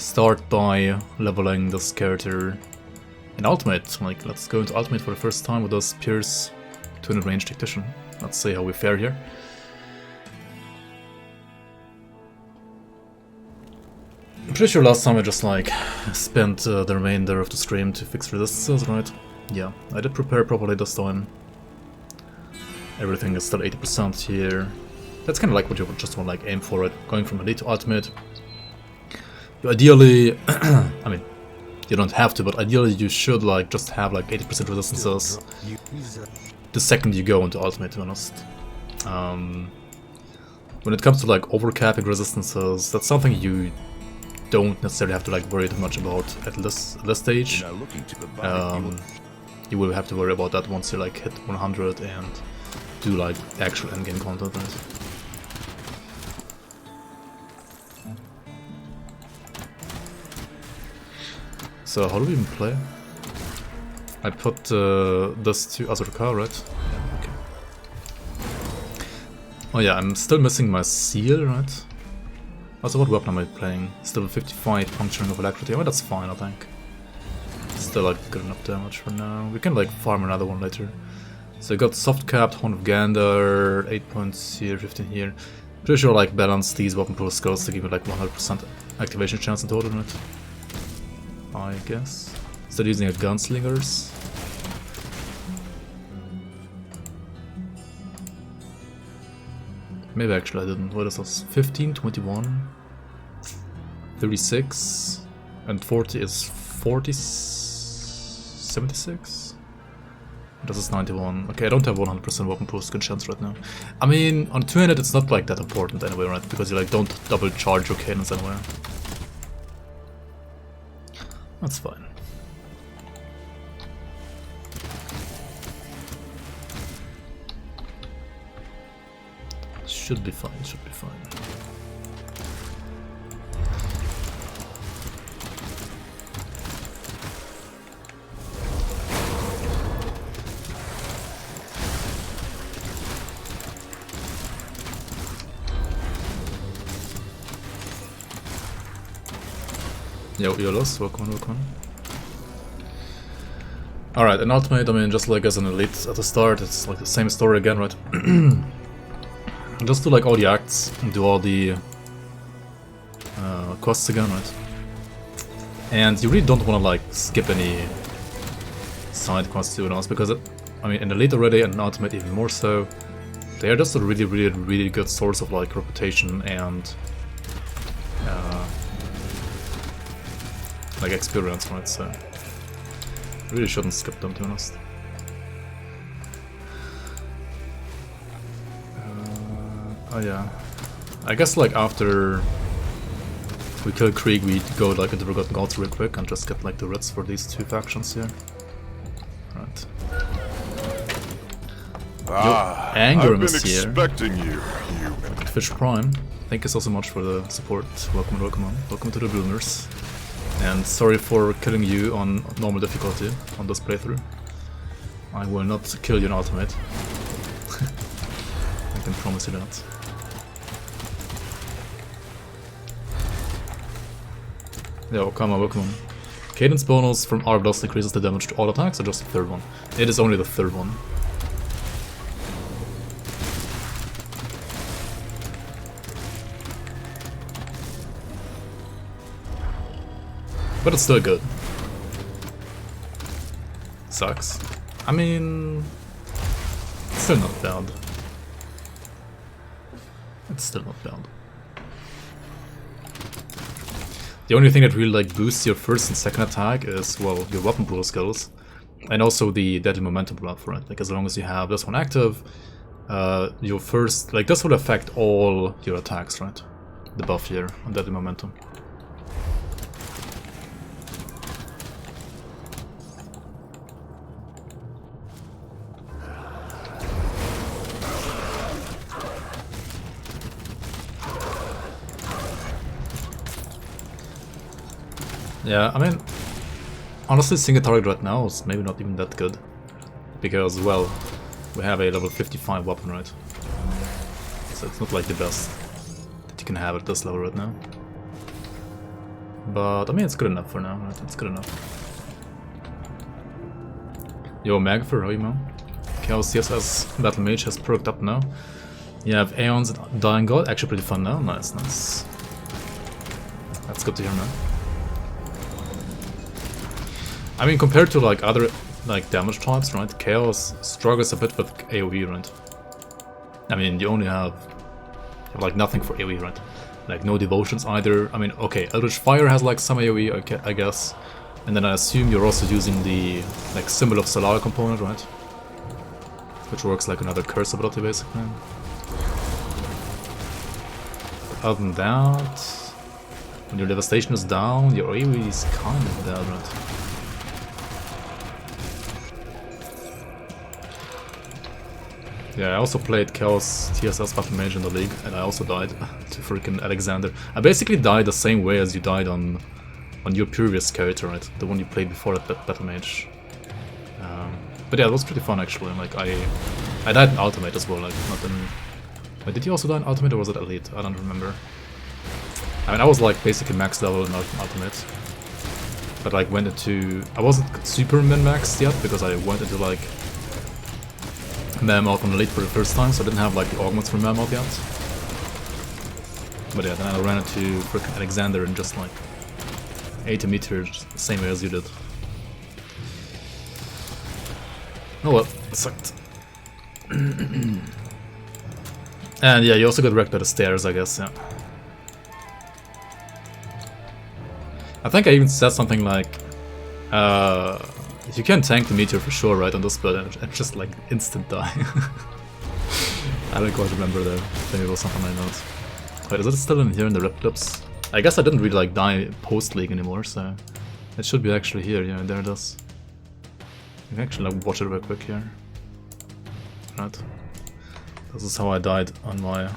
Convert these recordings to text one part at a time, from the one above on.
start by leveling this character in Ultimate. Like, let's go into Ultimate for the first time with this Pierce 200 range Tactician. Let's see how we fare here. I'm pretty sure last time I just like spent the remainder of the stream to fix resistances, right? Yeah, I did prepare properly this time. Everything is still 80% here. That's kind of like what you would just want to like aim for, right? Going from Elite to Ultimate. You ideally, I mean, you don't have to, but ideally you should like just have like 80% resistances the second you go into Ultimate, to be honest. When it comes to like overcapping resistances, that's something you don't necessarily have to like worry too much about at this stage. You will have to worry about that once you like hit 100 and do like actual endgame content, right? So how do we even play? I put this to Azurka, right? Yeah, okay. Oh yeah, I'm still missing my seal, right? Also, what weapon am I playing? Still 55 puncturing of alacrity. Oh, that's fine, I think. Still like good enough damage for now. We can like farm another one later. So I got soft capped, Horn of Gander, 8 points here, 15 here. Pretty sure like balance these weapon pool skills to give me like 100% activation chance in total, right? I guess. Instead of using a gunslingers. Maybe actually I didn't. What is this? 15, 21, 36, and 40 is 40, 76? This is 91. Okay, I don't have 100% weapon pool skill chance right now. I mean, on 200 it's not like that important anyway, right? Because you like don't double charge your cadence anywhere. That's fine. Should be fine, should be fine. Yo, Yolos, welcome, welcome. Alright, in Ultimate, I mean, just like as an Elite at the start, it's like the same story again, right? Just do like all the acts, and do all the quests again, right? And you really don't want to like skip any side quests to be honest, because I mean, in Elite already and in Ultimate even more so, they are just a really good source of like reputation and like experience, right? So really shouldn't skip them, to be honest. Oh yeah, I guess like after we kill Krieg, we go like into Forgotten Gods real quick and just get like the writs for these two factions here. Right. Ah, Anger I've been here. expecting you. Fish Prime, thank you so much for the support. Welcome and welcome on. Welcome to the Bloomers. And sorry for killing you on normal difficulty on this playthrough. I will not kill you in Ultimate. I can promise you that. Yo, come on, welcome on. Cadence bonus from R Blast increases the damage to all attacks, or just the third one? It is only the third one. But it's still good. Sucks. I mean, it's still not bad. It's still not bad. The only thing that really like boosts your first and second attack is, well, your weapon pool skills, and also the deadly momentum buff, right? Like as long as you have this one active, your first, like this will affect all your attacks, right? The buff here on deadly momentum. Yeah, I mean, honestly, single target right now is maybe not even that good. Because, well, we have a level 55 weapon, right? So it's not like the best that you can have at this level right now. But I mean, it's good enough for now, right? It's good enough. Yo, Magfer, how you, man? Chaos CSS Battle Mage has perked up now. You have Aeons and Dying God, actually pretty fun now. Nice, nice. That's good to hear, man. I mean, compared to like other like damage types, right? Chaos struggles a bit with AoE, right? I mean, you only have like nothing for AoE, right? Like no devotions either. I mean, okay, Eldritch Fire has like some AoE, I guess. And then I assume you're also using the like Symbol of Solar component, right? Which works like another curse ability, basically. But other than that, when your devastation is down, your AoE is kind of dead, right? Yeah, I also played Chaos TSS Battle Mage in the league, and I also died to freaking Alexander. I basically died the same way as you died on your previous character, right? The one you played before at Battle Mage. But yeah, it was pretty fun actually. Like I died in Ultimate as well, like not in. Wait, did you also die in Ultimate or was it Elite? I don't remember. I mean, I was like basically max level in Ultimate, but like went into. I wasn't super min-maxed yet because I went into like Mammoth on Elite for the first time, so I didn't have like the augments for Mammoth yet. But yeah, then I ran into frickin' Alexander and just like 80 meters, the same way as you did. Oh well, it sucked. And yeah, you also got wrecked by the stairs, I guess, yeah. I think I even said something like, you can tank the meteor for sure, right, on this build, and just like instant die. I don't quite remember though. Maybe it was something like that. Wait, is it still in here in the rip clips? I guess I didn't really like die post-league anymore, so it should be actually here, yeah, there it is. You can actually like watch it real quick here. Right. This is how I died on my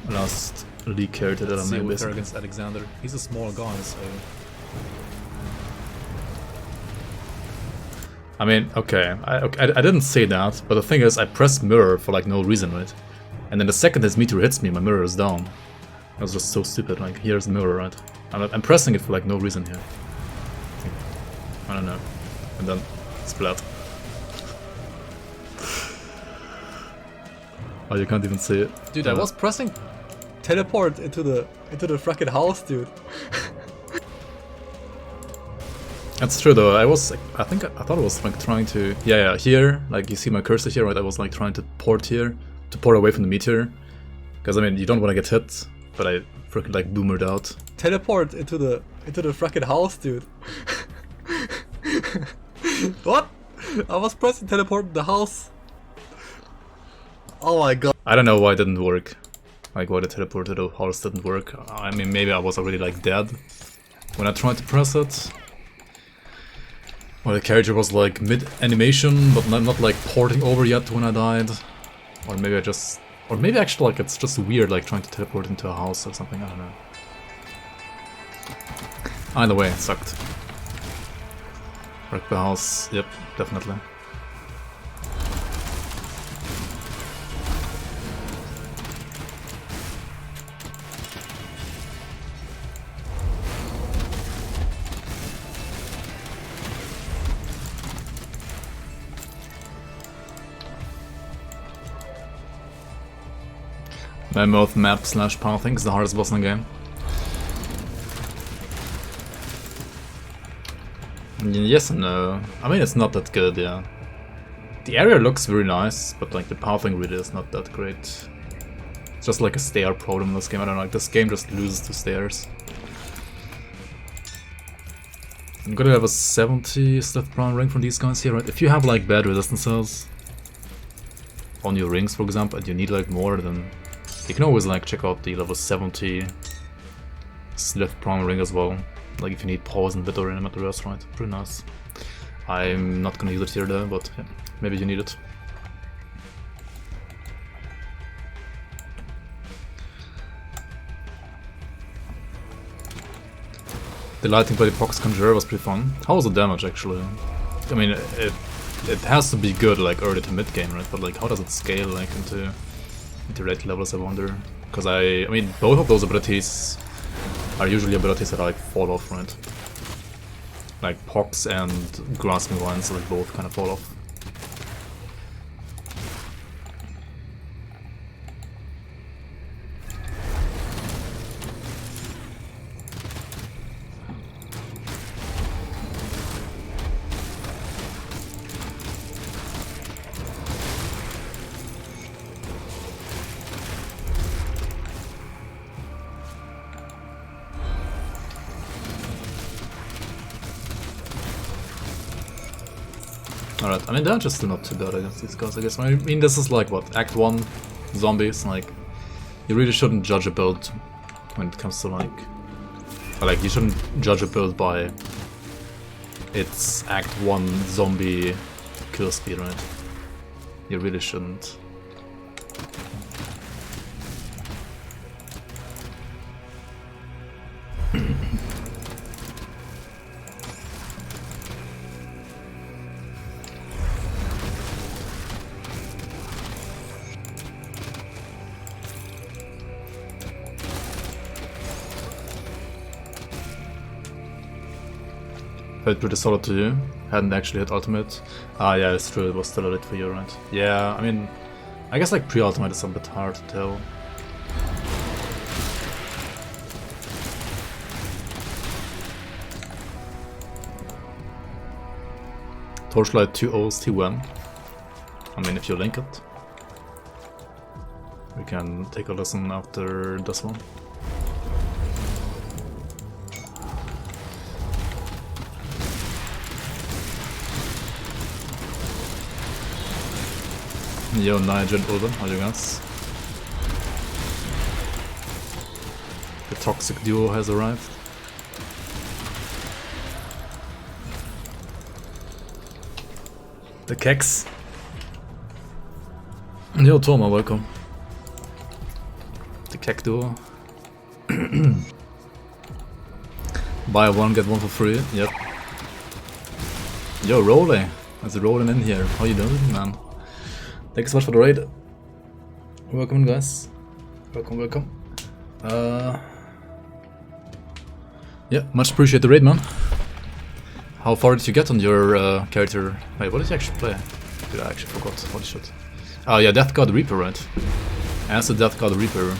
last league character that I made with her against Alexander. He's a small guy, so... I mean, okay, I didn't say that, but the thing is, I pressed mirror for like no reason, right? And then the second his meteor hits me, my mirror is down. That was just so stupid, like, here's the mirror, right? I'm pressing it for like no reason here. I don't know. And then, splat. Oh, you can't even see it. Dude, I was pressing teleport into the fracking house, dude. That's true though. I thought I was like trying to yeah, here, like you see my cursor here, right? I was like trying to port here to port away from the meteor. Because I mean you don't want to get hit, but I freaking like boomered out. Teleport into the fracking house, dude. What? I was pressing teleport in the house. Oh my god. I don't know why it didn't work. Like why the teleport to the house didn't work. I mean maybe I was already like dead when I tried to press it. Or the character was like mid-animation, but not like porting over yet when I died. Or maybe I just... Or maybe actually like it's just weird like trying to teleport into a house or something, I don't know. Either way, it sucked. Wreck the house, yep, definitely. Mammoth map / pathing is the hardest boss in the game. Yes and no. I mean it's not that good, yeah. The area looks very nice, but like the pathing really is not that great. It's just like a stair problem in this game, I don't know, like this game just loses to stairs. I'm gonna have a 70 Slith Brown ring from these guys here, right? If you have like bad resistances on your rings, for example, and you need like more, then you can always like check out the level 70 Slith Prime ring as well. Like if you need pause and Vittor in materials, right? Pretty nice. I'm not gonna use it here though, but yeah, maybe you need it. The lighting by the Pox Conjurer was pretty fun. How was the damage actually? I mean, it has to be good like early to mid game, right? But like how does it scale like into late levels, I wonder? Because I mean both of those abilities are usually abilities that like fall off, right? Like Pox and Grasping Vines, like both kind of fall off. Alright, I mean they're just not too bad against these guys, I guess. I mean this is like what, Act 1 zombies, like you really shouldn't judge a build when it comes to like you shouldn't judge a build by its Act 1 zombie kill speed, right? You really shouldn't. Felt pretty solid to you. Hadn't actually hit ultimate. Ah, yeah, it's true. It was still a lit for you, right? Yeah, I mean, I guess like pre-ultimate is a bit hard to tell. Torchlight 2 OST when? I mean, if you link it, we can take a listen after this one. Yo, Nigel and Ulven, how are you guys? The toxic duo has arrived. The Kex. Yo, Toma, welcome. The Kek duo. Buy one, get one for free, yep. Yo, Rolly. It's rolling in here. How you doing, man? Thanks so much for the raid. Welcome, guys. Welcome, welcome. Yeah, much appreciate the raid, man. How far did you get on your character? Wait, what did you actually play? Dude, I actually forgot. Holy shit. Oh yeah, Death God Reaper, right? As a Death God Reaper.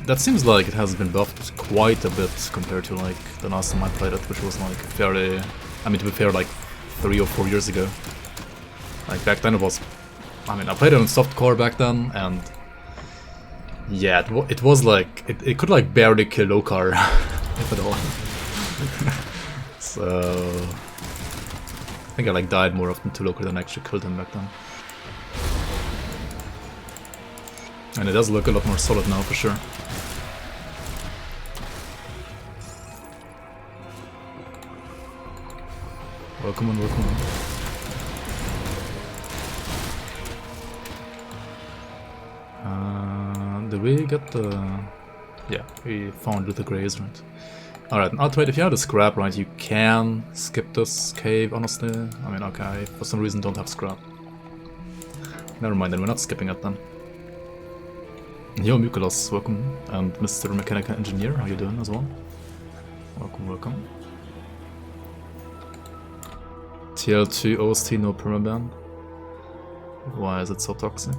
That seems like it has been buffed quite a bit compared to like the last time I played it, which was like fairly... I mean, to be fair, like 3 or 4 years ago. Like back then it was, I mean, I played it on softcore back then, and yeah, it was like, it could like barely kill Lokar, if at all. So, I think I like died more often to Lokar than I actually killed him back then. And it does look a lot more solid now, for sure. Welcome on, welcome on. Did we get the... Yeah, we found Luther Grays, right? Alright, Ultimate, if you have the scrap, right, you can skip this cave, honestly. I mean, okay, I for some reason don't have scrap. Never mind, then we're not skipping it then. Yo, Mukolos, welcome. And Mr. Mechanical Engineer, how you doing as well? Welcome, welcome. TL2 OST, no permaban. Why is it so toxic?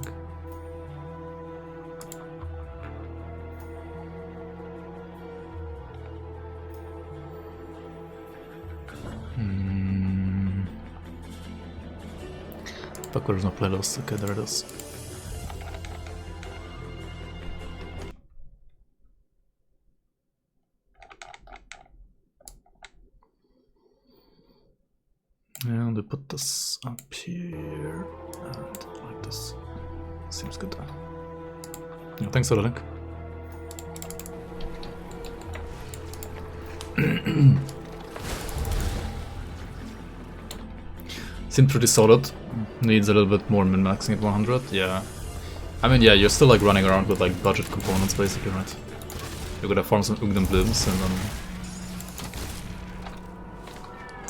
Fuck, there's no playlist. Okay, there it is. And we put this up here and like this. Seems good. Yeah, thanks for the link. Seems pretty solid. Needs a little bit more min-maxing at 100, yeah. I mean, yeah, you're still like running around with like budget components basically, right? You're gonna farm some Ugden Blooms and then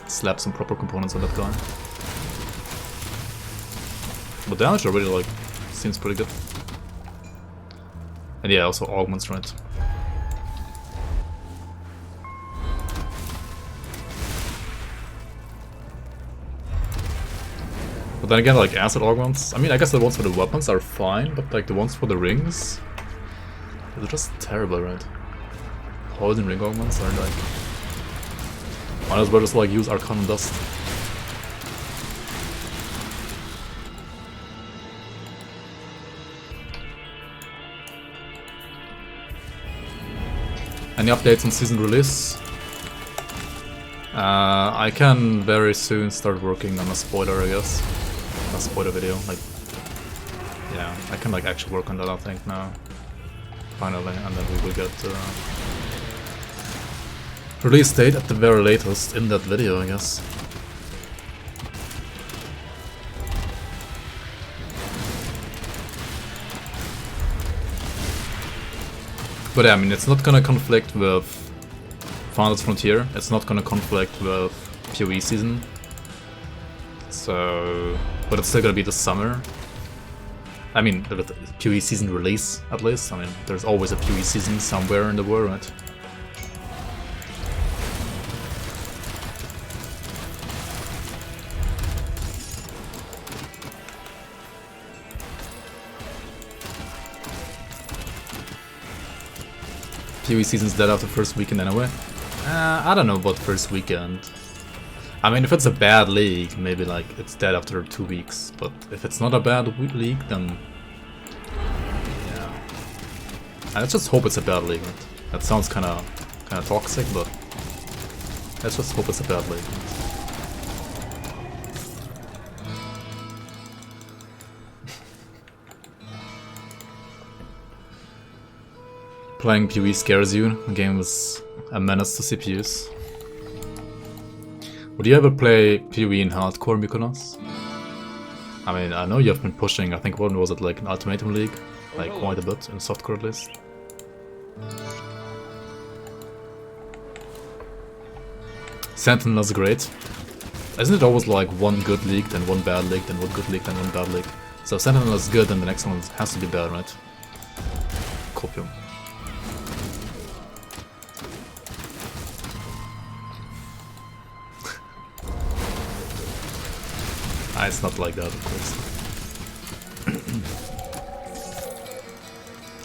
slap some proper components on that guy. But damage already like seems pretty good. And yeah, also augments, right? But then again, like acid augments, I mean, I guess the ones for the weapons are fine, but like the ones for the rings, they're just terrible, right? Poison ring augments are like, might as well just like use Arcanum Dust. Any updates on season release? I can very soon start working on a spoiler, I guess. A spoiler video, like, yeah, I can like actually work on that, I think, now. Finally, and then we will get release date at the very latest in that video, I guess. But yeah, I mean, it's not gonna conflict with Founders Frontier, it's not gonna conflict with PoE season. So, but it's still gonna be the summer. I mean, the PoE season release, at least. I mean, there's always a PoE season somewhere in the world, right? PoE season's dead after first weekend anyway. I don't know about first weekend. I mean, if it's a bad league, maybe like it's dead after 2 weeks. But if it's not a bad league, then yeah. Let's just hope it's a bad league. Right? That sounds kind of toxic, but let's just hope it's a bad league. Right? Playing PoE scares you. The game is a menace to CPUs. Would you ever play PoE in hardcore, Mykonos? I mean, I know you've been pushing, I think one was it like an Ultimatum League? Like quite a bit, in softcore at least. Sentinel's great. Isn't it always like one good league, then one bad league, then one good league, then one bad league? So Sentinel is good and the next one has to be bad, right? Copium. It's not like that, of course.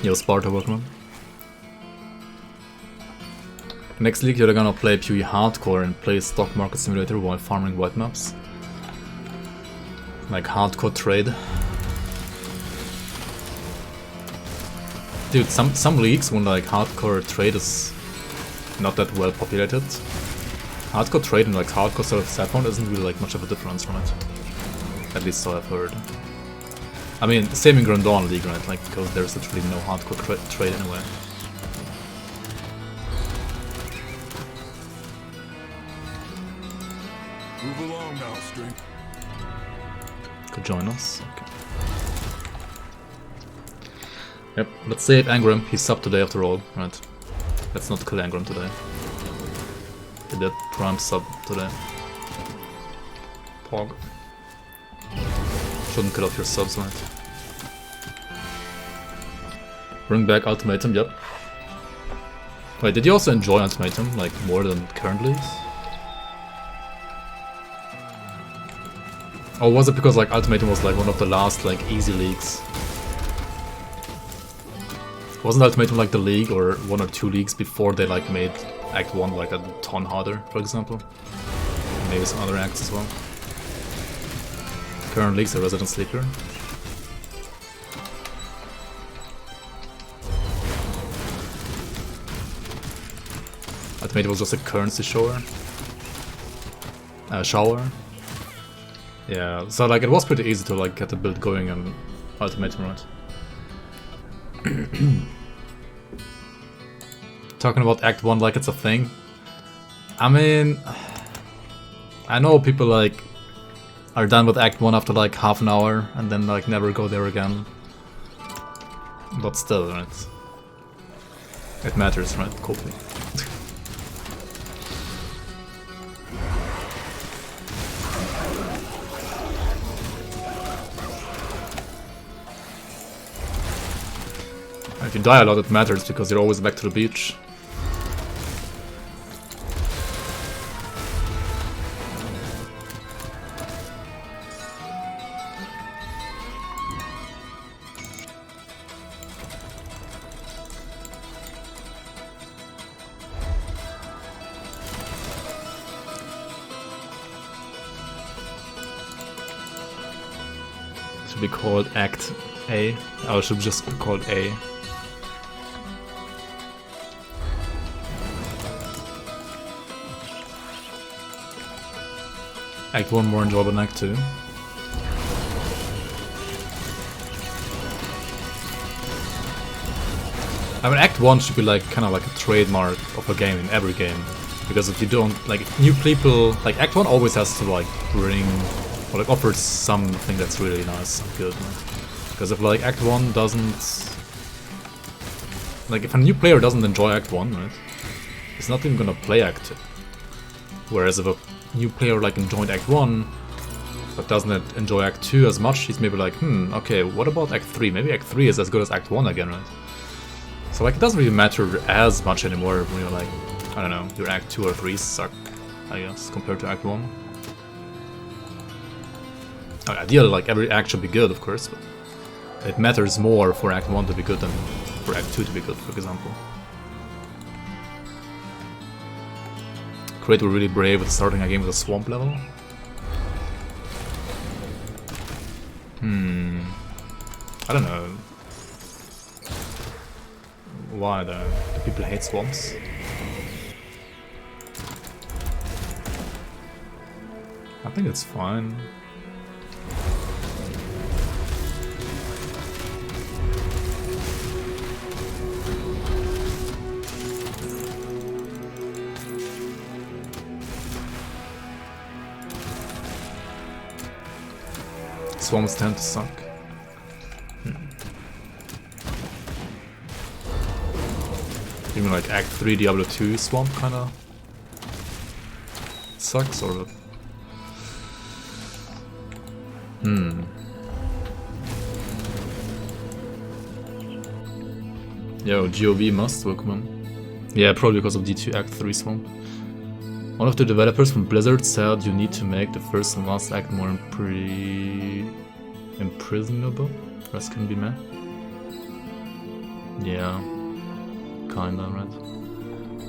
Yo, Sparta, welcome. Next league, you're gonna play PoE hardcore and play stock market simulator while farming white maps. Like hardcore trade. Dude, some leagues when like hardcore trade is not that well populated. Hardcore trade and like hardcore SSF isn't really like much of a difference, right? At least so I've heard. I mean, same in Grand League, right? Like, because there's literally no hardcore trade anyway. Move along now, String. Could join us. Okay. Yep, let's save Angram. He's sub today after all, right? Let's not kill Angram today. He did prime sub today. Pog. Shouldn't cut off your subs, right? Bring back Ultimatum, yep. Wait, did you also enjoy Ultimatum, like, more than current leagues? Or was it because, like, Ultimatum was, like, one of the last, like, easy leagues? Wasn't Ultimatum, like, the league, or 1 or 2 leagues before they, like, made Act 1, like, a ton harder, for example? Maybe some other acts as well. Current league's a Resident Sleeper. Ultimatum was just a currency shower. Shower. Yeah, so like it was pretty easy to like get the build going on Ultimatum, right? Talking about Act 1 like it's a thing. I mean, I know people like are done with Act 1 after like half an hour and then like never go there again. But still, right? It matters, right? Copy. If you die a lot, it matters because you're always back to the beach. Should be called Act A. Oh, it should just be called A. Act 1 more enjoyable than Act 2. I mean, Act 1 should be like kind of like a trademark of a game in every game. Because if you don't, like, new people, like, Act 1 always has to, like, bring, or, like, offer something that's really nice and good, right? Because if, like, Act 1 doesn't, like, if a new player doesn't enjoy Act 1, right, he's not even gonna play Act 2. Whereas if a new player, like, enjoyed Act 1, but doesn't enjoy Act 2 as much, he's maybe like, okay, what about Act 3? Maybe Act 3 is as good as Act 1 again, right? So, like, it doesn't really matter as much anymore when you're, like, I don't know, your Act 2 or 3 suck, I guess, compared to Act 1. I mean, ideally, like, every act should be good, of course, but it matters more for Act 1 to be good than for Act 2 to be good, for example. Crate were really brave with starting a game with a swamp level. I don't know. Why though? Do people hate swamps? I think it's fine. Swamps tend to suck. Even like Act 3 Diablo 2 swamp kinda sucks, sort of. Yo, GOV must Pokemon. Yeah, probably because of D2 Act 3 swamp. One of the developers from Blizzard said you need to make the first and last act more imprisonable. Rest can be met. Yeah, kinda, right?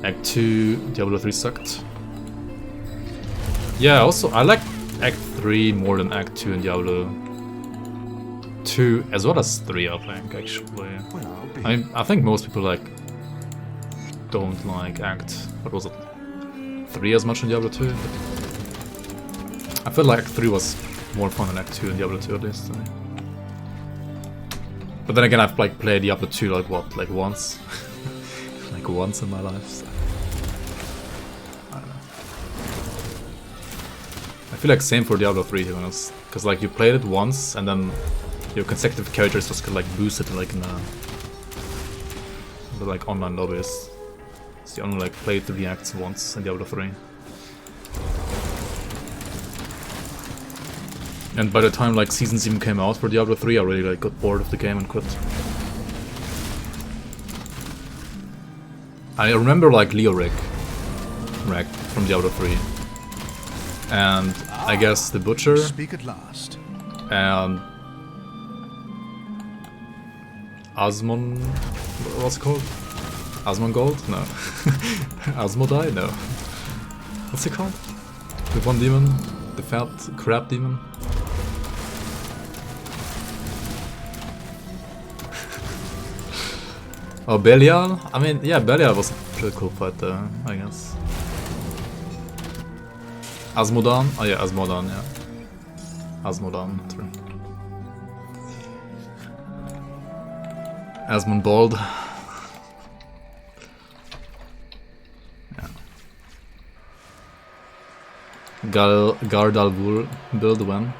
Act 2, Diablo 3 sucked. Yeah, also, I like Act 3 more than Act 2 in Diablo 2, as well as 3, I think, actually. I think most people, like, don't like Act, what was it, 3 as much in Diablo 2, but I feel like Act 3 was more fun than Act 2 in Diablo 2, at least. But then again, I've, like, played Diablo 2, like, what, like, once? Like, once in my life, so. I don't know. I feel like same for Diablo 3, to be honest. Because, like, you played it once, and then your consecutive characters just get, like, boosted, like, in the, like, online lobbies. So you only, like, played the acts once in Diablo 3. And by the time, like, seasons even came out for Diablo 3, I really, like, got bored of the game and quit. I remember, like, Leoric from Diablo 3. And I guess the Butcher. Speak at last. And Asmon, what's it called? Asmongold? No. Asmodai? No. What's it called? The one demon? The fat crab demon? Oh, Belial? I mean, yeah, Belial was a pretty cool fight there, I guess. Asmodan? Oh yeah, Asmodan, yeah. Asmodan, true. Asmongold. Yeah. Gardalvul build when?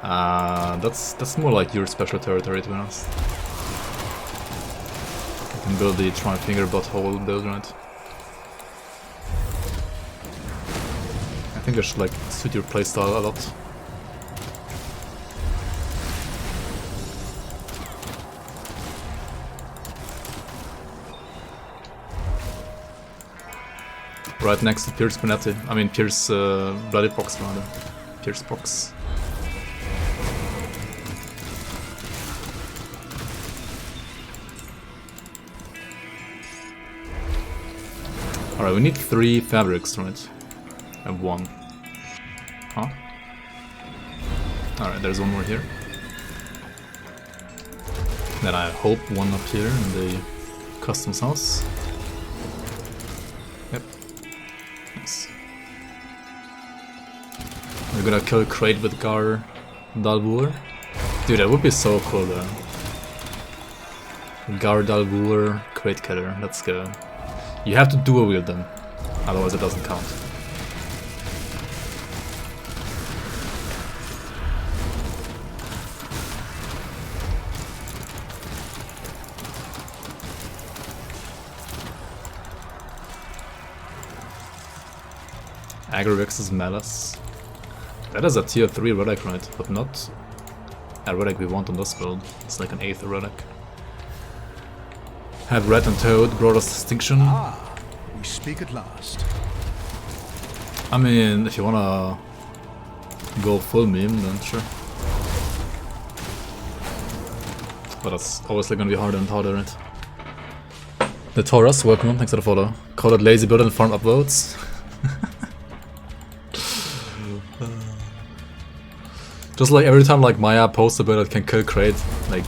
That's more like your special territory, to be honest. You can build the Tri-Finger Butthole build, right? I think that should like suit your playstyle a lot. Right next to Pierce Panetti. I mean Pierce Bloody Fox rather. Pierce Fox. Alright, we need 3 fabrics, right? And 1. Huh? Alright, there's one more here. Then I hope one up here in the customs house. Yep. Nice. We're gonna kill Crate with Gar Dalbur. Dude, that would be so cool though. Gar Dalbur, Crate Killer, let's go. You have to dual wield them, otherwise it doesn't count. Agrovex's Malice. That is a tier 3 relic, right? But not a relic we want on this build. It's like an 8th relic. Have Red and Toad, Brothers Distinction. Ah, we speak at last. I mean, if you wanna go full meme, then sure. But that's obviously gonna be harder and harder, right? The Taurus, welcome on, thanks for the follow. Call it lazy build and farm upvotes. Just like every time like Maya posts a build that can kill Crate, like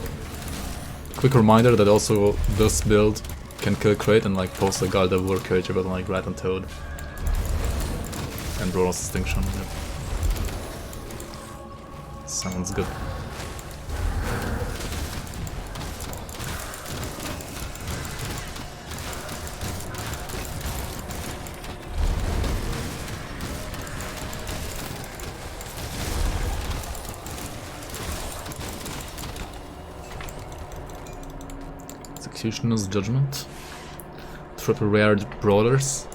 quick reminder that also this build can kill Crate and like post a Galdavur creature build like Rat and Toad. And Brothers Distinction. Yep. Sounds good. Executioner's Judgment. Triple Rare Brawlers.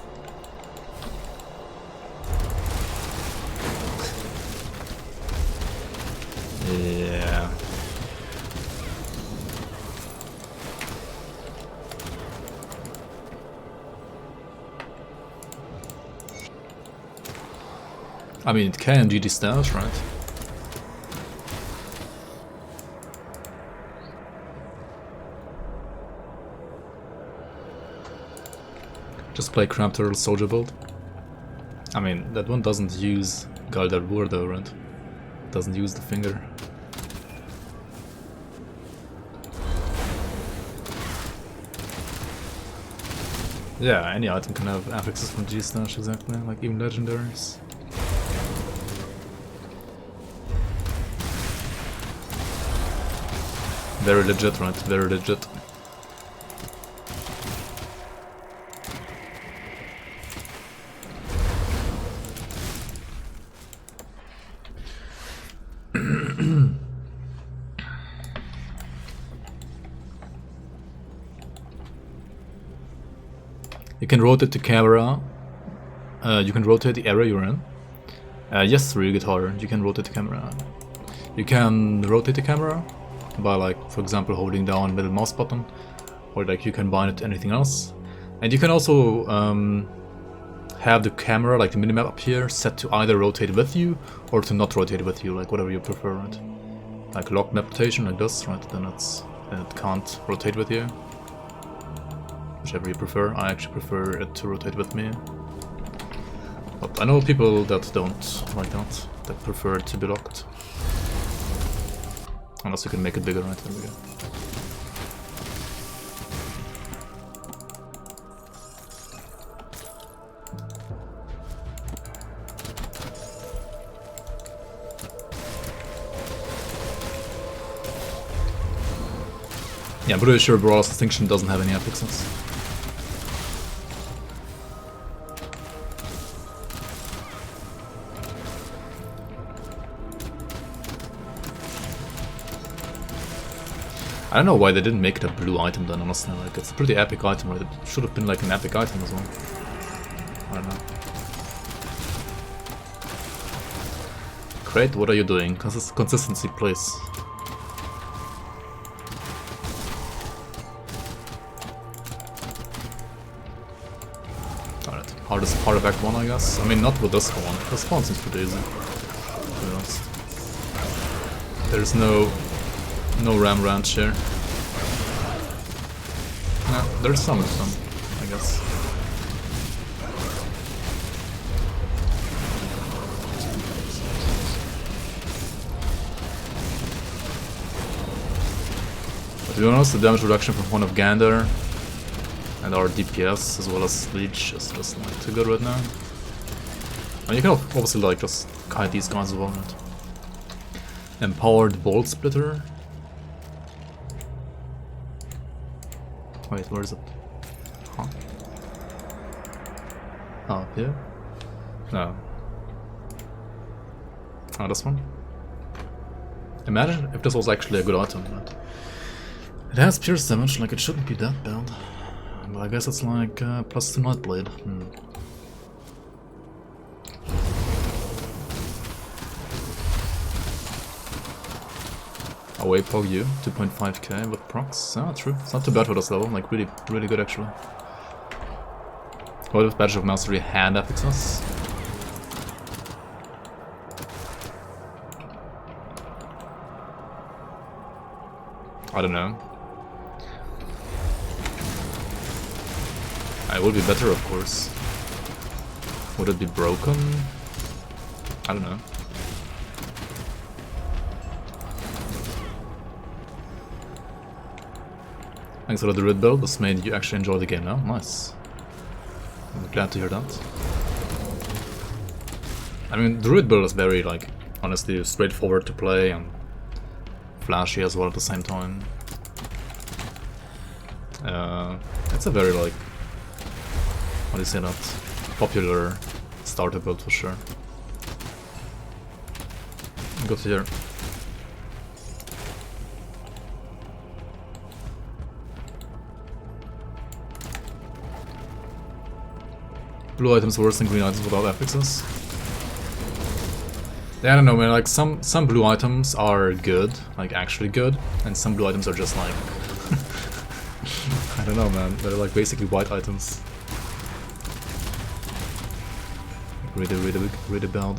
Yeah. I mean, it can GD stash, right? Just play Crab Turtle Soldier build. I mean, that one doesn't use Galdavur though, right? Doesn't use the finger. Yeah, any item can have affixes from G-Stash, exactly, like even legendaries. Very legit, right? Very legit. You can rotate the camera. You can rotate the area you're in. Yes, real guitar. You can rotate the camera. You can rotate the camera by, like, for example, holding down middle mouse button, or like you can bind it to anything else. And you can also have the camera, like the minimap up here, set to either rotate with you or to not rotate with you, like whatever you prefer, right? Like locked map rotation, like this, right? Then it can't rotate with you. Whichever you prefer. I actually prefer it to rotate with me. But I know people that don't like that, that prefer it to be locked. Unless you can make it bigger, right? There we go. Yeah, I'm pretty sure Brawl's Distinction doesn't have any affixes. I don't know why they didn't make it a blue item then, honestly. Like, it's a pretty epic item, right? It should have been like an epic item as well. I don't know. Great, what are you doing? Consistency, please. Alright, hardest part of Act 1, I guess. I mean, not with this one. This one seems pretty easy, to be honest. There's no Ram Ranch here. No, there's some, I guess. To be honest, the damage reduction from one of Gander and our DPS as well as Leech is just like too good right now. And you can obviously like just kite these guys as well, right? Empowered Bolt Splitter. Wait, where is it? Huh? Oh, up here? No. Oh, this one? Imagine if this was actually a good item, right? It has pierce damage, like it shouldn't be that bad. But I guess it's like +2 Nightblade. Away Pog U, 2.5k with procs. Ah, true. It's not too bad for this level, like really good actually. What if Badge of Mastery hand affects us? I don't know. It would be better, of course. Would it be broken? I don't know. Thanks for the Druid build, this made you actually enjoy the game now. Nice. I'm glad to hear that. I mean, Druid build is very, like, honestly straightforward to play and flashy as well at the same time. It's a very, like, how do you say that? Popular starter build for sure. Go to here. Blue items worse than green items without affixes. Yeah, I don't know, man, like some blue items are good, like actually good, and some blue items are just like I don't know, man, they're like basically white items. Really bad.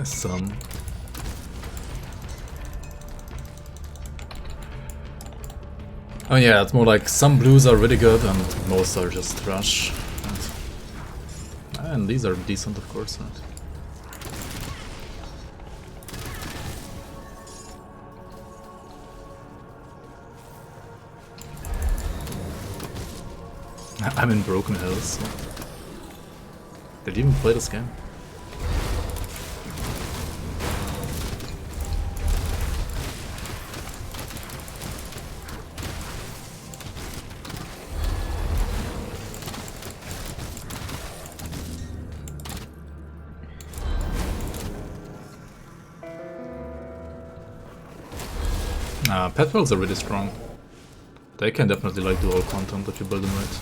Some. Oh yeah, it's more like some blues are really good and most are just trash. And these are decent, of course, right? I'm in Broken Hills. Did you even play this game? Pet pearls are really strong. They can definitely like do all content if you build them right.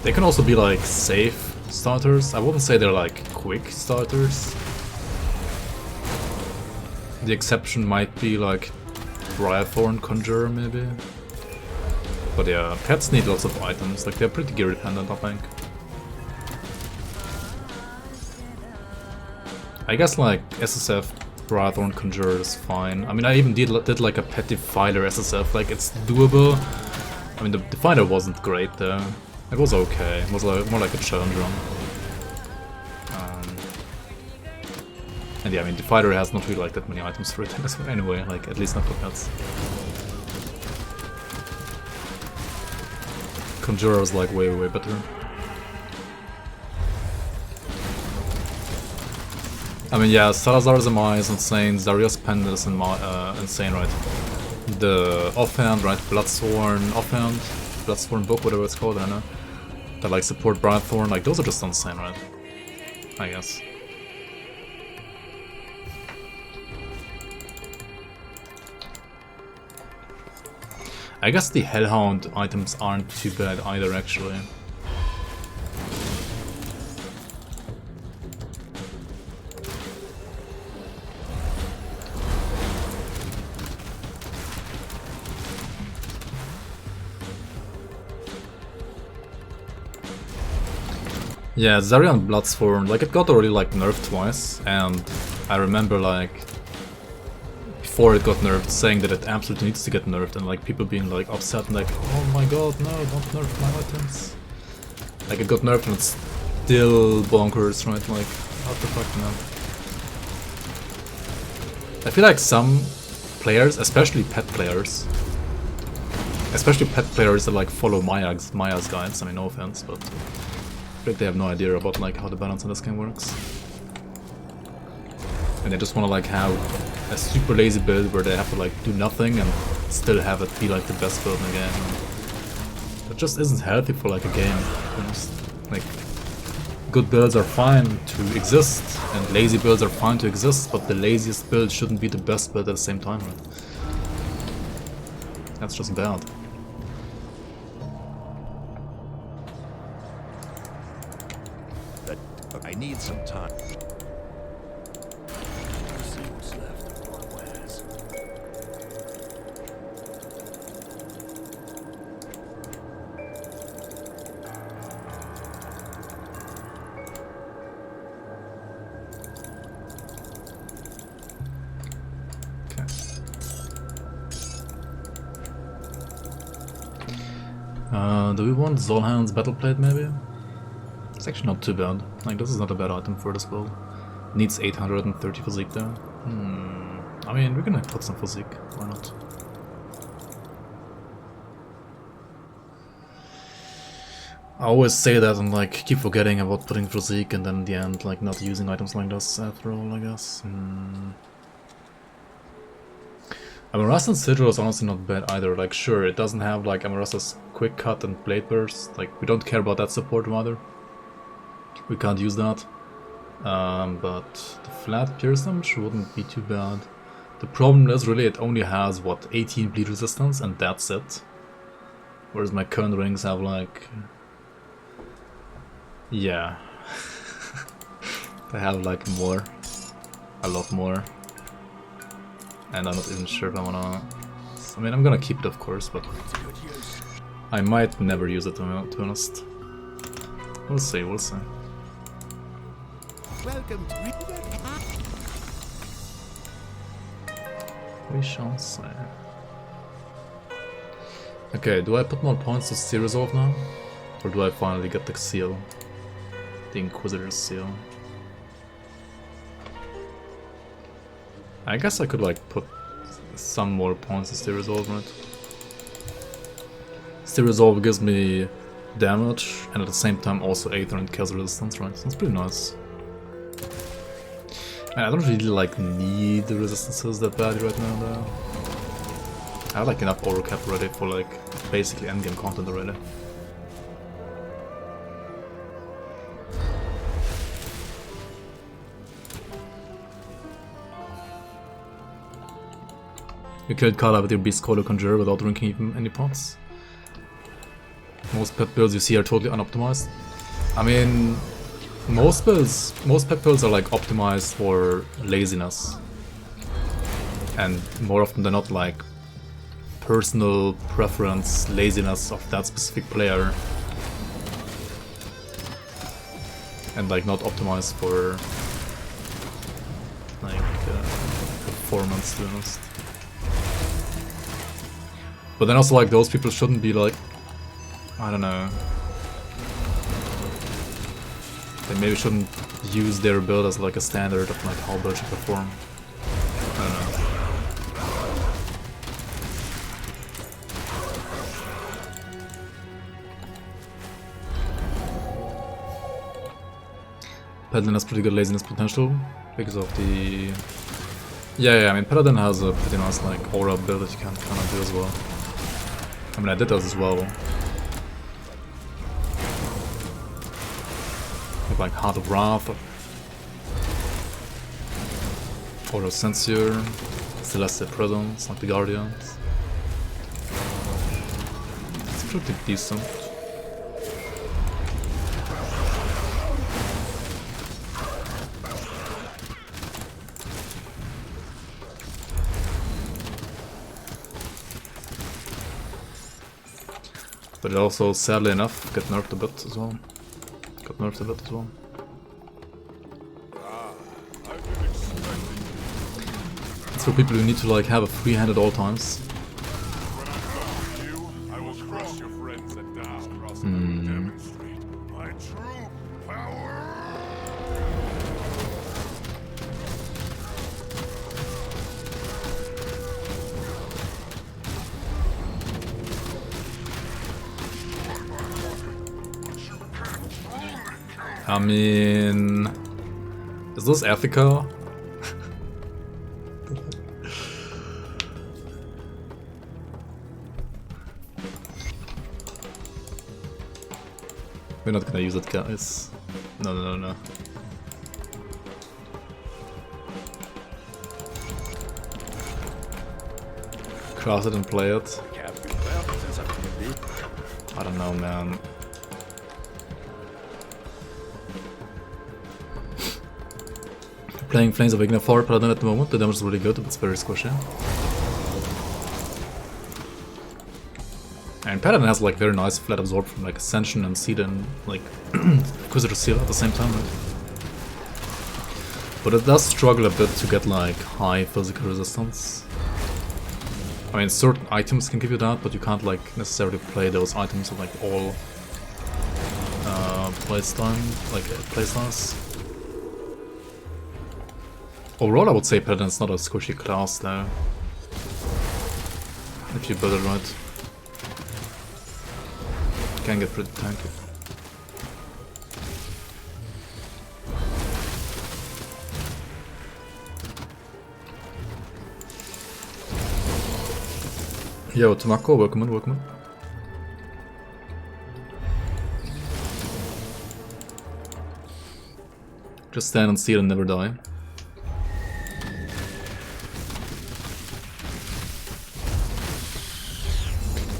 They can also be like safe starters. I wouldn't say they're like quick starters. The exception might be like Briarthorn Conjurer maybe. But yeah, pets need lots of items, like they're pretty gear dependent, I think. I guess like SSF Briarthorn Conjurer is fine. I mean, I even did like a pet Defiler SSF, like it's doable. I mean, the Defiler wasn't great though. It was okay, it was like, more like a challenge run. And yeah, I mean, the fighter has not really like that many items for it anyway, like at least not for pets. Conjurer is like way better. I mean, yeah, Salazar's MI is insane, Darius Pen is insane, right? The offhand, right? Bloodsworn offhand, Bloodsworn book, whatever it's called, I don't know. That like support Briarthorn, like those are just insane, right? I guess. I guess the Hellhound items aren't too bad either, actually. Yeah, Zarian Bloodsworn, like it got already like nerfed twice, and I remember like before it got nerfed saying that it absolutely needs to get nerfed, and like people being like upset and like, oh my god, no, don't nerf my items. Like it got nerfed and it's still bonkers, right? Like, what the fuck, man? I feel like some players, especially pet players that like follow Maya's guides, I mean no offense, but I think they have no idea about like how the balance in this game works. And they just wanna like have a super lazy build where they have to like do nothing and still have it be like the best build in the game. That just isn't healthy for like a game, to be honest. Like, good builds are fine to exist, and lazy builds are fine to exist, but the laziest build shouldn't be the best build at the same time, right? That's just bad. I need some time. Do we want Zolhan's Battle Plate maybe? It's actually not too bad. Like, this is not a bad item for this build. Needs 830 physique though. I mean, we're gonna put some physique, why not? I always say that and like keep forgetting about putting physique and then in the end like not using items like this after all, I guess. Amarasa's Sigil is honestly not bad either. Like, sure, it doesn't have like Amarasa's Quick Cut and Blade Burst. Like, we don't care about that support rather. We can't use that. But the flat Pierce damage wouldn't be too bad. The problem is really it only has, what, 18 bleed resistance and that's it. Whereas my current rings have like... yeah. They have like more. A lot more. And I'm not even sure if I wanna... I mean, I'm gonna keep it of course, but... I might never use it to be honest. We'll see, we'll see. Welcome to We shall see. Okay, do I put more points to Sea Resolve now? Or do I finally get the seal? The Inquisitor's seal. I guess I could like put some more points to Sea Resolve, right? Sea Resolve gives me damage and at the same time also Aether and Chaos resistance, right? That's pretty nice. Man, I don't really like need the resistances that badly right now though. I have like enough overcap already for like basically endgame content already. You killed Kala with your Beast Caller Conjurer without drinking even any pots. Most pet builds you see are totally unoptimized. I mean, most pet builds are like optimized for laziness. And more often than not like personal preference, laziness of that specific player. And like not optimized for like performance, to be honest. But then also like those people shouldn't be like, I don't know, they maybe shouldn't use their build as like a standard of like how builds should perform. I don't know. Paladin has pretty good laziness potential because of the... Yeah, I mean Paladin has a pretty nice like aura build that you can kind of do as well. I mean I did that as well. With like Heart of Wrath, Aura Censure, Celestial Presence, like the Guardians. It's pretty decent. But it also, sadly enough, got nerfed a bit as well. It's for people who need to like have a free hand at all times. I mean, is this ethical? We're not gonna use it, guys. No. Cross it and play it. I don't know, man. Playing Flames of Igna 4 Paladin at the moment, the damage is really good, but it's very squishy. And Paladin has like very nice flat absorb from like Ascension and Seed and like Inquisitor Seal at the same time, right? But it does struggle a bit to get like high physical resistance. I mean, certain items can give you that, but you can't like necessarily play those items with like all playstyles. Overall, I would say Paladin is not a squishy class though, if you build it right. Can get pretty tanky. Yo, Tomako, welcome in. Just stand and see it and never die.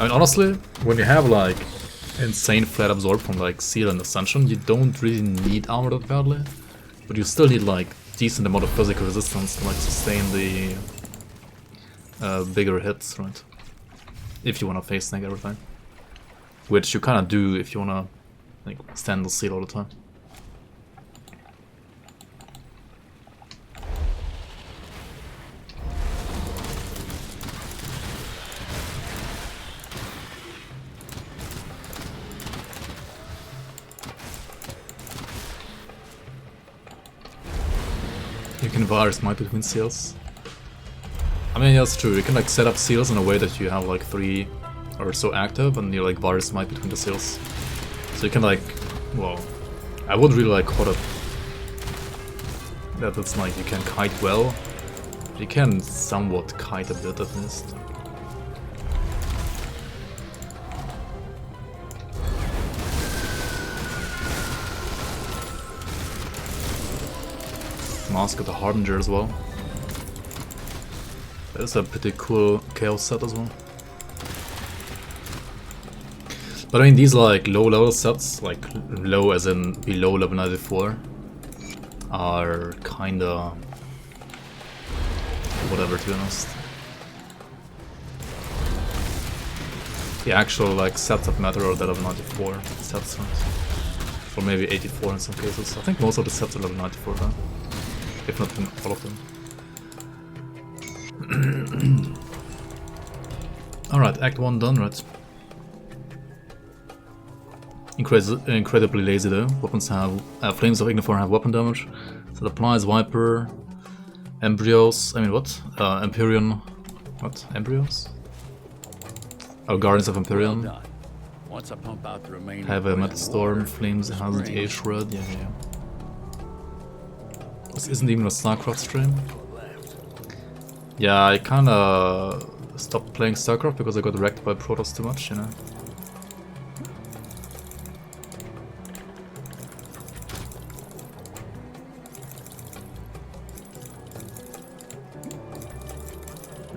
I mean, honestly, when you have like insane flat absorb from like Seal and Ascension, you don't really need armor that badly, but you still need like decent amount of physical resistance to like sustain the bigger hits, right? If you wanna face snag everything, which you kinda do if you wanna like stand the Seal all the time. You can virus might between seals. I mean, yeah, that's true. You can like set up seals in a way that you have like 3 or so active, and you like virus might between the seals. So you can like, well, I would really like call it that it's like you can kite well. You can somewhat kite a bit at least. Mask of the Harbinger as well. That is a pretty cool chaos set as well. But I mean, these like low level sets, like low as in below level 94, are kinda whatever, to be honest. The actual like sets that matter are the level 94 sets, right? Or maybe 84 in some cases. I think most of the sets are level 94 though. If not all of them. Alright, Act 1 done, right? Incredibly lazy though. Weapons have... Flames of Ignifor have weapon damage. So it applies Viper, Embryos... I mean what? Empyrean... What? Embryos? Oh, Guardians of Empyrean. Well done. Once I pump out the remaining Have a poison Metal Storm, water, Flames, this Hazard, ring A-Shred, yeah. This isn't even a StarCraft stream. Yeah, I kinda stopped playing StarCraft because I got wrecked by Protoss too much, you know.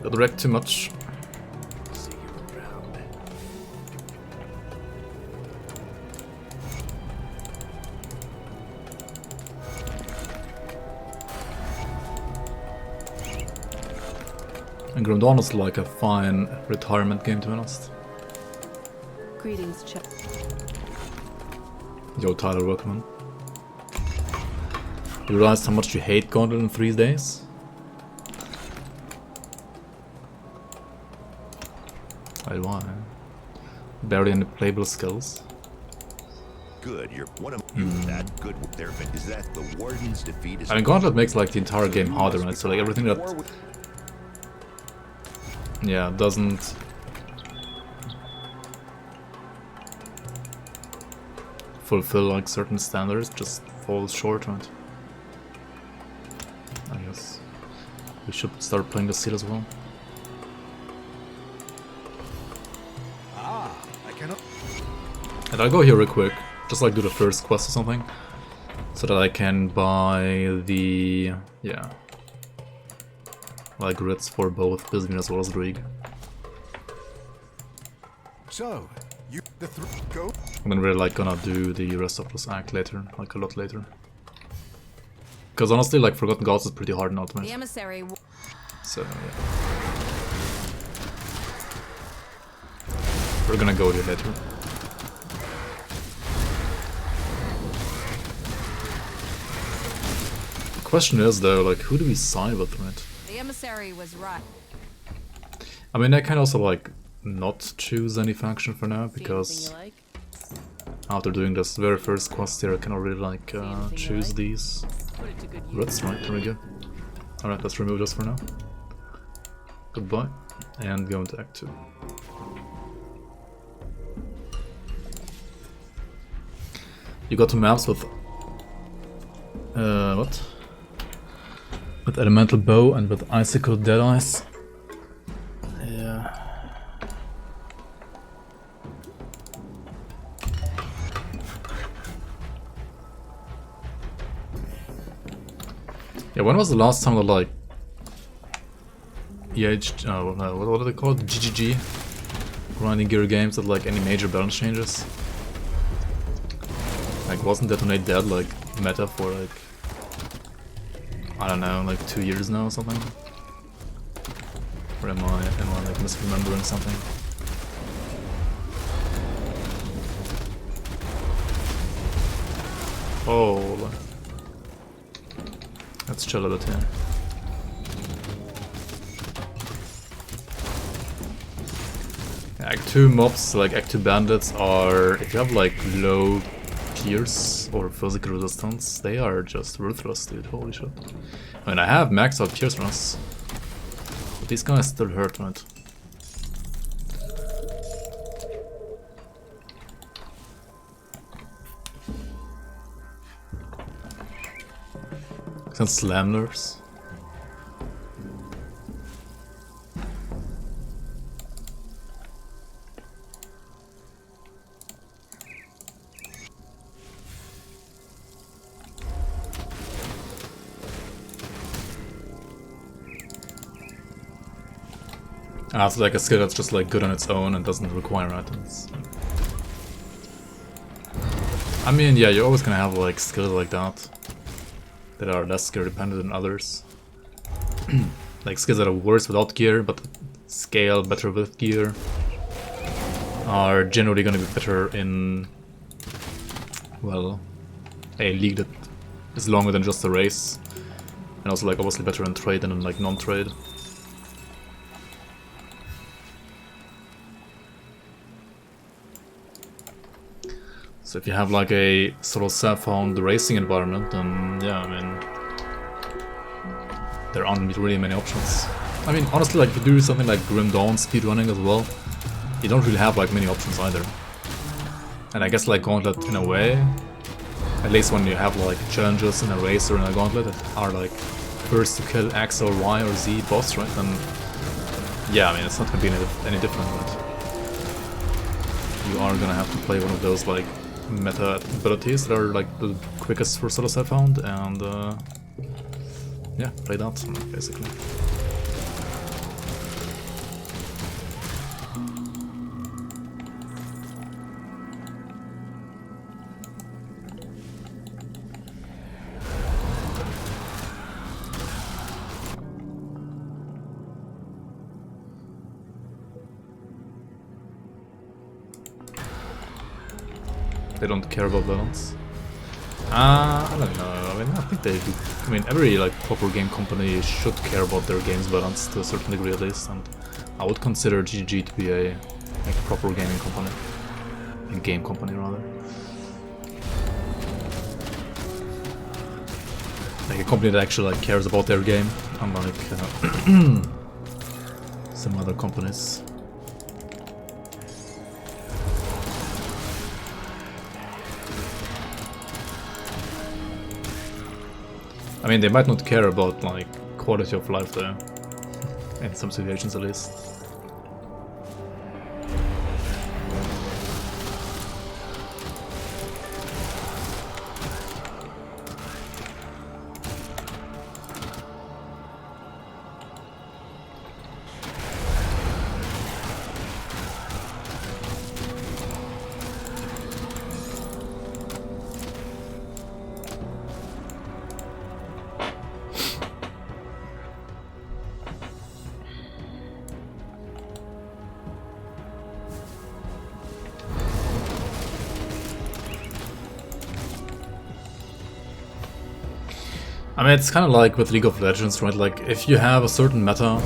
Got wrecked too much. See you around. And GRIMTOOLS is like a fine retirement game, to be honest. Greetings, Chuck. Yo, Tyler, welcome on. You realized how much you hate Gauntlet in 3 days? Wait, why? Barely any playable skills. Good, you're one of you that good there, but is that the Warden's defeat? Is I mean, Gauntlet makes like the entire game harder, right? So like everything that, yeah, doesn't fulfill like certain standards just falls short, right? I guess we should start playing the seed as well. I cannot. And I'll go here real quick, just like do the first quest or something, so that I can buy the, yeah, like grids for both Bisbee as well as Drieg. So, you go. And then we're like gonna do the rest of this act later, like a lot later. Because honestly, like Forgotten Gods is pretty hard in Ultimate. The emissary. So yeah. We're gonna go here later. The question is though, like, who do we side with, right? The emissary was right. I mean, I can also like not choose any faction for now because Like? after doing this very first quest here, I cannot really like choose these. Put it to good use. That's right, there we go. Alright, let's remove this for now. Goodbye. And go into Act 2. You got two maps with... what? With Elemental Bow and with Icicle Deadeyes. Yeah. Yeah, when was the last time that like oh no, what are they called? GGG grinding gear games had like any major balance changes? Like wasn't Detonate Dead like meta for like I don't know, like 2 years now or something? Or am I like misremembering something? Oh, let's chill a bit here. Act 2 mobs, like Act 2 bandits, are, if you have like low pierce or physical resistance, they are just ruthless, dude, holy shit. I mean, I have maxed out pierce runs, but these guys still hurt, right? Some slam nerfs. Ah, so like a skill that's just like good on its own and doesn't require items. I mean, yeah, you're always gonna have like skills like that that are less gear dependent than others. Like skills that are worse without gear but scale better with gear are generally gonna be better in, well, a league that is longer than just a race, and also like obviously better in trade than in like non-trade. So if you have like a sort of self-found racing environment, then yeah, I mean, there aren't really many options. I mean, honestly, like if you do something like Grim Dawn speedrunning as well, you don't really have like many options either. And I guess like Gauntlet in a way, at least when you have like challenges in a race or in a Gauntlet that are like first to kill X or Y or Z boss, right? Then yeah, I mean, it's not gonna be any different, right? You are gonna have to play one of those like meta abilities that are like the quickest for solos I found, and yeah, play that basically. They don't care about balance. I don't know. I mean, I think they do. I mean, every like proper game company should care about their game's balance to a certain degree at least, and I would consider GG to be a like proper gaming company, a game company rather. Like a company that actually like cares about their game, unlike some other companies. I mean, they might not care about like quality of life there, in some situations at least. I mean, it's kind of like with League of Legends, right? Like, if you have a certain meta,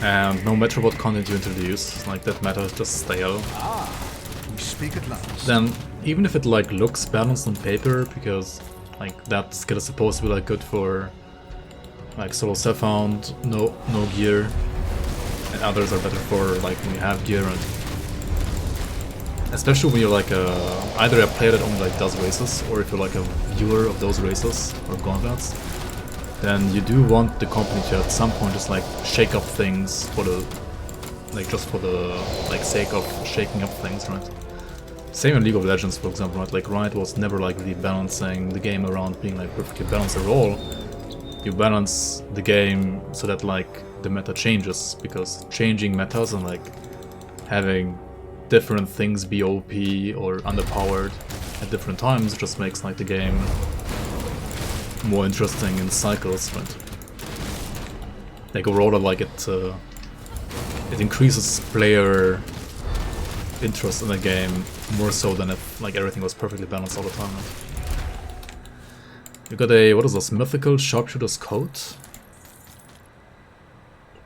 and no matter what content you introduce, like that meta is just stale. We speak at last. Then, even if it like looks balanced on paper, because like that skill is supposed to be like good for like solo self found, no gear, and others are better for like when you have gear, and especially when you're like either a player that only like does races, or if you're like a viewer of those races or gauntlets, then you do want the company to at some point just like shake up things for the like just for the like sake of shaking up things, right? Same in League of Legends, for example, right? Like Riot was never like really balancing the game around being like perfectly balanced at all. You balance the game so that like the meta changes, because changing metas and like having different things be OP or underpowered at different times just makes like the game more interesting in cycles, right? Like overall, like it increases player interest in the game more so than if like everything was perfectly balanced all the time. Right? You got a, what is this, mythical sharpshooter's coat?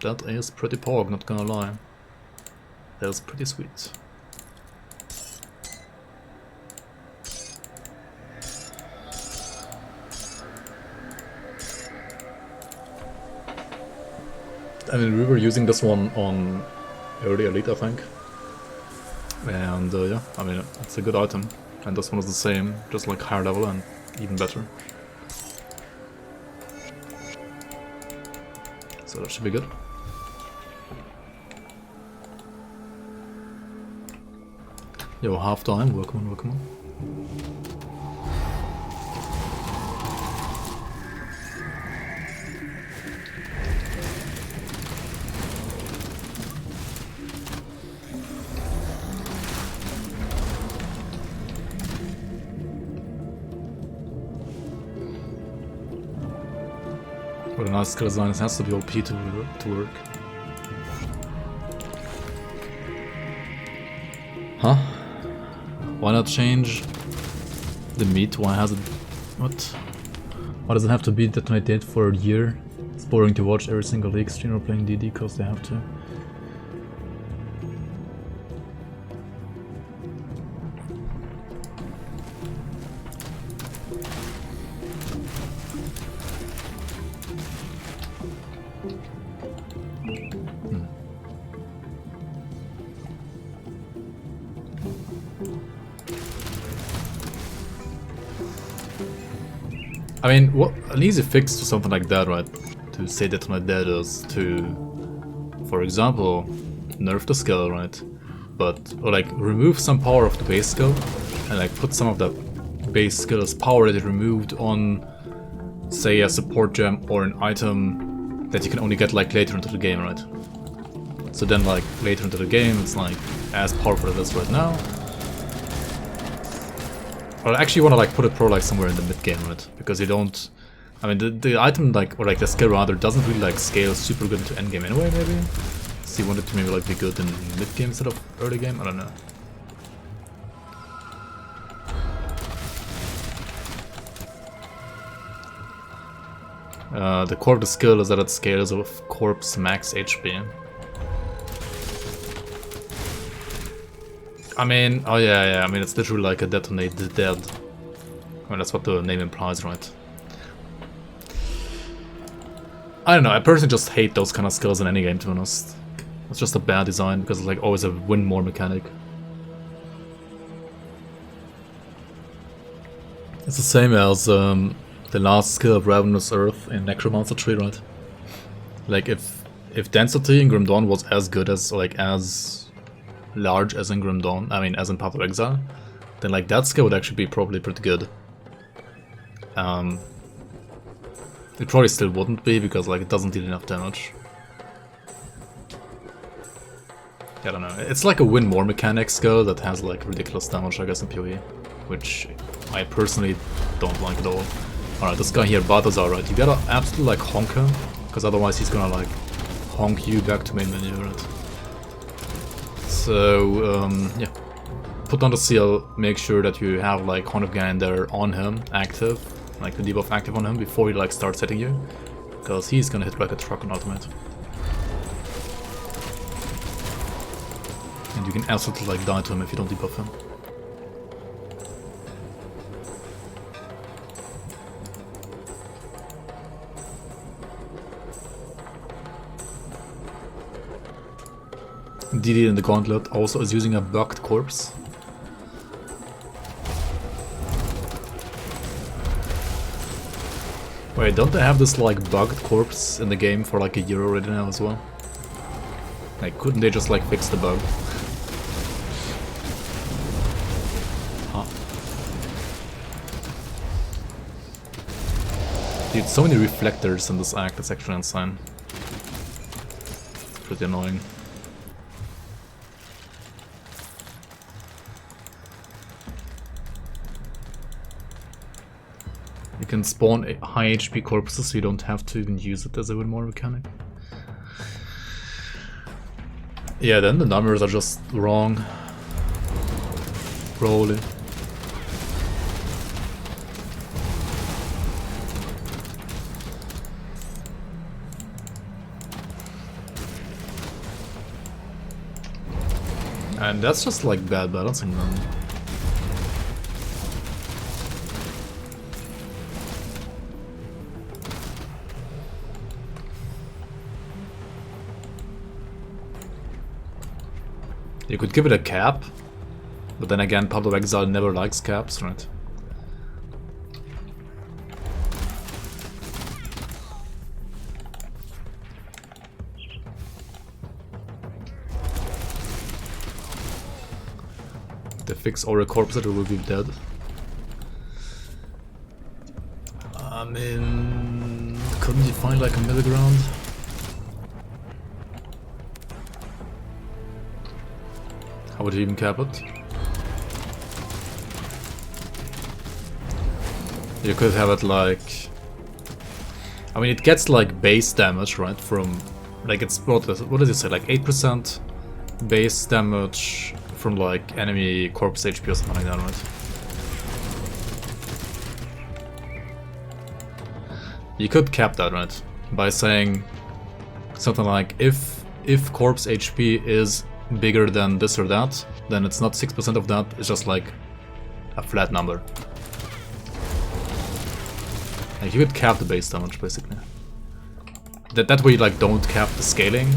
That is pretty porg, not gonna lie. That is pretty sweet. I mean, we were using this one on early Elite, I think. And yeah, I mean, it's a good item. And this one is the same, just like higher level and even better. So that should be good. Yo, half time, welcome on, welcome on. What a nice skill design, it has to be OP to work. Huh? Why not change the meat? Why has it... what? Why does it have to be Detonate Date for a year? It's boring to watch every single League streamer playing DD because they have to. I mean, what an easy fix to something like that, right? To say Detonate Dead is to, for example, nerf the skill, right? But, or like, remove some power of the base skill, and like put some of that base skill's power that it removed on, say, a support gem or an item that you can only get like later into the game, right? So then like, later into the game, it's like, as powerful as it is right now. But I actually want to like put it pro like somewhere in the mid game, right? Because you don't, I mean the item like, or like the skill rather, doesn't really like scale super good into end game anyway, maybe? So you want it to maybe like be good in mid game instead of early game? I don't know. The core of the skill is that it scales with corpse max HP. I mean, oh yeah, I mean it's literally like a detonate dead. I mean that's what the name implies, right? I don't know, I personally just hate those kind of skills in any game, to be honest. It's just a bad design because it's like always a win more mechanic. It's the same as the last skill of Ravenous Earth in Necromancer Tree, right? Like if density in Grim Dawn was as good as as large as in Grim Dawn, I mean as in Path of Exile, then like that skill would actually be probably pretty good. It probably still wouldn't be because like it doesn't deal enough damage. I don't know. It's like a win more mechanic skill that has like ridiculous damage, I guess, in PoE, which I personally don't like at all. Alright, this guy here, Balthazar, right? You gotta absolutely like honk him, because otherwise he's gonna like honk you back to main menu, right? So, yeah. Put on the seal, make sure that you have like Horn of Gander on him, active, like the debuff active on him before he like starts hitting you, because he's gonna hit like a truck on ultimate. And you can absolutely like die to him if you don't debuff him. DD in the Gauntlet also is using a bugged corpse. Wait, don't they have this like bugged corpse in the game for like a year already now as well? Like, couldn't they just like fix the bug? Huh. Dude, so many reflectors in this act, it's actually insane. Pretty annoying. You can spawn high HP corpses so you don't have to even use it as a win more mechanic. Yeah, then the numbers are just wrong. Rolling. And that's just like bad balancing then. You could give it a cap, but then again, Path of Exile never likes caps, right? If they fix Aura Corpse, it will be dead. I mean, couldn't you find like a middle ground? How would you even cap it? You could have it like... I mean, it gets like base damage, right? From... like it's... what does it say? Like 8% base damage from like enemy corpse HP or something like that, right? You could cap that, right? By saying something like if corpse HP is bigger than this or that, then it's not 6% of that, it's just like a flat number. Like you could cap the base damage basically. That way you like don't cap the scaling,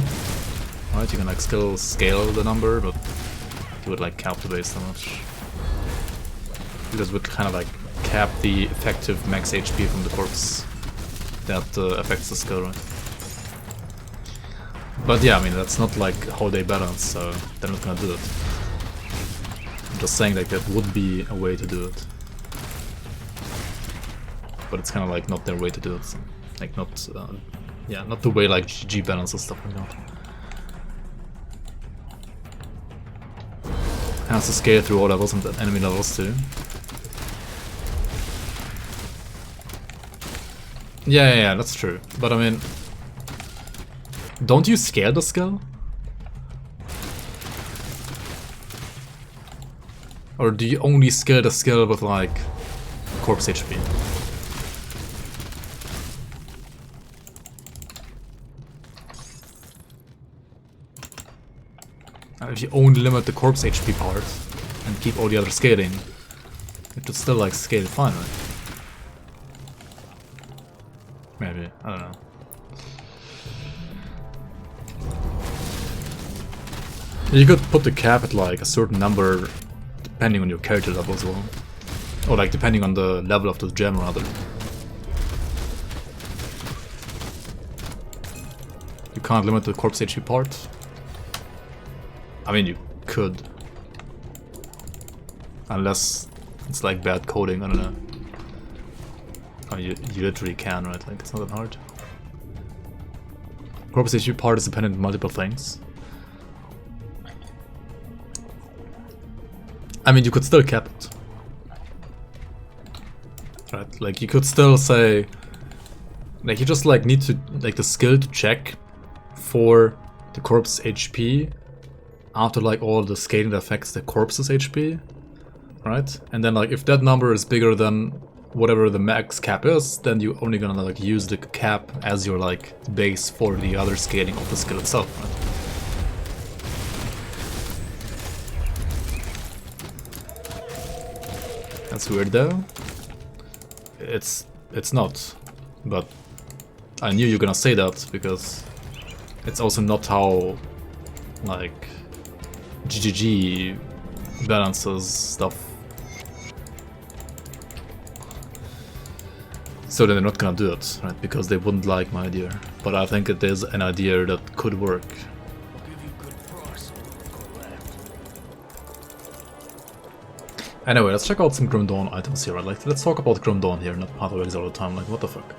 right? You can like still scale the number, but you would like cap the base damage. Because it would kind of like cap the effective max HP from the corpse that affects the skill, right? But yeah, I mean, that's not like how they balance, so they're not gonna do it. I'm just saying like that would be a way to do it. But it's kind of like not their way to do it. So, like not, yeah, not the way like GG balances stuff like that. Has to scale through all levels and enemy levels too. Yeah, that's true. But I mean... don't you scale the skill? Or do you only scale the skill with like corpse HP? If you only limit the corpse HP part and keep all the other scaling, it should still like scale fine, right? Maybe, I don't know. You could put the cap at like a certain number depending on your character level as well. Or like depending on the level of the gem rather. You can't limit the corpse HP part. I mean, you could. Unless it's like bad coding, I don't know. I mean, you literally can, right? Like, it's not that hard. Corpse HP part is dependent on multiple things. I mean, you could still cap it. Right? Like, you could still say... Like, you just, like, need to... Like, the skill to check for the corpse HP after, like, all the scaling that affects the corpse's HP. Right? And then, like, if that number is bigger than whatever the max cap is, then you're only gonna, like, use the cap as your, like, base for the other scaling of the skill itself, right? That's weird though. It's not, but I knew you were gonna say that because it's also not how like GGG balances stuff. So then they're not gonna do it, right? Because they wouldn't like my idea. But I think it is an idea that could work. Anyway, let's check out some Grim Dawn items here. Like, let's talk about Grim Dawn here, not Pathways all the time. Like, what the fuck?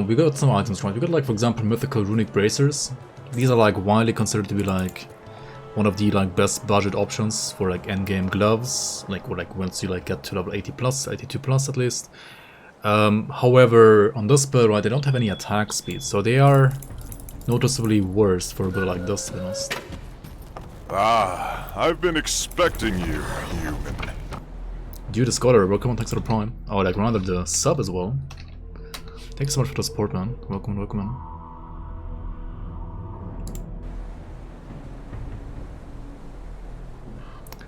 We got some items, right? We got, like, for example, mythical runic bracers. These are, like, widely considered to be, like, one of the, like, best budget options for, like, endgame gloves. Like, or, like, once you, like, get to level 80 plus, 82 plus at least. However, on this build, right, they don't have any attack speed, so they are noticeably worse for a build like this, to be honest. Ah, I've been expecting you, human. Dude, the Scholar, welcome on, thanks for the prime. Oh, like rather the sub as well. Thanks so much for the support, man. Welcome, welcome in.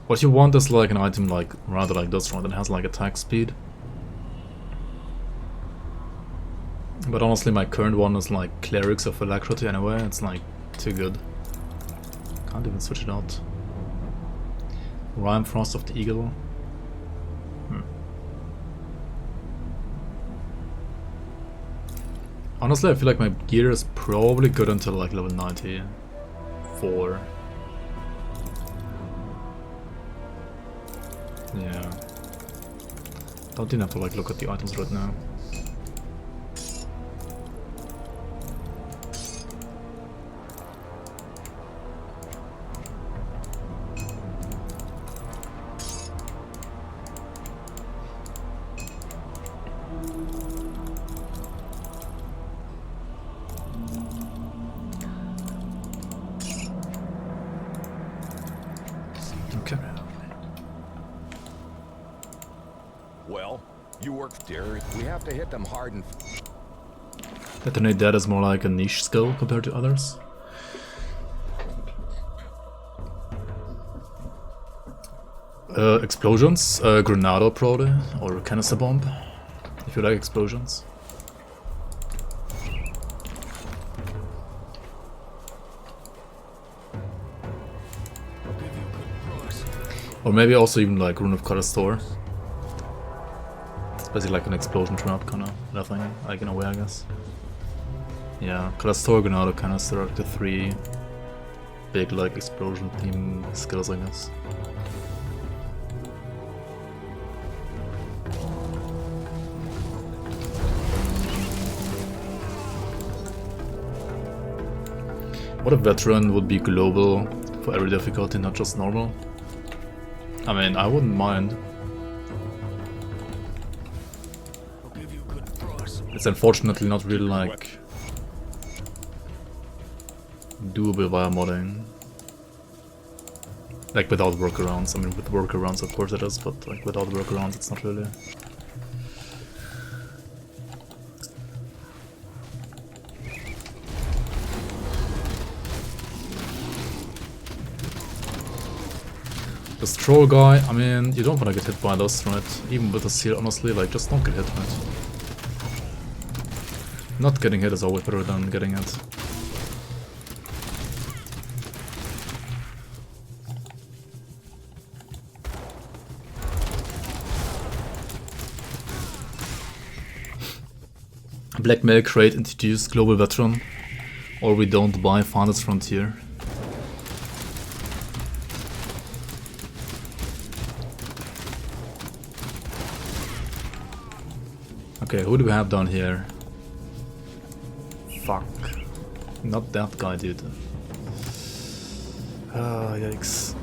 What you want is like an item like rather like this one that has like attack speed. But honestly, my current one is like Clerics of Alacrity anyway. It's like too good. Can't even switch it out. Rime Frost of the Eagle. Honestly, I feel like my gear is probably good until like level 94. Yeah. Don't even have to like look at the items right now. Well, you work, dear. We have to hit them hard and... Detonate that is more like a niche skill compared to others. Explosions, Granado probably, or Canister Bomb, if you like explosions. Or maybe also even like Rune of Cadence. It's basically like an explosion trap kind of thing, like in a way, I guess. Yeah, Cadence, Granado, Canister are the three big like explosion theme skills, I guess. What if Veteran would be global for every difficulty, not just normal? I mean, I wouldn't mind. It's unfortunately not really like doable via modding. Like without workarounds. I mean, with workarounds of course it is, but like without workarounds it's not really. This troll guy, I mean, you don't want to get hit by those, right? Even with the seal, honestly, like, just don't get hit, right? Not getting hit is always better than getting hit. Blackmail crate introduce global veteran, or we don't buy Farthest Frontier. Okay, who do we have down here? Fuck. Not that guy, dude. Ah, yikes.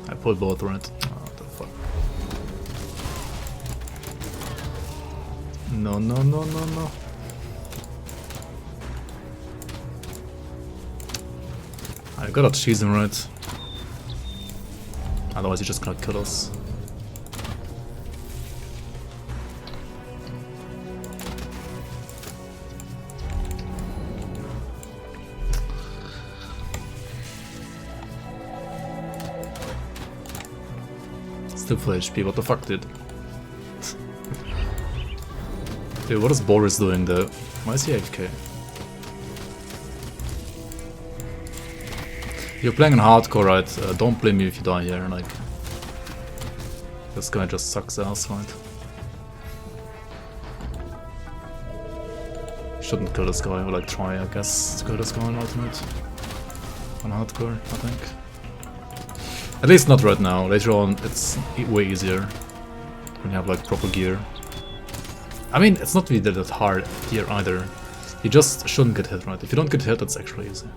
I pulled both, right? Oh, what the fuck. No, no, no, no, no. I gotta cheese him, right? Otherwise, he's just gonna kill us. Still full HP, what the fuck, dude? Dude, what is Boris doing though? Why is he AFK? You're playing on hardcore, right? Don't blame me if you die here, like... This guy just sucks ass, right? Shouldn't kill this guy, or like try, I guess, to kill this guy on ultimate. On hardcore, I think. At least not right now, later on it's way easier. When you have like proper gear. I mean, it's not really that hard here either. You just shouldn't get hit, right? If you don't get hit, it's actually easy.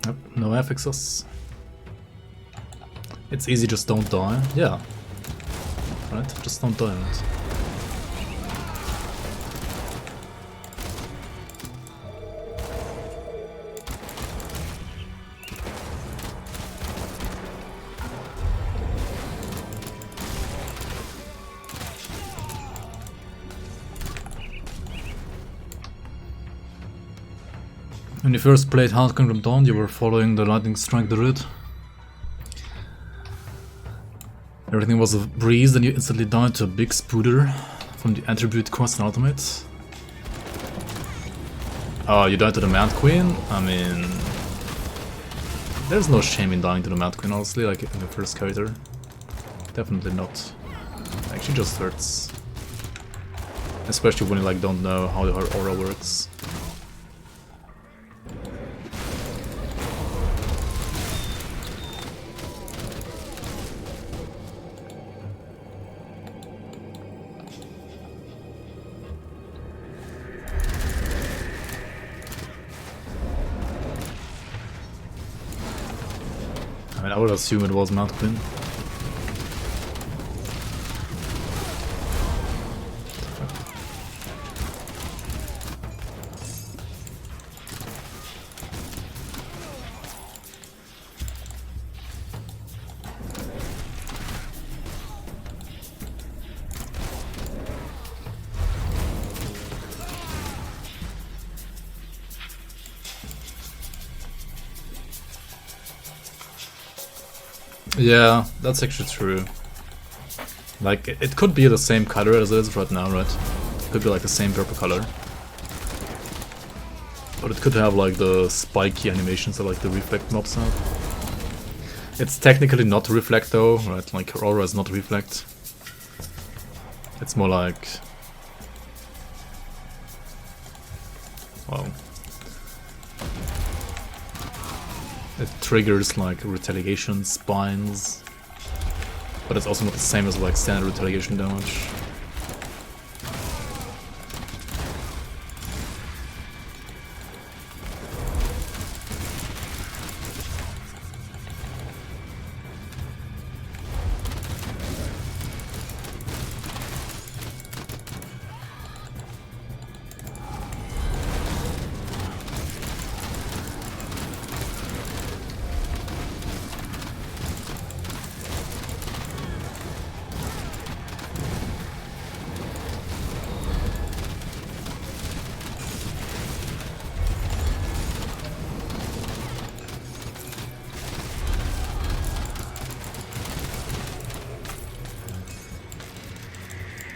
Yep, no affixes. It's easy, just don't die. Yeah. Right? Just don't die, right? When you first played Hard Kingdom Dawn, you were following the lightning strike druid. Everything was a breeze, and you instantly died to a big spooder from the attribute quest and ultimate. Oh, you died to the Mad Queen? I mean... There's no shame in dying to the Mad Queen, honestly, like in the first character. Definitely not. Actually just hurts. Especially when you like don't know how her aura works. I mean, I would assume it was Mad Queen. Yeah, that's actually true. Like, it could be the same color as it is right now, right? It could be like the same purple color. But it could have like the spiky animations that like the reflect mobs have. It's technically not reflect though, right? Like her aura is not reflect. It's more like... Well... It triggers like retaliation spines, but it's also not the same as like standard retaliation damage.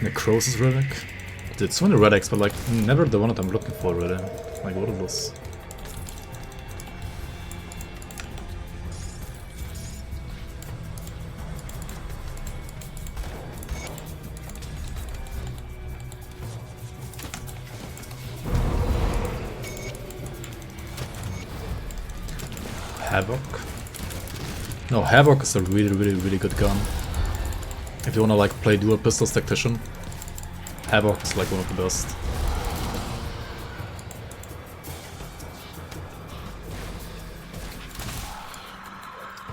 Necrosis relic. Dude, so many relics, but like never the one that I'm looking for really. Like what is this? Havoc. No, Havoc is a really good gun. If you wanna like play dual pistols Tactician, Havoc is like one of the best.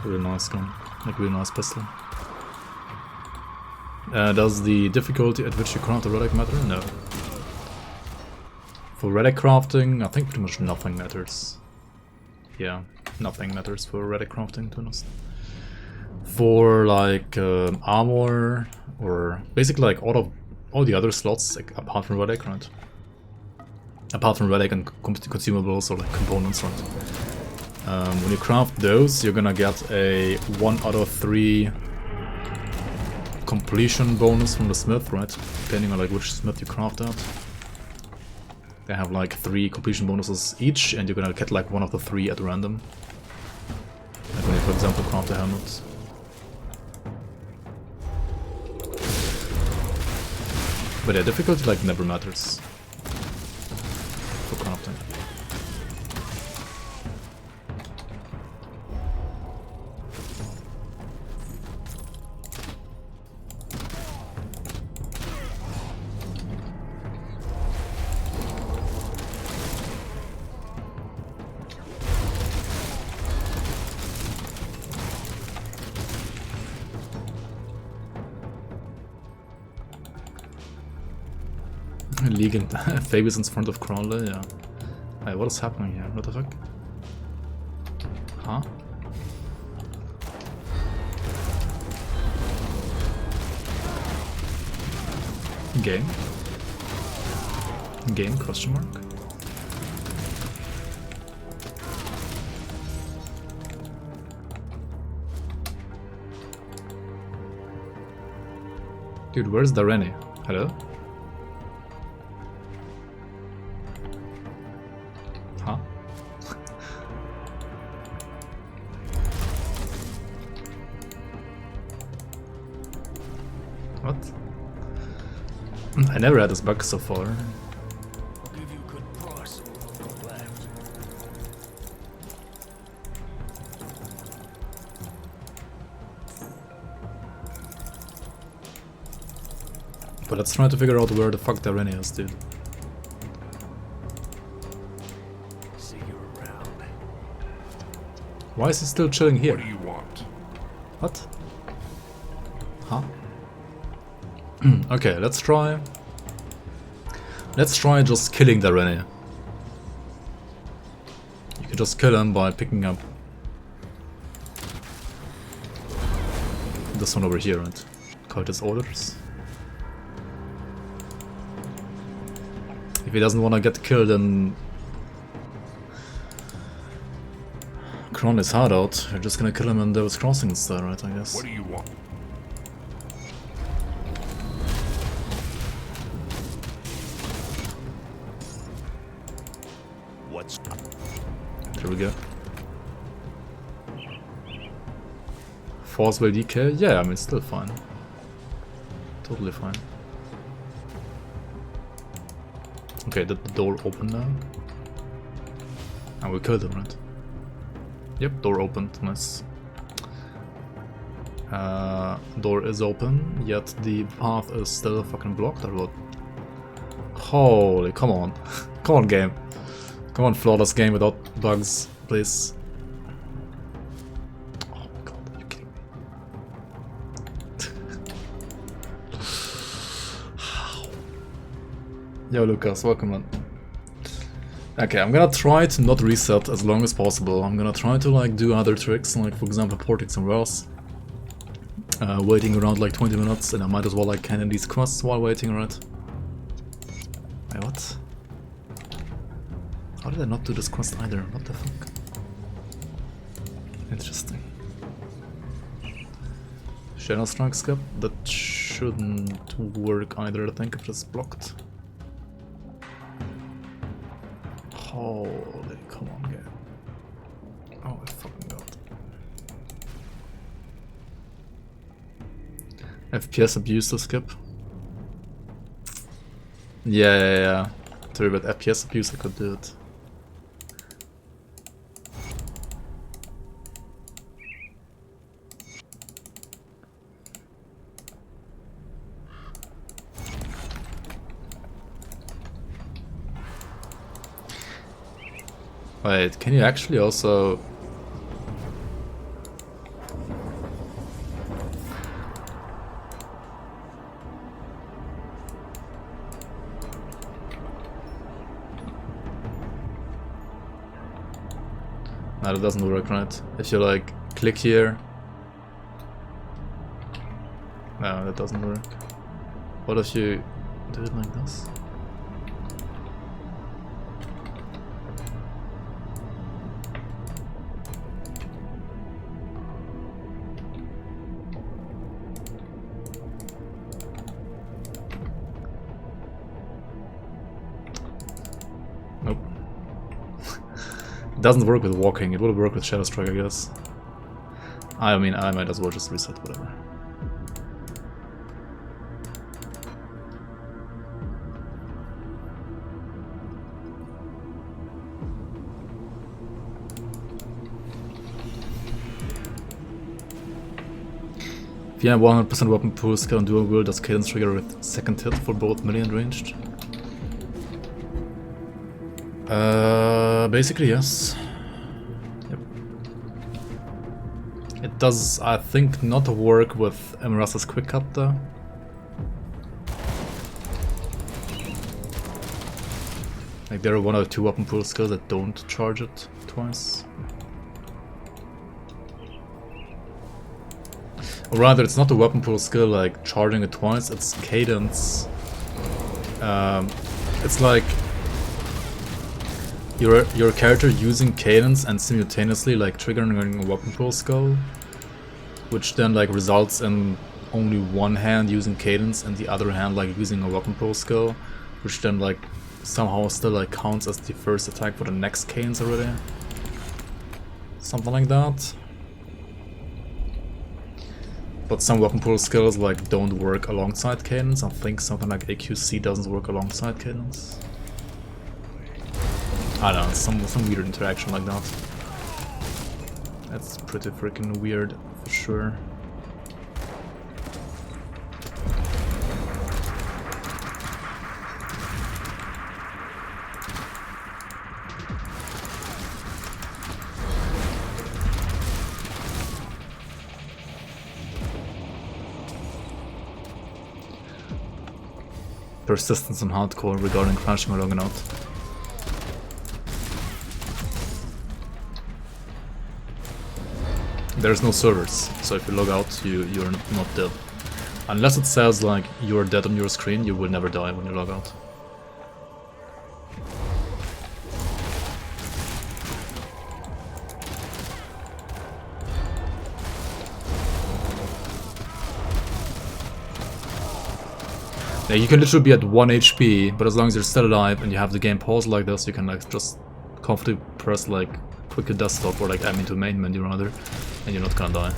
Really nice gun, like really nice pistol. Does the difficulty at which you craft a relic matter? No. For relic crafting, I think pretty much nothing matters. Yeah, nothing matters for relic crafting, to be honest. For like armor or basically like all the other slots, like apart from relic, right? Apart from relic and consumables or like components, right? When you craft those, you're gonna get a 1 out of 3 completion bonus from the smith, right? Depending on like which smith you craft at. They have like 3 completion bonuses each, and you're gonna get like 1 of the 3 at random. Like when you, for example, craft a helmet. But yeah, difficulty like never matters for crafting. League and Fabius in front of Crowley, yeah. Hey, what is happening here? What the fuck? Huh? Game? Game, question mark? Dude, where's Dareni? Hello? Huh? What? I never had this bug so far. I'll give you a good price for what's left. But let's try to figure out where the fuck Dareni is, dude. See you around. Why is he still chilling here? What do you want? What? Huh? Okay, let's try. Let's try just killing Dareni. You can just kill him by picking up this one over here, right? Call his orders. If he doesn't want to get killed, then Kron is hard out. You're just gonna kill him in Devil's Crossing instead, right? I guess. What do you want? What's There we go. Force will DK? Yeah, I mean, it's still fine. Totally fine. Okay, did the door open now? And we killed him, right? Yep, door opened, nice. Door is open, yet the path is still fucking blocked or what? Holy, come on. Come on, game. Come on, flawless game without bugs, please. Oh my god, are you kidding me? Yo, Lucas, welcome, man. Okay, I'm gonna try to not reset as long as possible. I'm gonna try to like do other tricks, like for example porting somewhere else. Waiting around like 20 minutes, and I might as well like hand in these quests while waiting, right? Wait, what? How did I not do this quest either? What the fuck? Interesting. Shadow Strike skip? That shouldn't work either, I think, if it's blocked. Holy, come on, game. Oh my fucking god. FPS abuse to skip. Yeah. Sorry, but FPS abuse I could do it. Wait, can you actually also... No, that doesn't work, right? If you like click here... No, that doesn't work. What if you do it like this? Nope. It doesn't work with walking, it would work with Shadow Strike, I guess. I mean, I might as well just reset, whatever. If you have 100% weapon pool skill on dual wield, does Cadence trigger with second hit for both melee and ranged? Basically yes. Yep. It does, I think, not work with Emirasa's quick cut though. Like there are 1 or 2 weapon pool skills that don't charge it twice. Or rather, it's not a weapon pool skill like charging it twice, it's Cadence. It's like your character using Cadence and simultaneously like triggering a weapon pool skill, which then like results in only one hand using Cadence and the other hand like using a weapon pool skill, which then like somehow still like counts as the first attack for the next Cadence already. Something like that. But some weapon pool skills like don't work alongside Cadence. I think something like AQC doesn't work alongside Cadence. I don't know, some weird interaction like that. That's pretty freaking weird for sure. Persistence on hardcore regarding crashing or logging out. There's no servers, so if you log out, you're not dead. Unless it says like you're dead on your screen, you will never die when you log out. Yeah, you can literally be at 1 HP, but as long as you're still alive and you have the game paused like this, you can like just comfortably press like quick to desktop or like admin to main menu rather, and you're not gonna die.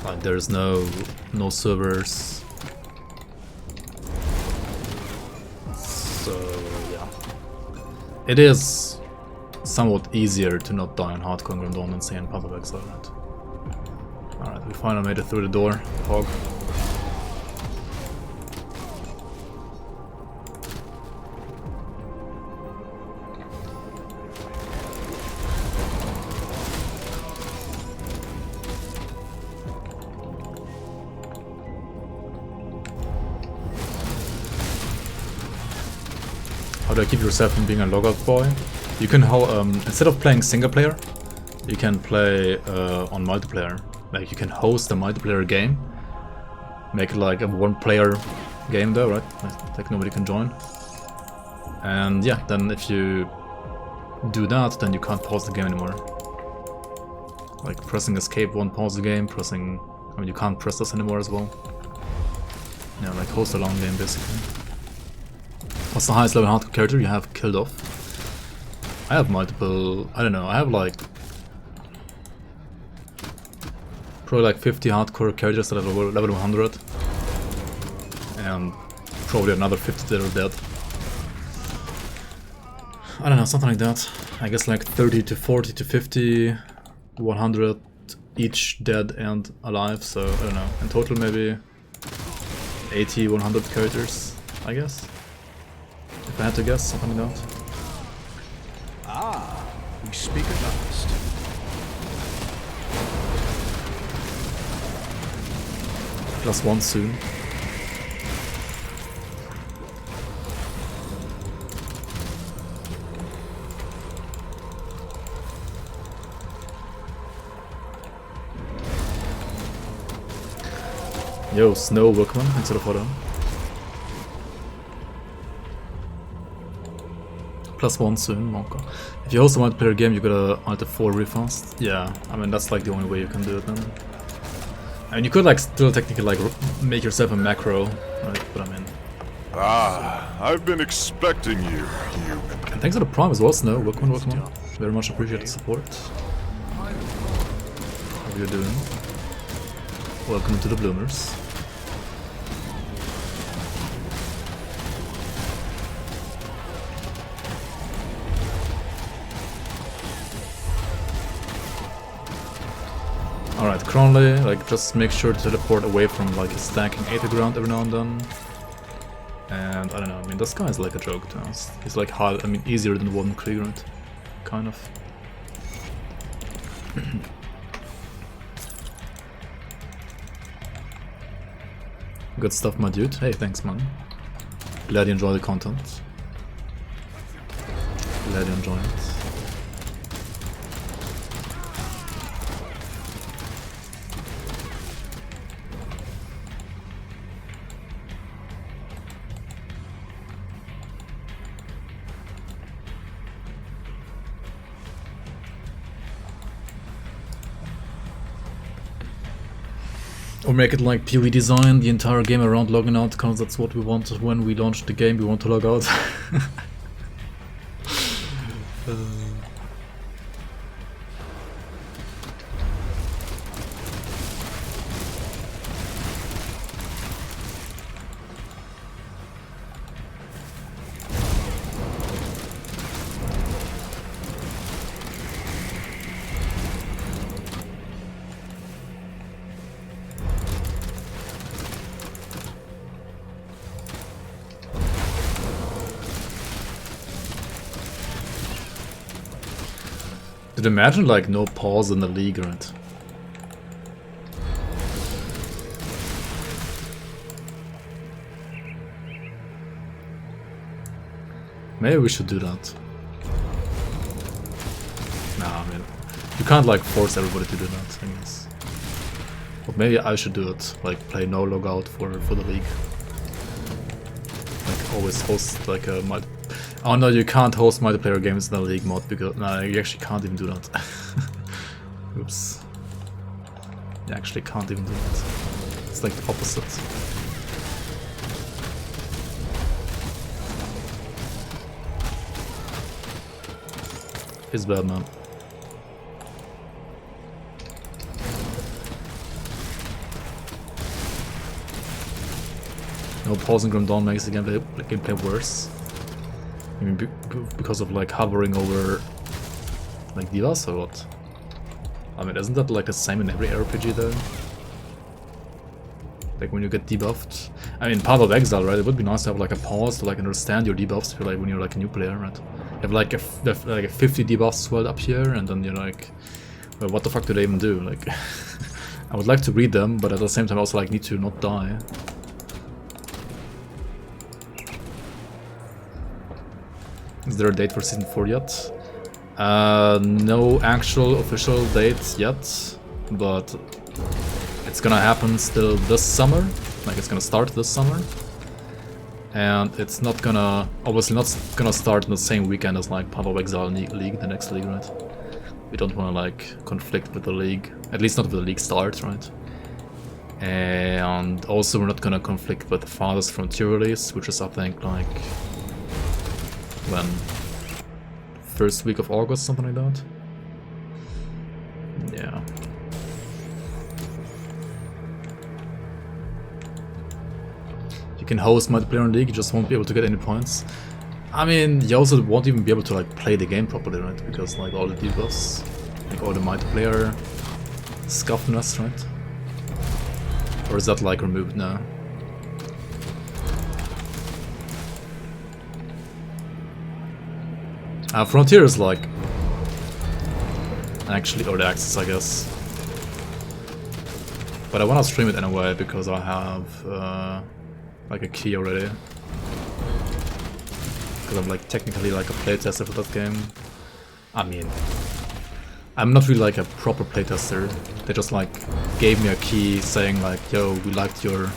Like there's no servers. So yeah. It is somewhat easier to not die on hardcore and redundancy and Path of Exile. Alright, we finally made it through the door. Hog. How do I keep yourself from being a logout boy? You can, instead of playing single player, you can play on multiplayer. Like you can host a multiplayer game, make it like a one-player game though, right? Like nobody can join. And yeah, then if you do that, then you can't pause the game anymore. Like pressing escape won't pause the game, pressing I mean, you can't press this anymore as well. Yeah, like host a long game basically. What's the highest level hardcore character you have killed off? I have multiple, I don't know, I have like probably like 50 hardcore characters that are level 100 and probably another 50 that are dead. I don't know, something like that. I guess like 30 to 40 to 50, 100 each dead and alive, so I don't know, in total maybe 80, 100 characters, I guess. If I had to guess, something like that. Ah, we speak at last. +1 soon. Yo, Snow, welcome into the photo. +1 soon, Monka. If you host a multiplayer game, you gotta Alt F4 real fast. Yeah, I mean that's like the only way you can do it then. I mean you could like still technically like make yourself a macro, right? But I mean. I've been expecting you, human. And thanks for the prime as well, Snow. Welcome, welcome. Very much appreciate the support. How are you doing? Welcome to the Bloomers. Alright, Cronley, like just make sure to teleport away from like stacking 80 ground every now and then. And I don't know, I mean this guy is like a joke to us. He's like hard, I mean easier than Warden Krieger, right? Kind of. Good stuff, my dude. Hey, thanks, man. Glad you enjoy the content. Glad you enjoy it. Or make it like PoE design, the entire game around logging out, because that's what we want when we launch the game, we want to log out. Did imagine like no pause in the league, right? Maybe we should do that. Nah, I mean, you can't like force everybody to do that, I guess. But maybe I should do it, like play no logout for the league. Like always host like a oh no, you can't host multiplayer games in the league mod because no, you actually can't even do that. Oops. You actually can't even do that. It's like the opposite. It's bad, man. No pausing Grim Dawn makes the gameplay worse. I mean, because of like hovering over like divas or what? I mean, isn't that like the same in every RPG though? Like when you get debuffed. I mean, Path of Exile, right? It would be nice to have like a pause to like understand your debuffs if you're, like when you're like a new player, right? You have like a 50 debuffs swelled up here, and then you're like, well, what the fuck do they even do? Like, I would like to read them, but at the same time, I also like need to not die. Is there a date for Season 4 yet? No actual official date yet, but it's gonna happen still this summer. Like it's gonna start this summer. And it's not gonna, obviously not gonna start in the same weekend as like Path of Exile League, the next league, right? We don't wanna like conflict with the league, at least not with the league start, right? And also we're not gonna conflict with the farthest frontier release, which is I think like when first week of August, something like that. Yeah. You can host multiplayer in League, you just won't be able to get any points. I mean, you also won't even be able to like play the game properly, right? Because like all the debuffs, like all the multiplayer scuffness, right? Or is that like removed now? Frontier is like actually early access, I guess. But I wanna stream it anyway because I have like a key already. Because I'm like technically like a playtester for that game. I mean, I'm not really like a proper playtester. They just like gave me a key saying like, yo, we liked your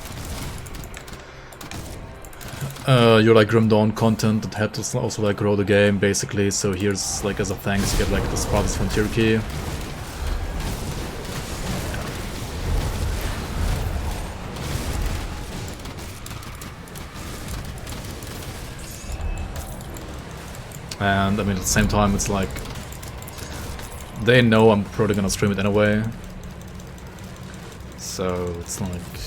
like Grim Dawn content that had to also like grow the game basically, so here's like as a thanks you get like this Farthest Frontier key. And I mean at the same time it's like they know I'm probably gonna stream it anyway, so it's like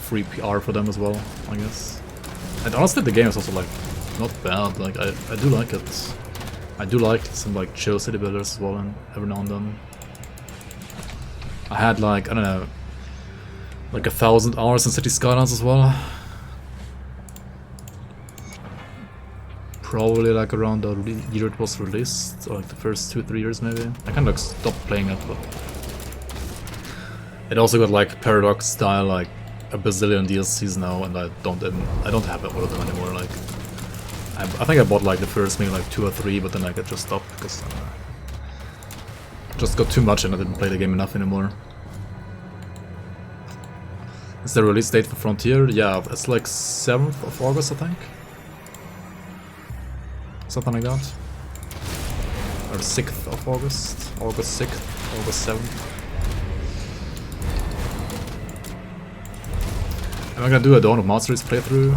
free PR for them as well, I guess. And honestly the game is also like not bad, like I do like it. I do like some like chill city builders as well, and every now and then. I had like, I don't know, like 1,000 hours in City Skylines as well. Probably like around the year it was released, or like the first 2 or 3 years maybe. I kind of like stopped playing it, but it also got like Paradox style like a bazillion DLCs now, and I don't have all of them anymore. Like I think I bought like the first maybe like 2 or 3, but then like I just stopped because just got too much and I didn't play the game enough anymore. Is the release date for Frontier? Yeah, it's like 7th of August I think. Something like that. Or 6th of August. August 6th, August 7th. Am I gonna do a Dawn of Masteries playthrough?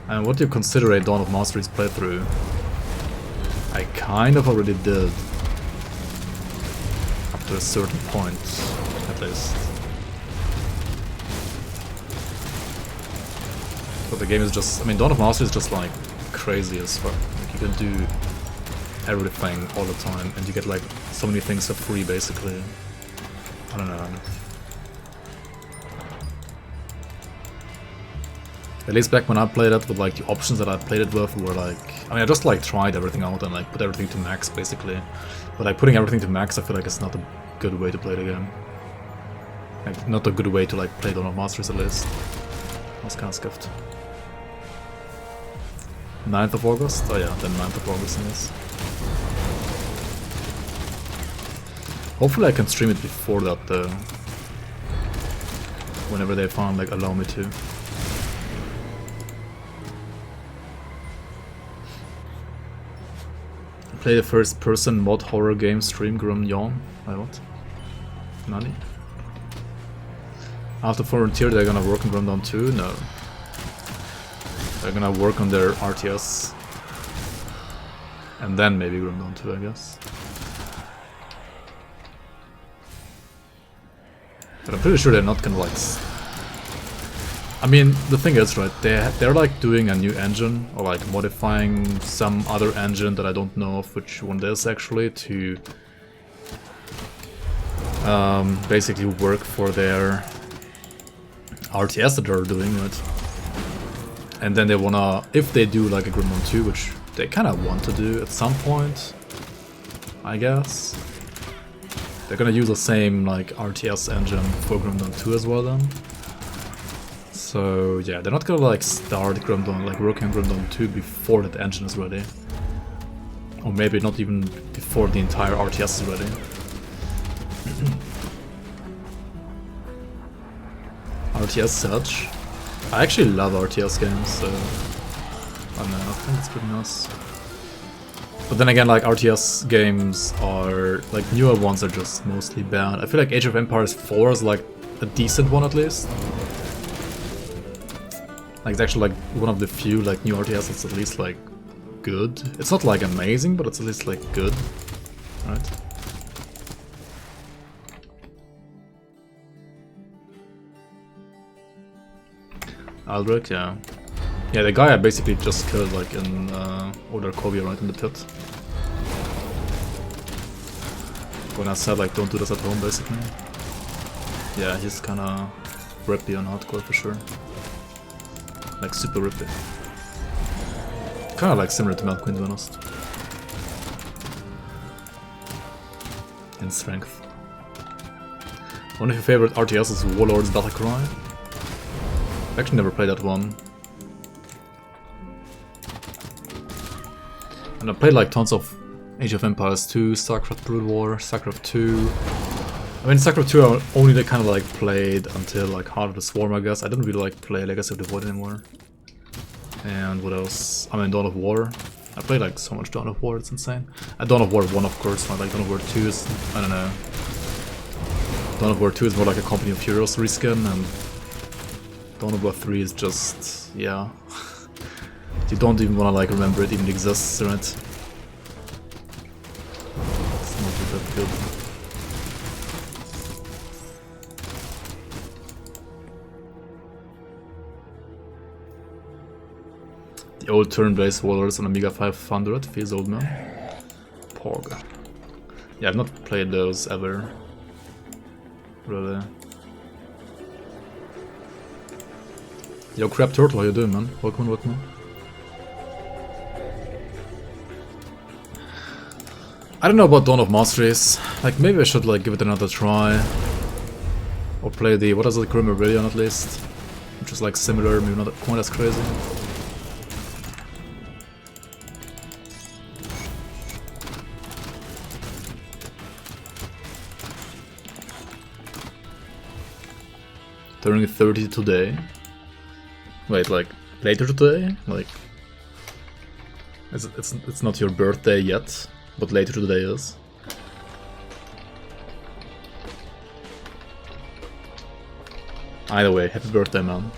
And what do you consider a Dawn of Masteries playthrough? I kind of already did. Up to a certain point, at least. But the game is just, I mean, Dawn of Mastery is just like crazy as fuck. Like you can do everything all the time, and you get like so many things for free basically. I don't know. At least back when I played it, with like the options that I played it with were like, I mean I just like tried everything out and like put everything to max basically. But like putting everything to max I feel like it's not a good way to play the game. Like not a good way to like play Dawn of Masteries at least. I was kinda scuffed. 9th of August? Oh yeah, then 9th of August it is. Hopefully I can stream it before that though. Whenever they found like allow me to. Play the first person mod horror game stream Grim Yawn. Wait, what? Nani? After Frontier they're gonna work on Grim Dawn 2? No. They're gonna work on their RTS. And then maybe Grim Dawn 2 I guess. But I'm pretty sure they're not gonna like... I mean, the thing is, right, they're like doing a new engine, or like modifying some other engine that I don't know of which one it is actually, to basically work for their RTS that they're doing, right? And then they wanna, if they do like a Grim Dawn 2, which they kinda want to do at some point, I guess, they're gonna use the same like RTS engine for Grim Dawn 2 as well then. So yeah, they're not gonna like start Grim Dawn, like working on Grim Dawn 2 before that engine is ready. Or maybe not even before the entire RTS is ready. RTS Search. I actually love RTS games, so I don't know, I think it's pretty nice. But then again, like RTS games are, like newer ones are just mostly bad. I feel like Age of Empires 4 is like a decent one at least. Like it's actually like one of the few like new RTS that's at least like good. It's not like amazing, but it's at least like good, right? Aldrich, yeah. Yeah, the guy I basically just killed like in Order Kobe right in the pit. When I said like don't do this at home basically. Yeah, he's kinda rippy on hardcore for sure. Like super rippy. Kinda like similar to Mad Queen to be honest. In strength. One of your favorite RTS is Warlords Battlecry. I actually never played that one. And I played like tons of Age of Empires 2, StarCraft Brood War, StarCraft 2. I mean, StarCraft 2 I only kind of like played until like Heart of the Swarm, I guess. I didn't really like play Legacy of the Void anymore. And what else? I mean, Dawn of War. I played like so much Dawn of War, it's insane. And Dawn of War 1 of course, not like Dawn of War 2 is, I don't know. Dawn of War 2 is more like a Company of Heroes reskin, and Dawn of War 3 is just, yeah. You don't even want to like remember it even exists, right? It's not that good. The old turn-based Warlords on Amiga 500 feels old, man. Pog. Yeah, I've not played those ever. Really. Yo, Crab Turtle, how you doing, man? Welcome, welcome. I don't know about Dawn of Masteries. Like, maybe I should like give it another try. Or play the, what is it, Grim Rebellion at least. Which is like similar, maybe not quite as crazy. Turning 30 today. Wait, like later today? Like it's not your birthday yet, but later today is. Either way, happy birthday, man.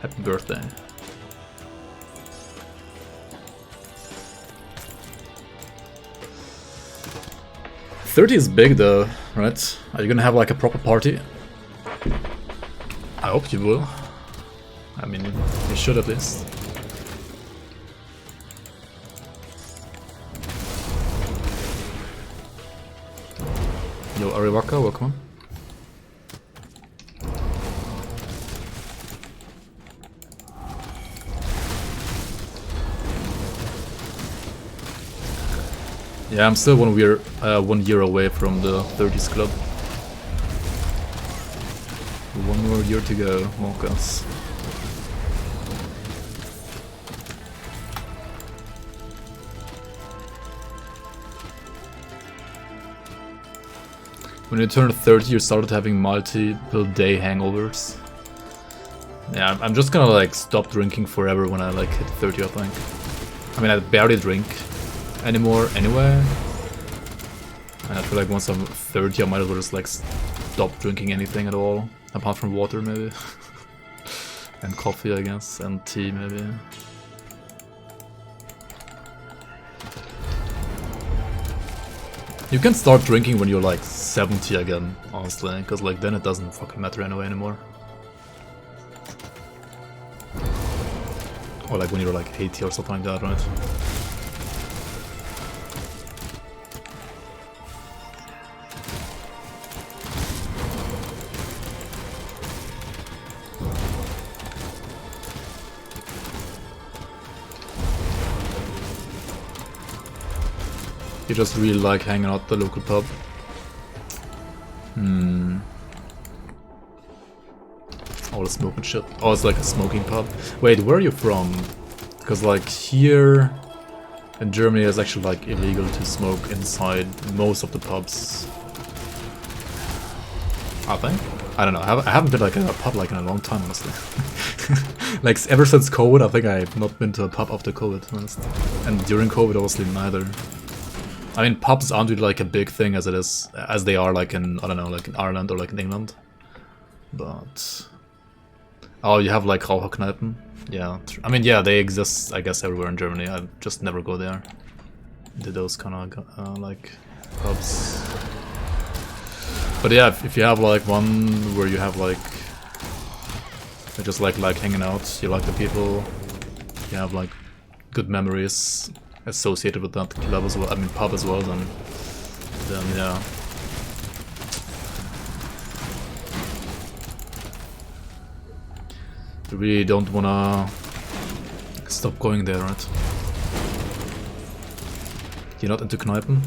Happy birthday. $30 is big though, right? Are you gonna have like a proper party? I hope you will. I mean, you should at least. Yo, Ariwaka, welcome. Yeah, I'm still 1 year away from the 30s club. 1 more year to go, Walkers. When you turned 30, you started having multiple day hangovers. Yeah, I'm just gonna like stop drinking forever when I like hit 30, I think. I mean, I barely drink anymore anyway. And I feel like once I'm 30, I might as well just like stop drinking anything at all. Apart from water, maybe. And coffee, I guess. And tea, maybe. You can start drinking when you're like 70 again, honestly. Because like then it doesn't fucking matter anyway anymore. Or like when you're like 80 or something like that, right? You just really like hanging out at the local pub. All the smoking shit. Oh, it's like a smoking pub. Wait, where are you from? Because like here in Germany it's actually like illegal to smoke inside most of the pubs. I think? I don't know. I haven't been like in a pub like in a long time, honestly. Like, ever since COVID, I think I've not been to a pub after COVID, to be honest. And during COVID, obviously neither. I mean, pubs aren't really like a big thing as they are like in, I don't know, like in Ireland or like in England. But... Oh, you have like Raucherkneipen? Yeah, I mean, yeah, they exist, I guess, everywhere in Germany. I just never go there. To those kind of, like, pubs. But yeah, if you have like one where you have like... You just like hanging out, you like the people, you have like good memories associated with that club as well, I mean pub as well, then yeah. You really don't wanna stop going there, right? You're not into Kneipen?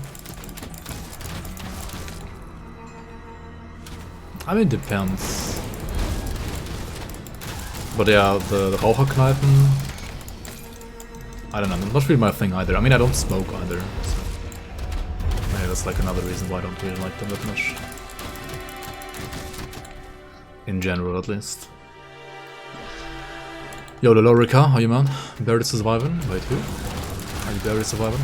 I mean, depends. But yeah, the Raucherkneipen, I don't know, not really my thing either. I mean, I don't smoke either, so maybe that's like another reason why I don't really like them that much. In general, at least. Yo, the Lorica, how you, man? Barely surviving? Wait, who? Are you barely surviving?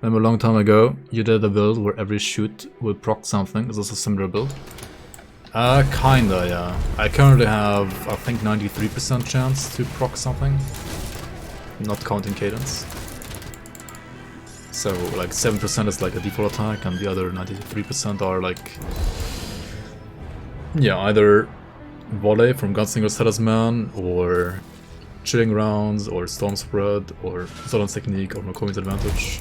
Remember a long time ago, you did a build where every shoot will proc something. Is this a similar build? Kinda, yeah. I currently have, I think, 93% chance to proc something. Not counting Cadence. So, like, 7% is like a default attack, and the other 93% are like... Yeah, either Volley from Gunslinger's Talisman, or Chilling Rounds, or Storm Spread, or Solon's Technique, or Makomi's Advantage.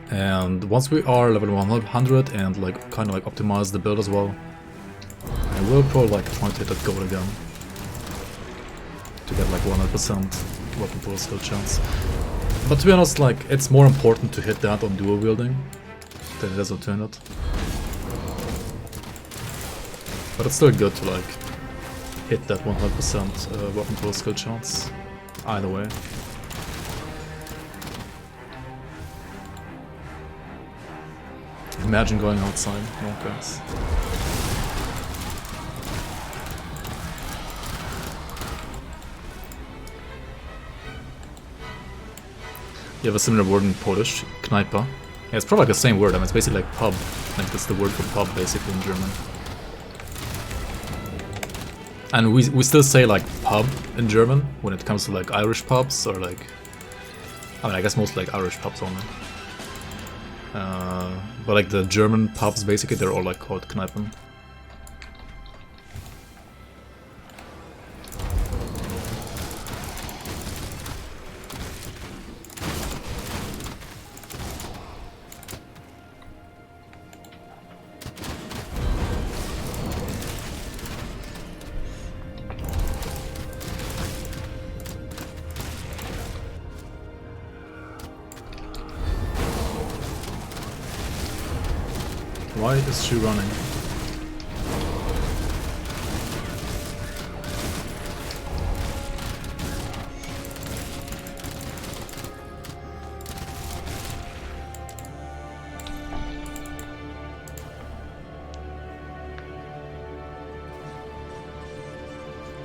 And once we are level 100 and like kind of like optimize the build as well, I will probably like try to hit that goal again to get like 100% weapon pool skill chance. But to be honest, like it's more important to hit that on dual wielding than it is on turn-it. But it's still good to like hit that 100% weapon pool skill chance either way. Imagine going outside, no guys. You have a similar word in Polish, Kneipa. Yeah, it's probably like the same word, I mean it's basically like pub. Like that's the word for pub basically in German. And we still say like pub in German when it comes to like Irish pubs or like... I mean I guess mostly like Irish pubs only. But like the German pubs, basically, they're all like called Kneipen. Why is she running?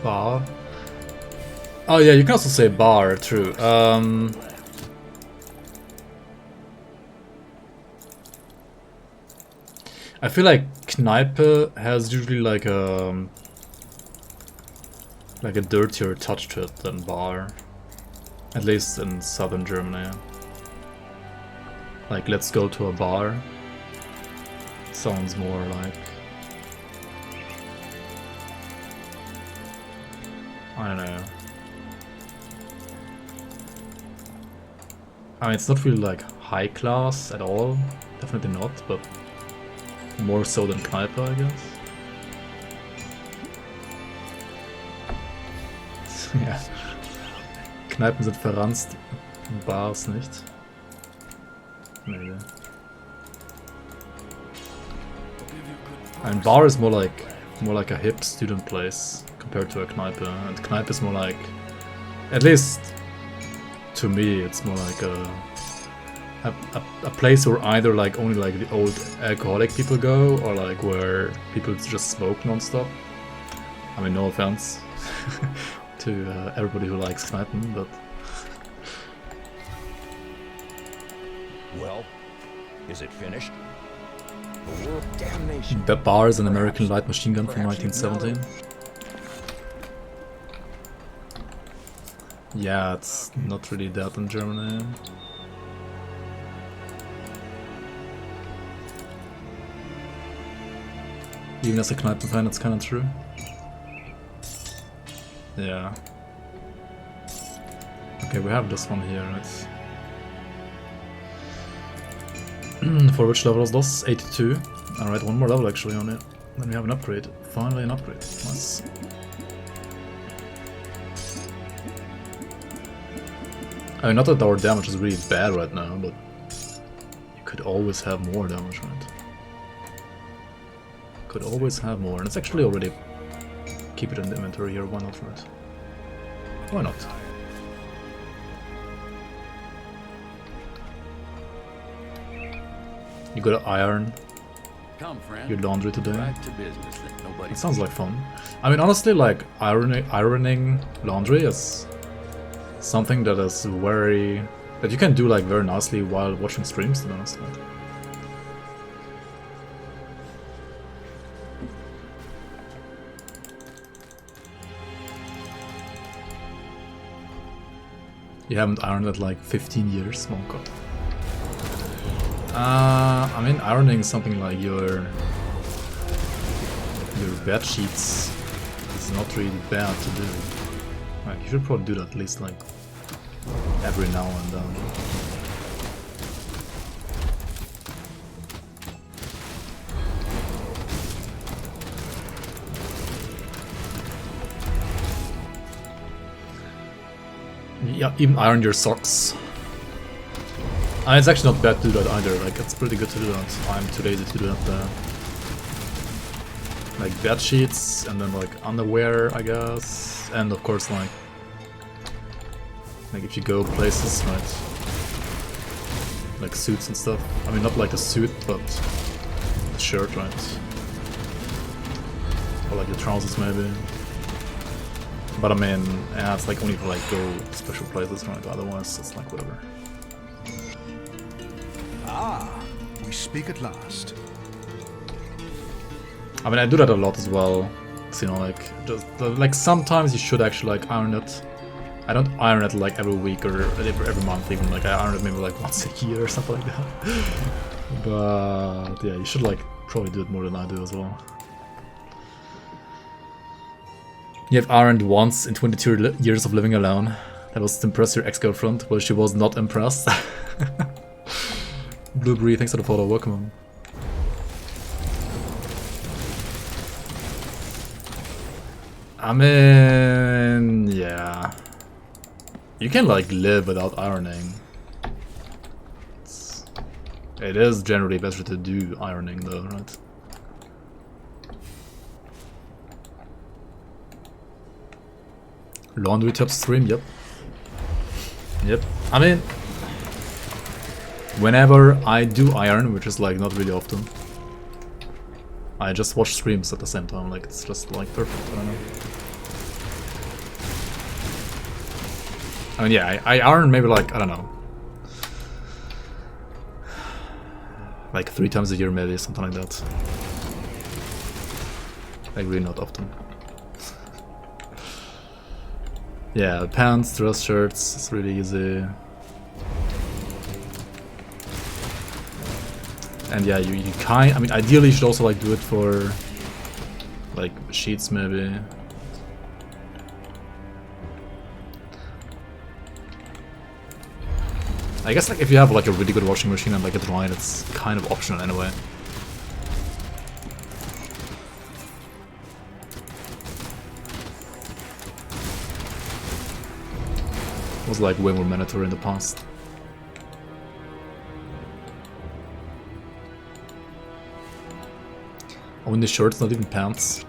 Bar? Oh yeah, you can also say bar, true. I feel like Kneipe has usually like a dirtier touch to it than bar, at least in southern Germany. Like let's go to a bar sounds more like, I don't know. I mean it's not really like high class at all, definitely not, but more so than Kneipe, I guess. Ja. Kneipen sind verranzt, Bars nicht. Maybe. And bar is more like a hip student place compared to a Kneipe, and Kneipe is more like, at least to me, it's more like a place where either like only like the old alcoholic people go, or like where people just smoke non-stop. I mean, no offense to everybody who likes Kneipen, but Well, is it finished? The world damnation. that bar is an American light machine gun from 1917. Yeah, it's not really that in Germany. Even as a Kneipen fan, it's kind of true. Yeah. Okay, we have this one here, right? For which level is this? 82. Alright, one more level actually on it. Then we have an upgrade. Finally an upgrade. Nice. I mean, not that our damage is really bad right now, but you could always have more damage, right? Could always have more, and it's actually already... Keep it in the inventory here, why not, right? Why not? You gotta iron Come, friend. your laundry today. Right to business that nobody. It sounds like fun. I mean, honestly, like, ironing laundry is something that is very... that you can do, like, very nicely while watching streams, to be honest, right? You haven't ironed at like 15 years, small cut. I mean, ironing something like your bed sheets is not really bad to do. Like, you should probably do that at least like every now and then. Yeah, even iron your socks. And it's actually not bad to do that either, like it's pretty good to do that. I'm too lazy to do that. Like bed sheets, and then like underwear, I guess. And of course like if you go places, right? Like suits and stuff. I mean, not like the suit, but the shirt, right? Or like the trousers maybe. But I mean, yeah, it's like only for like go special places, right? Otherwise, it's like whatever. Ah, we speak at last. I mean, I do that a lot as well. So, you know, like just like sometimes you should actually like iron it. I don't iron it like every week or every month even. Like I iron it maybe like once a year or something like that. But yeah, you should like probably do it more than I do as well. You have ironed once in 22 years of living alone. That was to impress your ex-girlfriend. Well, she was not impressed. Blueberry, thanks for the follow. Welcome on. I mean, yeah. You can like live without ironing. It is generally better to do ironing though, right? Laundry top stream, yep. Yep. I mean, whenever I do iron, which is like not really often, I just watch streams at the same time, like it's just like perfect, I don't know. I mean, yeah, I iron maybe like, I don't know, like 3 times a year maybe, something like that. Like really not often. Yeah, pants, dress shirts, it's really easy. And yeah, you I mean, ideally you should also like do it for like sheets maybe. I guess like if you have like a really good washing machine and like a dryer, it's kind of optional anyway. Was like way more mandatory in the past. Oh, in the shirts, not even pants.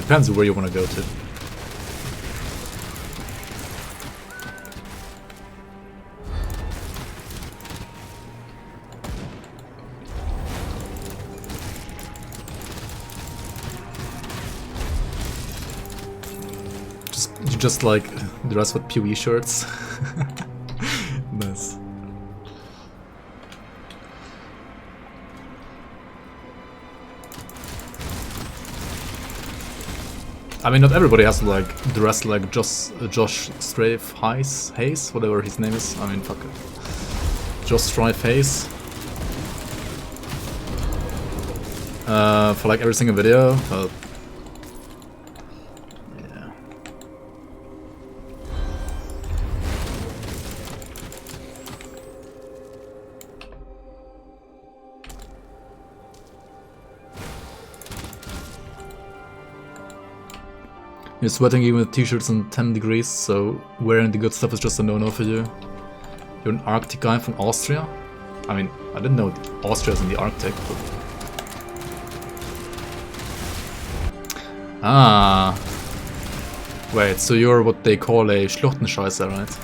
depends where you want to go to. You just like dress with PoE shirts. Nice. I mean, not everybody has to like dress like Josh Strafe Hayes, whatever his name is. I mean, fuck it. Josh Strafe Hayes. For like every single video, but yeah. You're sweating even with t-shirts in 10 degrees, so wearing the good stuff is just a no-no for you. You're an Arctic guy from Austria? I mean, I didn't know Austria's in the Arctic, but... Ah. Wait, so you're what they call a Schlottenscheißer, right?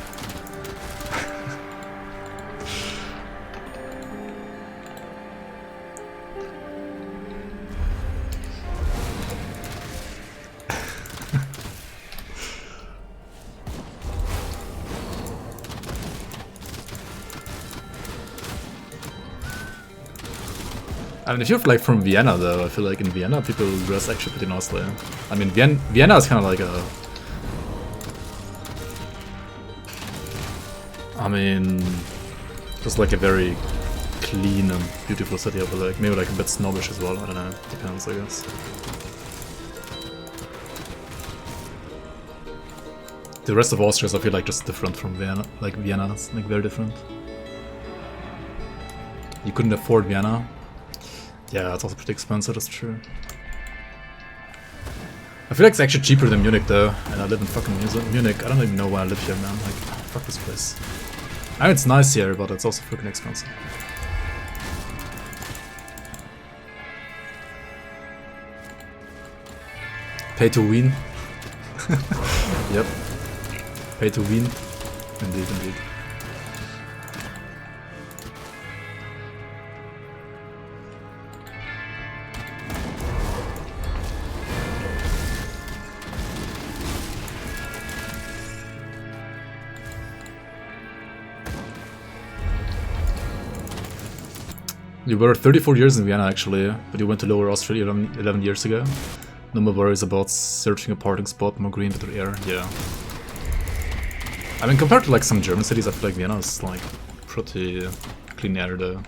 I mean, if you're like from Vienna though, I feel like in Vienna people dress actually pretty nicely. I mean, Vienna is kind of like a... I mean, just like a very clean and beautiful city, but like maybe like a bit snobbish as well, I don't know, depends I guess. The rest of Austria is I feel like just different from Vienna, like Vienna, it's like very different. You couldn't afford Vienna. Yeah, it's also pretty expensive, that's true. I feel like it's actually cheaper than Munich though, and I live in fucking Munich. I don't even know why I live here, man. Like, fuck this place. I mean, it's nice here, but it's also freaking expensive. Pay to win. Yep. Pay to win. Indeed, indeed. You were 34 years in Vienna actually, but you went to Lower Austria 11 years ago. No more worries about searching a parking spot, more green, better air, yeah. I mean, compared to like some German cities, I feel like Vienna is like pretty clean air though.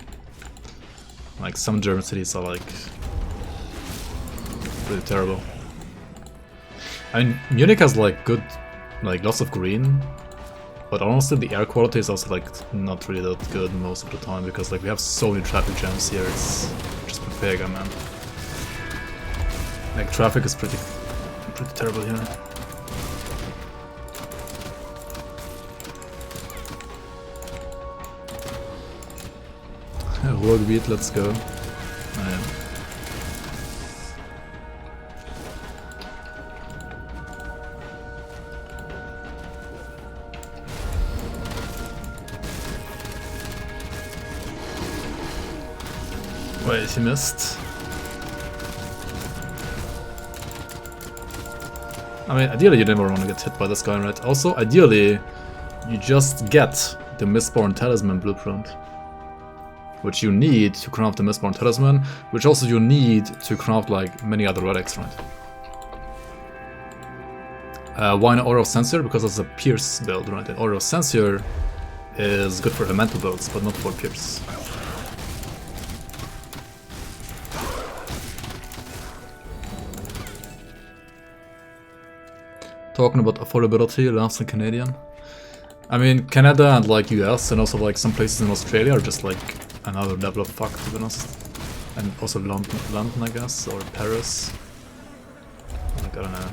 Like some German cities are like pretty terrible. I mean, Munich has like good, like lots of green. But honestly, the air quality is also like not really that good most of the time because like we have so many traffic jams here. It's just mega, man. Like traffic is pretty terrible here. World beat, let's go. Wait, he missed. I mean, ideally you never want to get hit by this guy, right? Also, ideally, you just get the Mistborn Talisman blueprint. Which you need to craft the Mistborn Talisman, which also you need to craft like many other relics, right? Why an Aura of Censure? Because it's a Pierce build, right? And Aura of Censure is good for elemental builds, but not for Pierce. Talking about affordability, laughs in Canadian. I mean, Canada and like US and also like some places in Australia are just like another level of fuck, to be honest. And also London, I guess, or Paris. Like, I don't know.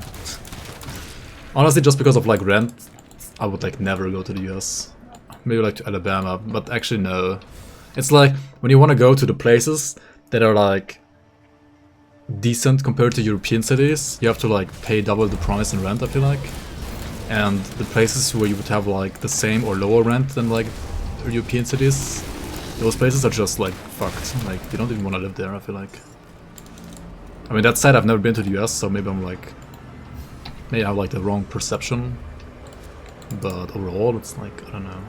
Honestly, just because of like rent, I would like never go to the US. Maybe like to Alabama, but actually no. It's like when you want to go to the places that are like decent compared to European cities. You have to like pay double the price in rent, I feel like. And the places where you would have like the same or lower rent than like European cities, those places are just like fucked. Like you don't even want to live there, I feel like. I mean, that said, I've never been to the US, so maybe I'm like, maybe I have like the wrong perception. But overall, it's like, I don't know.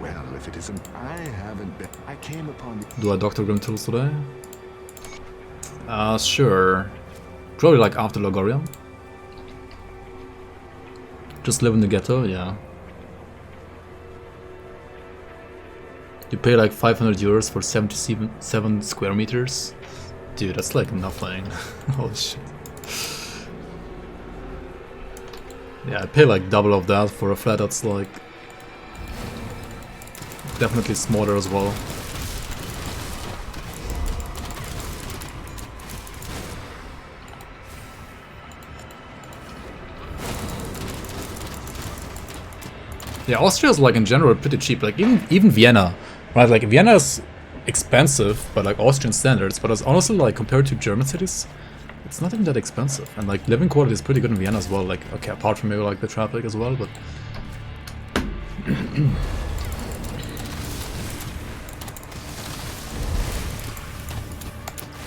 Well, if it isn't, I haven't been. I came upon the. Do I Dr. GRIMTOOLS today? Sure. Probably like after Logorian. Just live in the ghetto, yeah. You pay like 500 euros for 77 square meters. Dude, that's like nothing. Holy shit. Yeah, I pay like double of that for a flat that's like definitely smaller as well. Yeah, Austria is like in general pretty cheap. Like even Vienna, right? Like Vienna is expensive, but like Austrian standards. But it's honestly like compared to German cities, it's not even that expensive. And like living quality is pretty good in Vienna as well. Like okay, apart from maybe like the traffic as well, but.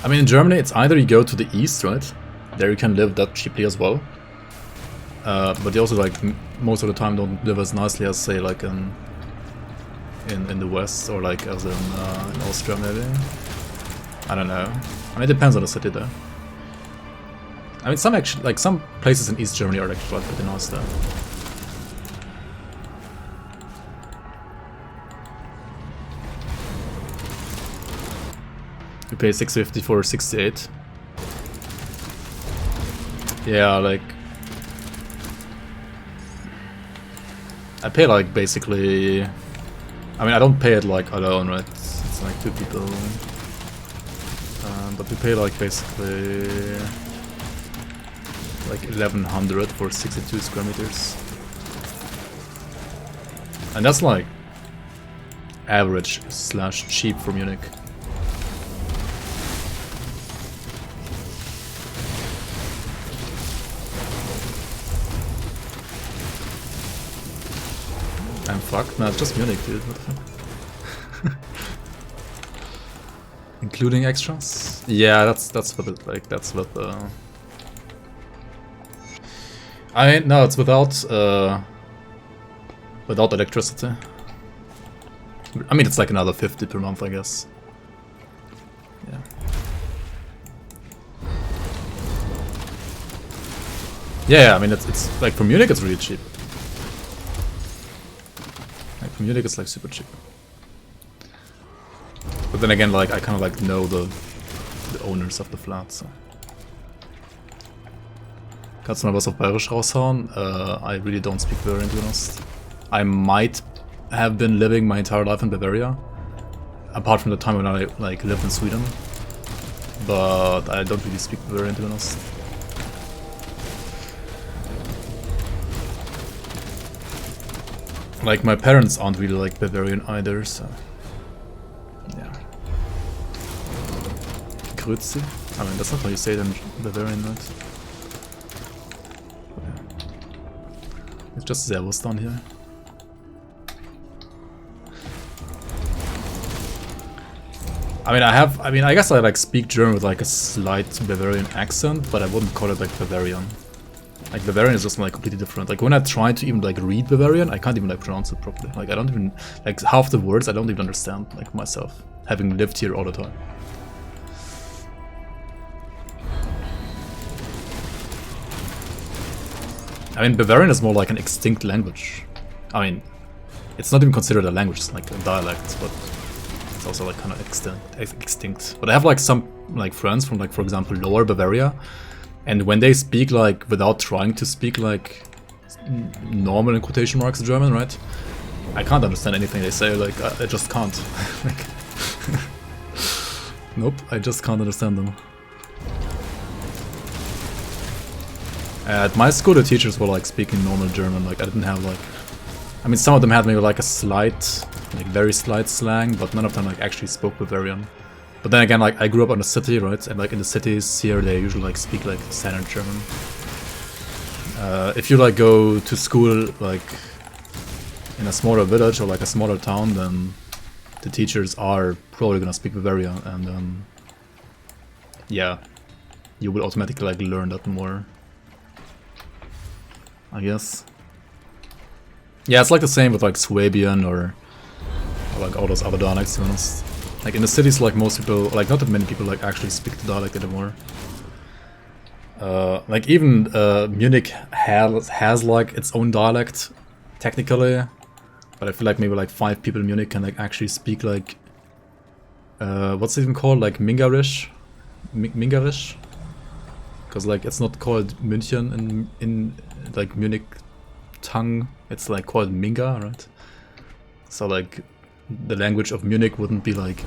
I mean, in Germany, it's either you go to the east, right? There you can live that cheaply as well. But they also like most of the time don't live as nicely as say like in the west or like as in Austria maybe. I don't know. I mean, it depends on the city though. I mean, some places in East Germany are actually like pretty nice though. You pay 650 for 68. Yeah, like I pay like basically. I mean, I don't pay it like alone, right? It's like two people, but we pay like basically like 1100 for 62 square meters, and that's like average / cheap for Munich. I'm fucked? No, it's just Munich, dude. What the fuck? Including extras? Yeah, that's what it like. That's what. I mean, no, it's without electricity. I mean, it's like another 50 per month, I guess. Yeah. Yeah, I mean, it's like for Munich, it's really cheap. Munich is like super cheap. But then again, like I kind of like know the owners of the flat, so. Kannst du mal was auf Bayerisch raushauen? I really don't speak Bavarian, to be honest. I might have been living my entire life in Bavaria, apart from the time when I like lived in Sweden. But I don't really speak Bavarian, to be honest. Like, my parents aren't really like Bavarian either, so. Yeah. Grüezi? I mean, that's not how you say it in Bavarian, right? Yeah. It's just Servus down here. I mean, I guess I like speak German with like a slight Bavarian accent, but I wouldn't call it like Bavarian. Like Bavarian is just like completely different. Like when I try to even like read Bavarian, I can't even like pronounce it properly. Like I don't even like half the words I don't even understand like myself, having lived here all the time. I mean, Bavarian is more like an extinct language. I mean, it's not even considered a language, it's like a dialect, but it's also like kind of extinct. But I have like some like friends from like, for example, Lower Bavaria. And when they speak like without trying to speak like normal in quotation marks German, right? I can't understand anything they say. Like I just can't. Like, nope, I just can't understand them. At my school, the teachers were like speaking normal German. Like I didn't have like, I mean, some of them had maybe like a slight, like very slight slang, but none of them like actually spoke Bavarian. But then again, like I grew up in a city, right? And like in the cities here, they usually like speak like standard German. If you like go to school like in a smaller village or like a smaller town, then the teachers are probably gonna speak Bavarian, and yeah, you will automatically like learn that more, I guess. Yeah, it's like the same with like Swabian or like all those other dialects, to be honest. Like in the cities, like most people, like not that many people like actually speak the dialect anymore. Like even Munich has like its own dialect, technically. But I feel like maybe like 5 people in Munich can like actually speak like what's it even called, like Mingarisch, Mingarisch, because like it's not called München in like Munich tongue. It's like called Minga, right? So like the language of Munich wouldn't be like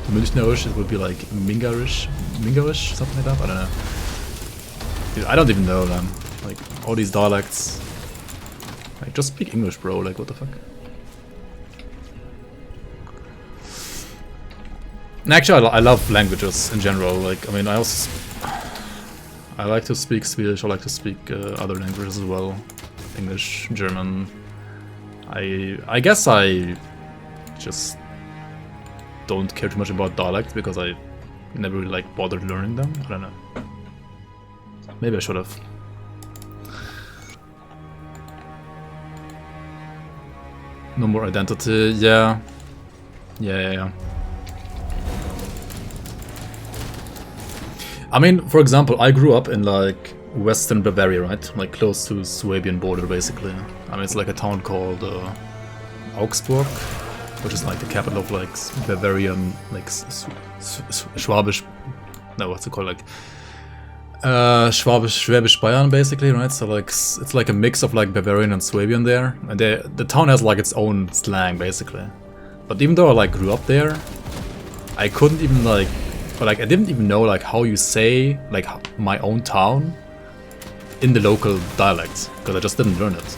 Münchnerisch, it would be like Mingarisch, something like that. I don't know. Dude, I don't even know them. Like all these dialects. Like just speak English, bro. Like what the fuck? And actually, I love languages in general. Like, I mean, I like to speak Swedish. I like to speak other languages as well, English, German. I guess I just don't care too much about dialect because I never really like bothered learning them. I don't know. Maybe I should have. No more identity. Yeah. Yeah. I mean, for example, I grew up in like western Bavaria, right? Like close to Swabian border, basically. I mean, it's like a town called Augsburg, which is like the capital of like Bavarian, like Schwabisch. No, what's it called? Like Schwäbisch Bayern, basically, right? So like it's like a mix of like Bavarian and Swabian there, and the town has like its own slang, basically. But even though I like grew up there, I couldn't even like. But like I didn't even know like how you say like my own town in the local dialect, because I just didn't learn it.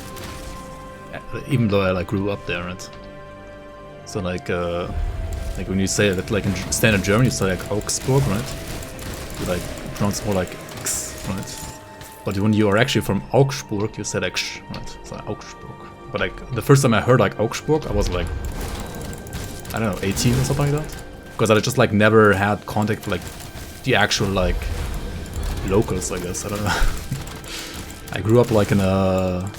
Even though I like grew up there, right? So like when you say that like in standard German, you say like Augsburg, right? You like pronounce it more like X, right? But when you are actually from Augsburg, you say like sh, right? So like Augsburg. But like the first time I heard like Augsburg, I was like, I don't know, 18 or something like that. Because I just like never had contact with like the actual like locals, I guess. I don't know. I grew up like in a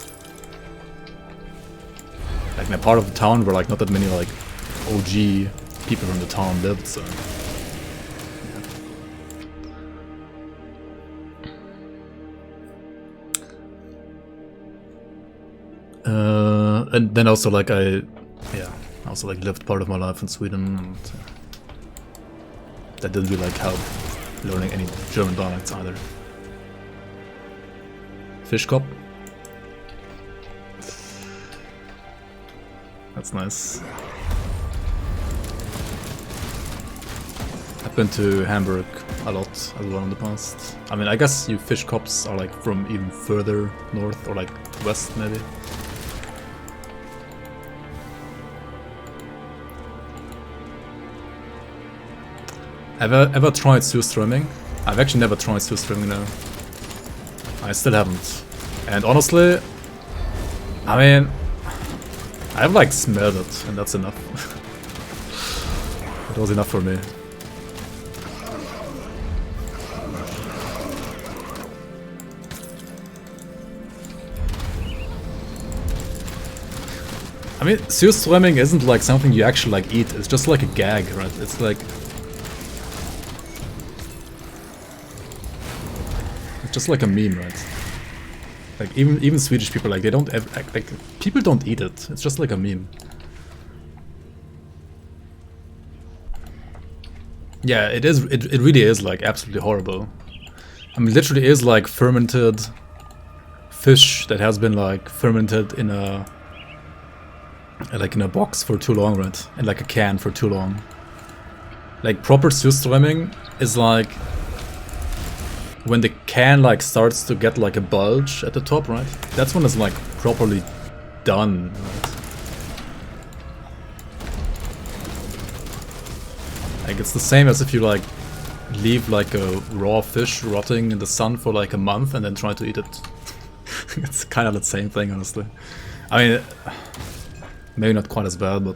part of the town where like not that many like OG people from the town lived, so yeah. And then also like I also like lived part of my life in Sweden, and that didn't really like help learning any German dialects either. Fischkopf. That's nice. I've been to Hamburg a lot as well in the past. I mean, I guess you Fischkopfs are like from even further north or like west maybe. Ever tried surströmming? I've actually never tried surströmming now. I still haven't. And honestly, I mean, I've like smelled it, and that's enough. That was enough for me. I mean, surströmming isn't like something you actually like eat. It's just like a gag, right? It's like just like a meme, right? Like even Swedish people, like they don't like people don't eat it. It's just like a meme. Yeah, it is. It really is like absolutely horrible. I mean, literally is like fermented fish that has been like fermented in a box for too long, right? In like a can for too long. Like proper surströmming is like when the can like starts to get like a bulge at the top, right? That's when it's like properly done, right? Like it's the same as if you like leave like a raw fish rotting in the sun for like a month and then try to eat it. It's kind of the same thing, honestly. I mean, maybe not quite as bad, but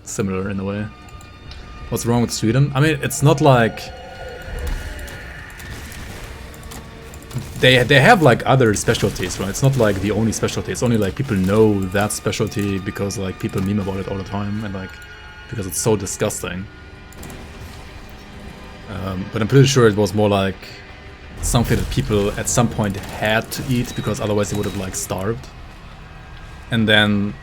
similar in a way. What's wrong with Sweden? I mean, it's not like they have like other specialties, right? It's not like the only specialty. It's only like people know that specialty because like people meme about it all the time and like because it's so disgusting. But I'm pretty sure it was more like something that people at some point had to eat because otherwise they would have like starved. And then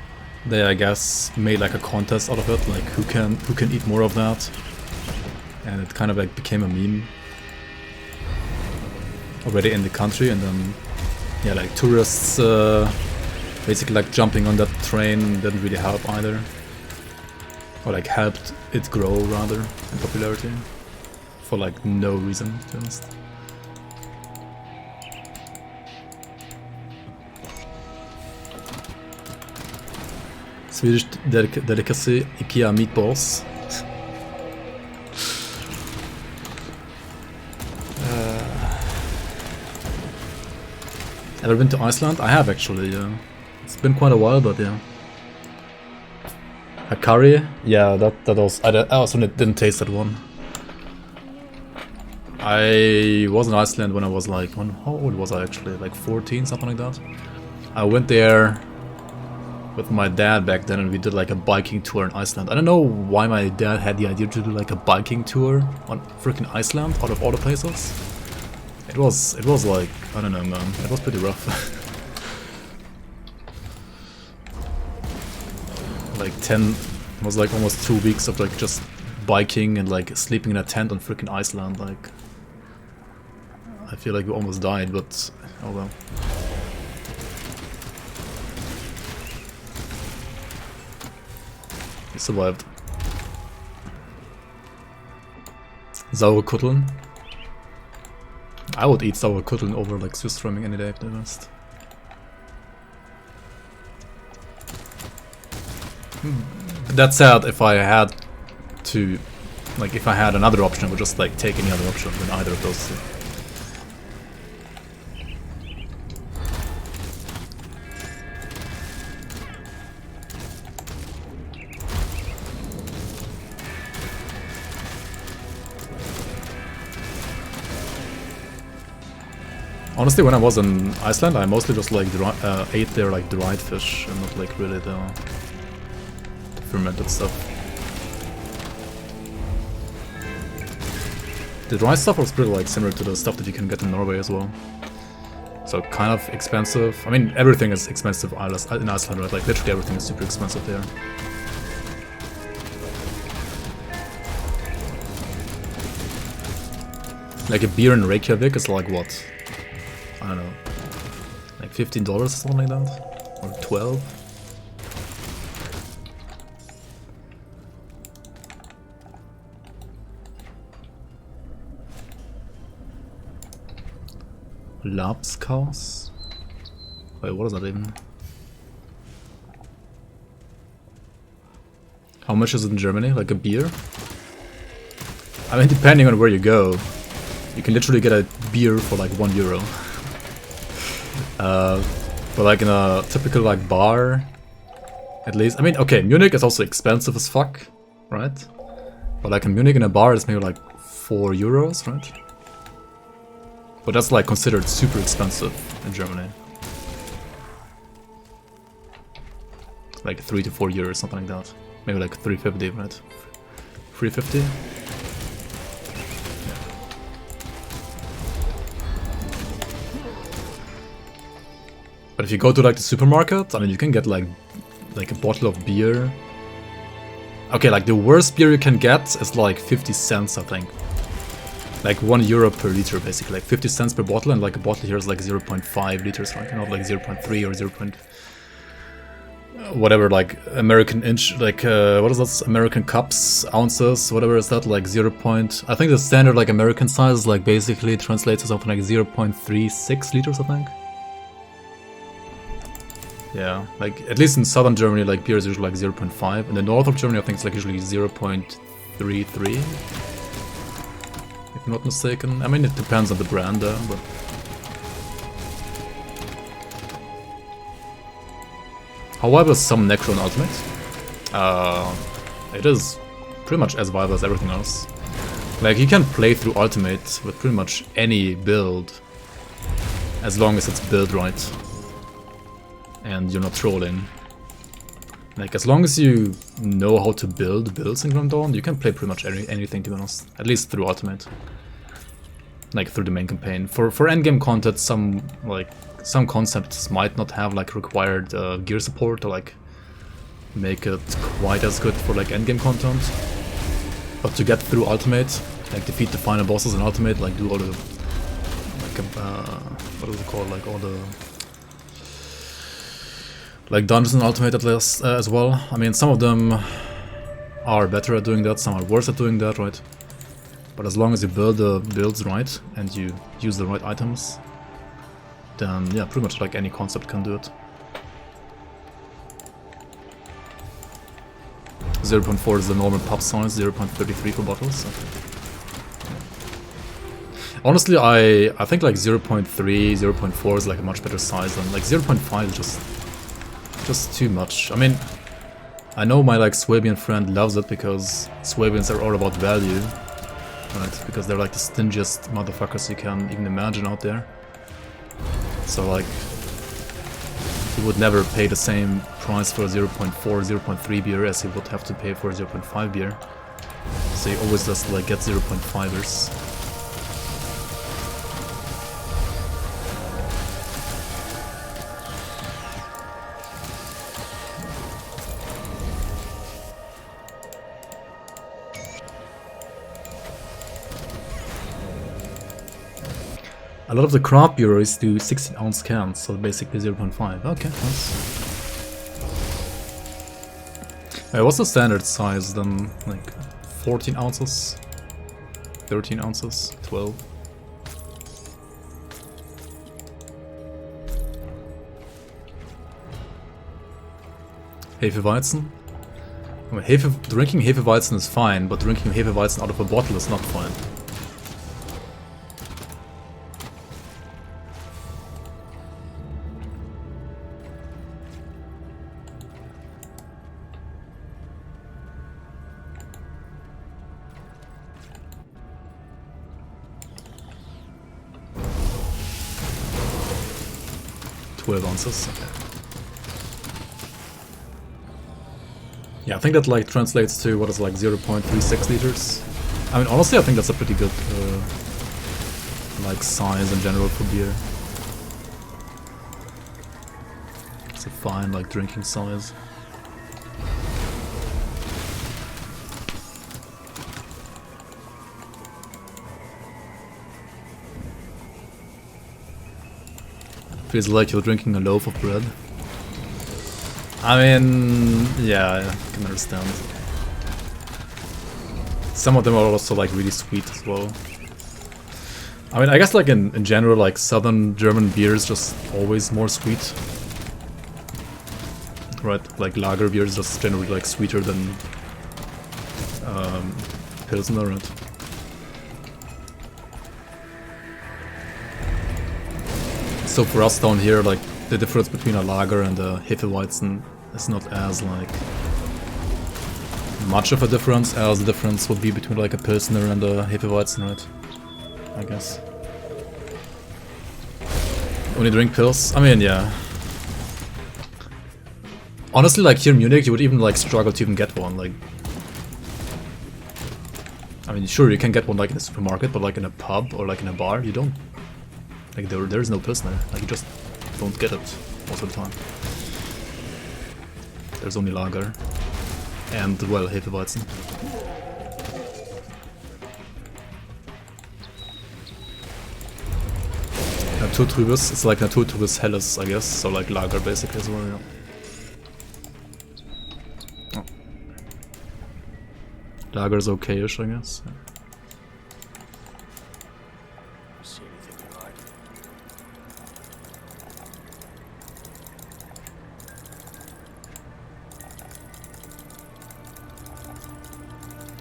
they, I guess, made like a contest out of it, like who can eat more of that. And it kind of like became a meme already in the country, and then yeah, like tourists basically like jumping on that train didn't really help either. Or like helped it grow rather in popularity. For like no reason, to be honest. Swedish delicacy, IKEA meatballs. Ever been to Iceland? I have actually, yeah. It's been quite a while, but yeah. A curry? Yeah, that was... I also didn't taste that one. I was in Iceland when I was like... How old was I actually? Like 14, something like that? I went there with my dad back then and we did like a biking tour in Iceland. I don't know why my dad had the idea to do like a biking tour on freaking Iceland out of all the places. It was like, I don't know, man, it was pretty rough. Like it was like almost 2 weeks of like just biking and like sleeping in a tent on freaking Iceland. Like, I feel like we almost died, but oh well. We survived. Sauerkutteln. I would eat Sauerkutteln over like Süßströmming any day, to be honest. That said, if I had to, like, if I had another option, I would just like take any other option than either of those two. Honestly, when I was in Iceland, I mostly just like ate their like dried fish and not like really the fermented stuff. The dry stuff was pretty like similar to the stuff that you can get in Norway as well. So kind of expensive. I mean, everything is expensive in Iceland, right? Like literally everything is super expensive there. Like a beer in Reykjavik is like what? I don't know, like $15 or something like that, or 12. Labskaus? Wait, what is that even? How much is it in Germany? Like a beer? I mean, depending on where you go, you can literally get a beer for like €1. But like in a typical like bar, at least. I mean, okay, Munich is also expensive as fuck, right? But like in Munich in a bar it's maybe like €4, right? But that's like considered super expensive in Germany. Like 3 to 4 euros, something like that. Maybe like 350, right? 350? But if you go to like the supermarket, I mean, you can get like a bottle of beer. Okay, like the worst beer you can get is like 50 cents, I think. Like €1 per liter, basically. Like 50 cents per bottle, and like a bottle here is like 0.5 liters, right? Not like 0.3 or 0. Whatever, like American inch, like what is that? American cups, ounces, whatever is that? Like 0. I think the standard like American size like basically translates to something like 0.36 liters, I think. Yeah, like at least in southern Germany, like beer is usually like 0.5. In the north of Germany, I think it's like usually 0.3 3-3. If I'm not mistaken. I mean, it depends on the brand there, but... However, some Necron Ultimate. It is pretty much as viable as everything else. Like, you can play through Ultimate with pretty much any build, as long as it's built right. And you're not trolling. Like, as long as you know how to build builds in Grim Dawn, you can play pretty much anything, to be honest. At least through Ultimate. Like, through the main campaign. For endgame content, some concepts might not have, like, required gear support to, like, make it quite as good for, like, endgame content. But to get through Ultimate, like, defeat the final bosses in Ultimate, like, do all the... like, what is it called? Like, all the... like dungeons in Ultimate at least as well. I mean, some of them are better at doing that, some are worse at doing that, right? But as long as you build the builds right and you use the right items, then yeah, pretty much like any concept can do it. 0.4 is the normal pop size, 0.33 for bottles. Okay. Honestly, I think like 0.3, 0.4 is like a much better size than like 0.5 is just too much. I mean, I know my like Swabian friend loves it because Swabians are all about value, right? Because they're like the stingiest motherfuckers you can even imagine out there. So like, he would never pay the same price for a 0.4, 0.3 beer as he would have to pay for a 0.5 beer. So he always just like get 0.5ers. A lot of the craft breweries do 16-ounce cans, so basically 0.5. Okay, nice. What's the standard size then? Like 14 ounces? 13 ounces? 12? Hefeweizen? I mean, drinking Hefeweizen is fine, but drinking Hefeweizen out of a bottle is not fine. Ounces. Okay. Yeah, I think that like translates to what is like 0.36 liters. I mean, honestly, I think that's a pretty good like size in general for beer. It's a fine like drinking size. Feels like you're drinking a loaf of bread. I mean, yeah, I can understand. Some of them are also like really sweet as well. I mean, I guess like in general, like southern German beer is just always more sweet. Right, like lager beer is just generally like sweeter than Pilsner, right? So for us down here, like, the difference between a lager and a Hefeweizen is not as, like, much of a difference as the difference would be between, like, a Pilsner and a Hefeweizen, right? I guess. Only drink pills? I mean, yeah. Honestly, like, here in Munich, you would even, like, struggle to even get one, like... I mean, sure, you can get one, like, in a supermarket, but, like, in a pub or, like, in a bar, you don't. Like, there's no Pilsner, like, you just don't get it most of the time. There's only lager. And, well, Hefeweizen. Naturtrübes, it's like Naturtrübes Helles, I guess, so like lager basically as well, yeah. Oh. Lager's okay-ish, I guess. Yeah. See anything you like?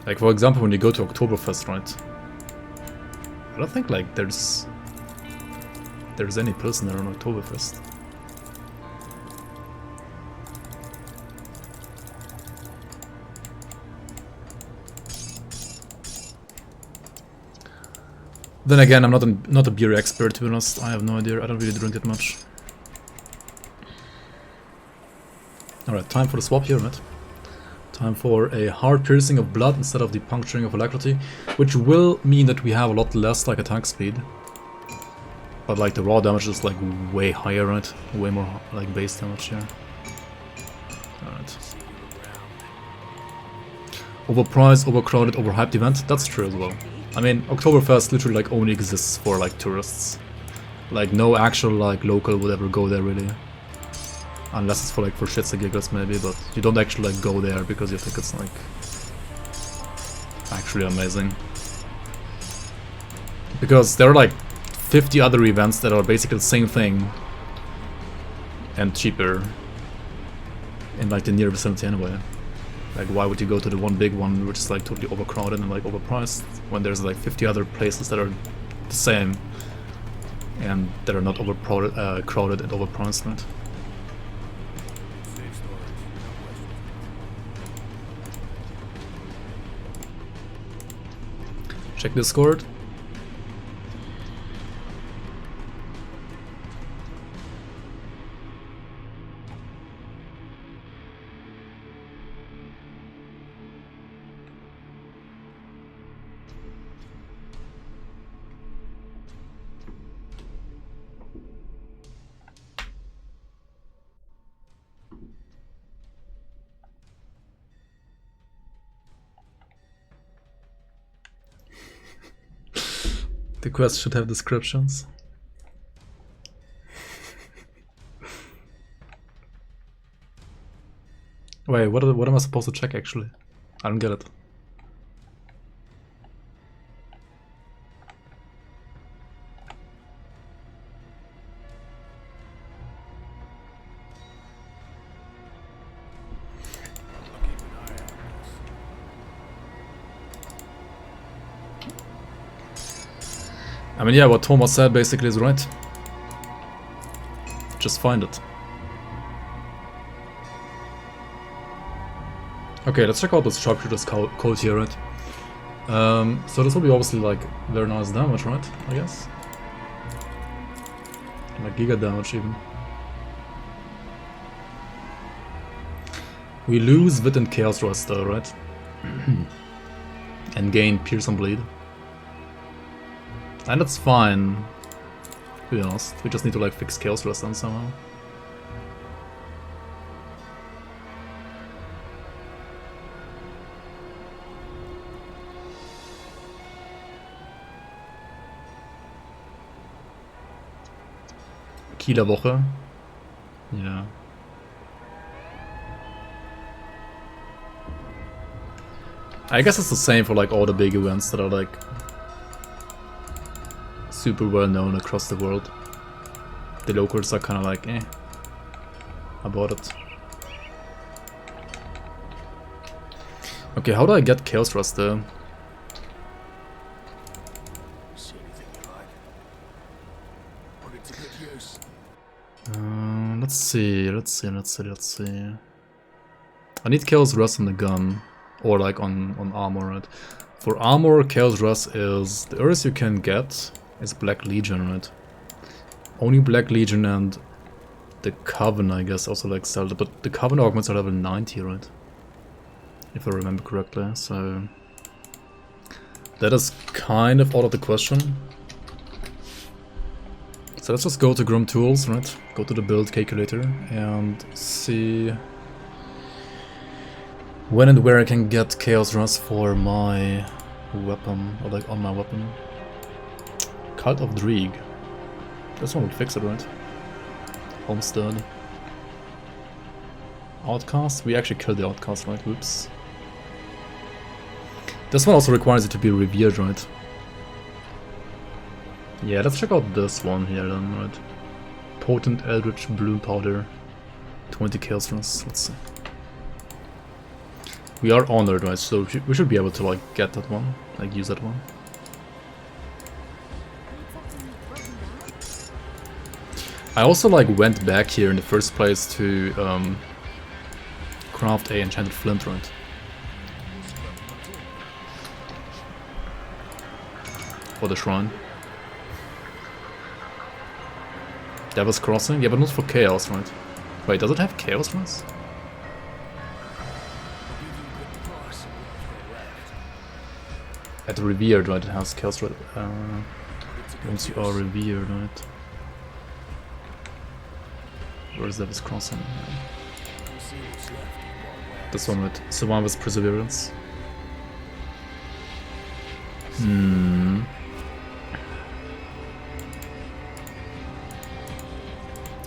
Like for example, when you go to Oktoberfest, right? I don't think like there's any person there on Oktoberfest. Then again, I'm not a beer expert, to be honest. I have no idea. I don't really drink it much. Alright, time for the swap here, right? Time for a hard piercing of blood instead of the puncturing of alacrity, which will mean that we have a lot less like attack speed. But like the raw damage is like way higher, right? Way more like base damage here. Alright. Overpriced, overcrowded, overhyped event? That's true as well. I mean, Oktoberfest literally like only exists for like tourists. Like no actual like local would ever go there really. Unless it's for like for shits and giggles maybe, but you don't actually like go there because you think it's like actually amazing. Because there are like 50 other events that are basically the same thing and cheaper in like the near vicinity anyway. Like why would you go to the one big one which is like totally overcrowded and like overpriced when there's like 50 other places that are the same and that are not crowded and overpriced, right? Check Discord. The quest should have descriptions. Wait, what am I supposed to check actually? I don't get it. I mean, yeah, what Thomas said basically is right. Just find it. Okay, let's check out the sharpshooter's code here, right? So this will be obviously like very nice damage, right? I guess. Like giga damage even. We lose Wit and Chaos Rust though, right? And gain Pierce and Bleed. And that's fine, to be honest. We just need to like fix Chaos Rust then somehow. Kieler Woche. Yeah. I guess it's the same for like all the big events that are like super well known across the world. The locals are kind of like, eh, about it. Okay, how do I get Chaos Rust though? See anything you like? Put it to good use. Let's see. I need Chaos Rust on the gun, or like on armor, right? For armor, Chaos Rust is the earliest you can get is Black Legion, right? Only Black Legion and the Coven, I guess, also like sell it, but the Coven augments are level 90, right? If I remember correctly, so that is kind of out of the question. So let's just go to GRIMTOOLS, right? Go to the build calculator and see when and where I can get Chaos Rust for my weapon, or like on my weapon. Cult of Dreeg. This one would fix it, right? Homestead. Outcast? We actually killed the Outcast, right? Whoops. This one also requires it to be revered, right? Yeah, let's check out this one here then, right? Potent Eldritch Bloom Powder. 20 Chaos Rust, let's see. We are honored, right? So we should be able to like get that one, like use that one. I also like went back here in the first place to craft a enchanted flint, right? For the shrine. Devil's Crossing? Yeah, but not for Chaos, right? Wait, does it have Chaos runes? At Revered, right? It has Chaos runes. Once you are Revered, right? Where is Devil's Crossing? This one with Survivor's Perseverance.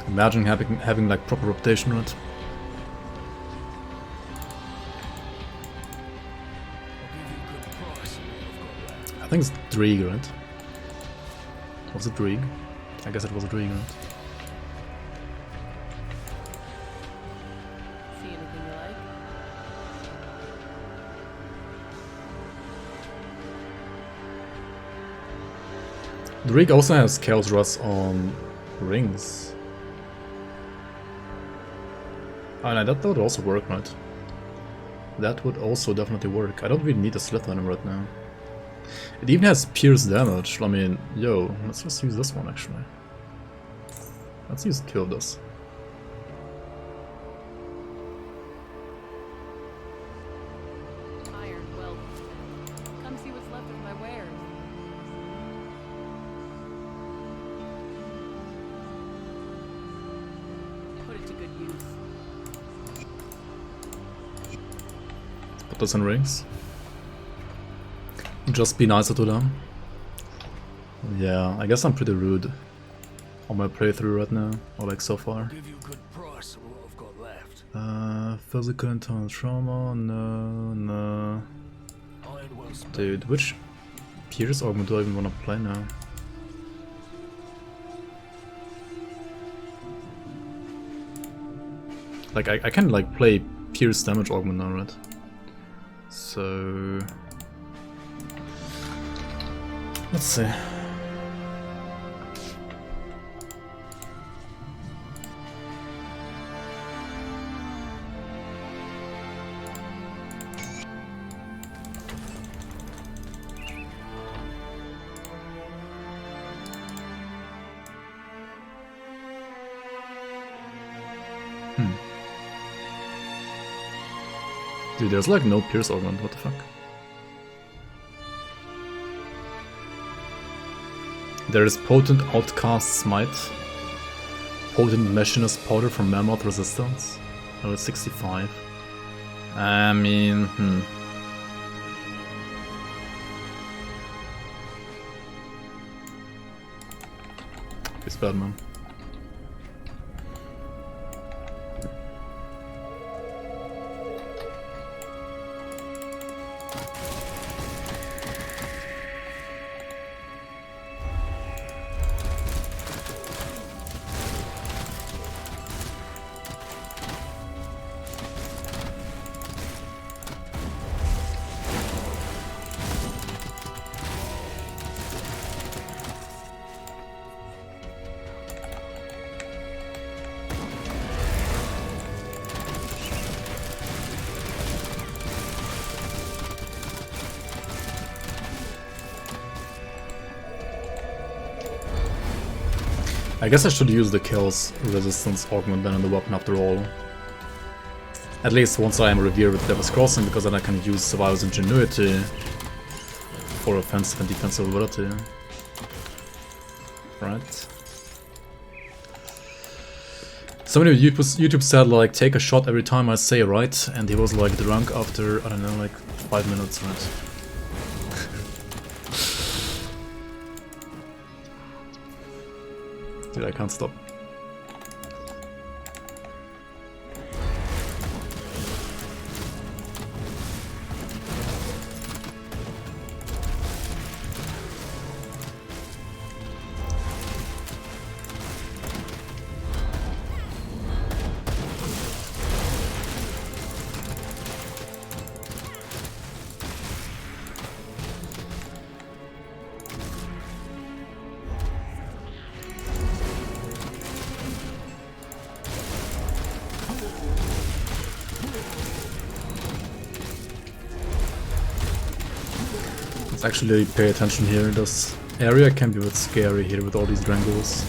Imagine having like proper rotation, right? I think it's Drieg, right? Was it Drieg? I guess it was a Drieg, right? See anything you like? Drieg also has Chaos Rust on rings. Oh no, that would also work, right? That would also definitely work. I don't really need a Slith on him right now. It even has pierce damage. I mean, yo, let's just use this one actually. Let's use 2 of this. Iron well. Come see what's left of my wares. Put it to good use. Put this in rings. Just be nicer to them. Yeah, I guess I'm pretty rude on my playthrough right now, or like so far. Give you a good price for what I've got left. Physical internal trauma, no. Iron well spent. Dude, which Pierce Augment do I even want to play now? Like, I can like play Pierce Damage Augment now, right? So... let's see. Dude, there's like no Pierce Augment, what the fuck? There is Potent Outcast Smite, Potent Machinist Powder from Mammoth Resistance, level 65. I mean, It's bad, man. I guess I should use the Kills Resistance Augment then on the weapon after all. At least once I am revered with Devil's Crossing, because then I can use Survivor's Ingenuity for offensive and defensive ability. Right. Somebody on YouTube said like, take a shot every time I say right, and he was like drunk after, I don't know, like 5 minutes, right? Dude, I can't stop. Let's actually pay attention here. This area can be a bit scary here with all these Drangles.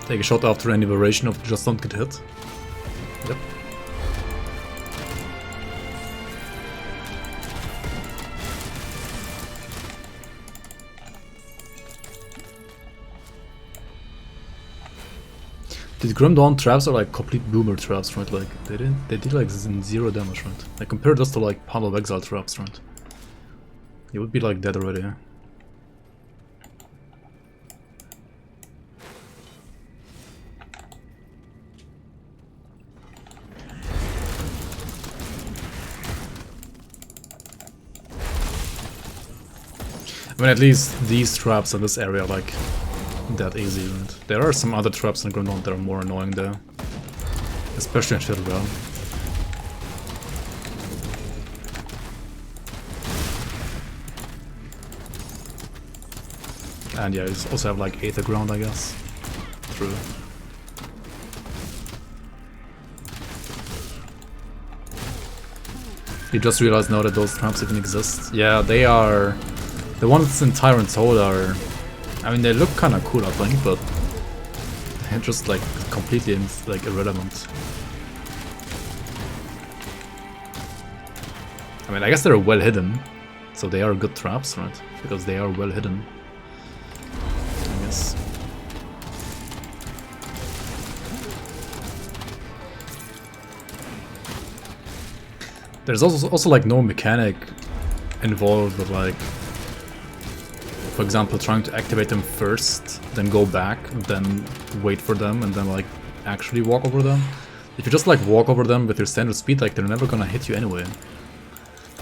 Take a shot after any variation of just don't get hit. Yep. The Grim Dawn traps are like complete boomer traps, right? Like they did like 0 damage, right? Like compare this to like Palm of Exile traps, right? You would be like dead already, yeah? I mean, at least these traps in this area are like that easy, right? There are some other traps in Grim Dawn that are more annoying though. Especially in Shadow Realm. And yeah, you also have like Aether Ground, I guess. True. You just realized now that those traps even exist. Yeah, they are... The ones in Tyrant's Hold are... I mean, they look kinda cool, I think, but... They're just like completely like irrelevant. I mean, I guess they're well hidden. So they are good traps, right? Because they are well hidden. I guess. There's also like no mechanic involved with like, for example, trying to activate them first, then go back, then wait for them, and then like actually walk over them. If you just like walk over them with your standard speed, like they're never gonna hit you anyway.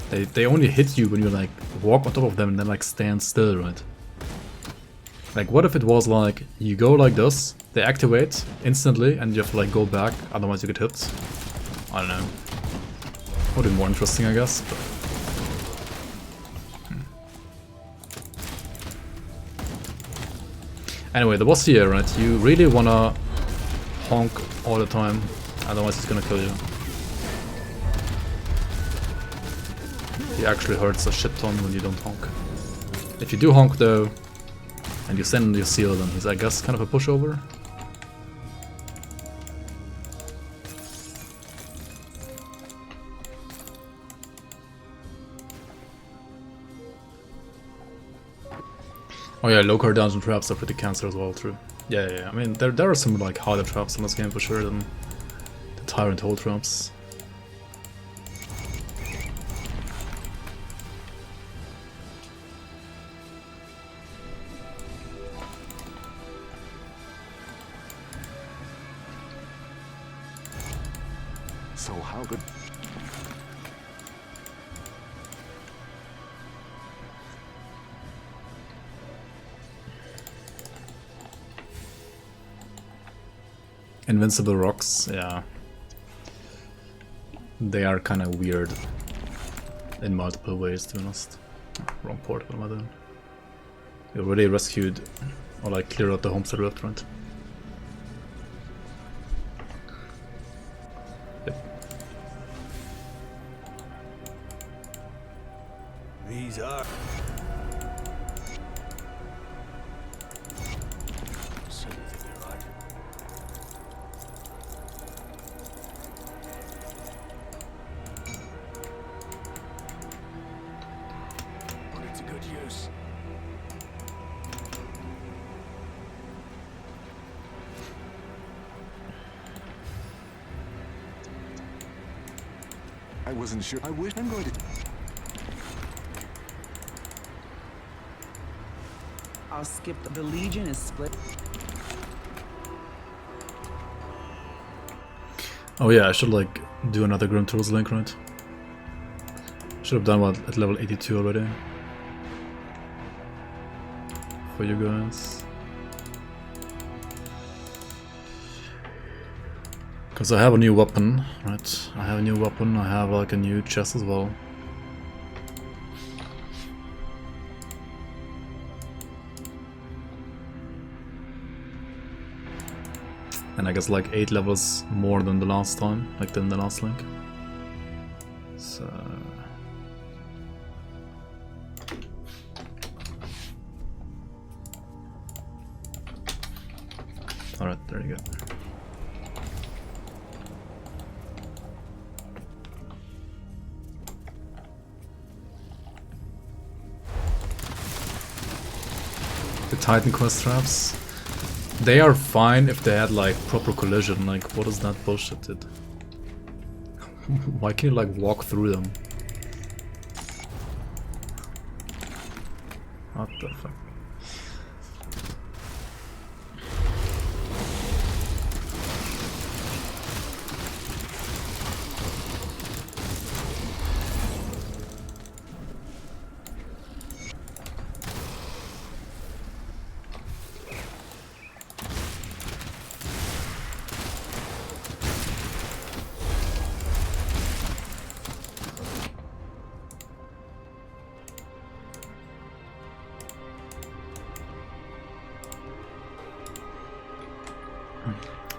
They only hit you when you like walk on top of them and then like stand still, right? Like what if it was like you go like this, they activate instantly, and you have to like go back, otherwise you get hit. I don't know. Would be more interesting, I guess. But... Anyway, the boss here, right? You really wanna honk all the time, otherwise it's gonna kill you. He actually hurts a shit ton when you don't honk. If you do honk though, and you send your seal, then he's, I guess, kind of a pushover. Oh yeah, low-card dungeon traps are pretty cancer as well, true. Yeah. I mean, there are some like harder traps in this game for sure than the Tyrant Hold traps. So how good? Invincible rocks, yeah. They are kind of weird in multiple ways, to be honest. Wrong port, what am I doing? You already rescued or like cleared out the homestead rift, right? Yep. These are... Say anything you like. Put it to good use. I wasn't sure. I wish I'm going to. I'll skip the Legion is split. Oh yeah, I should like do another GRIMTOOLS link, right? Should have done one at level 82 already. For you guys. Because I have a new weapon, right? I have a new weapon, I have like a new chest as well. And I guess like 8 levels more than the last time, like than the last link. So... Alright, there you go. The Titan quest traps. They are fine if they had like proper collision, like what is that bullshit did? Why can't you like walk through them? What the fuck?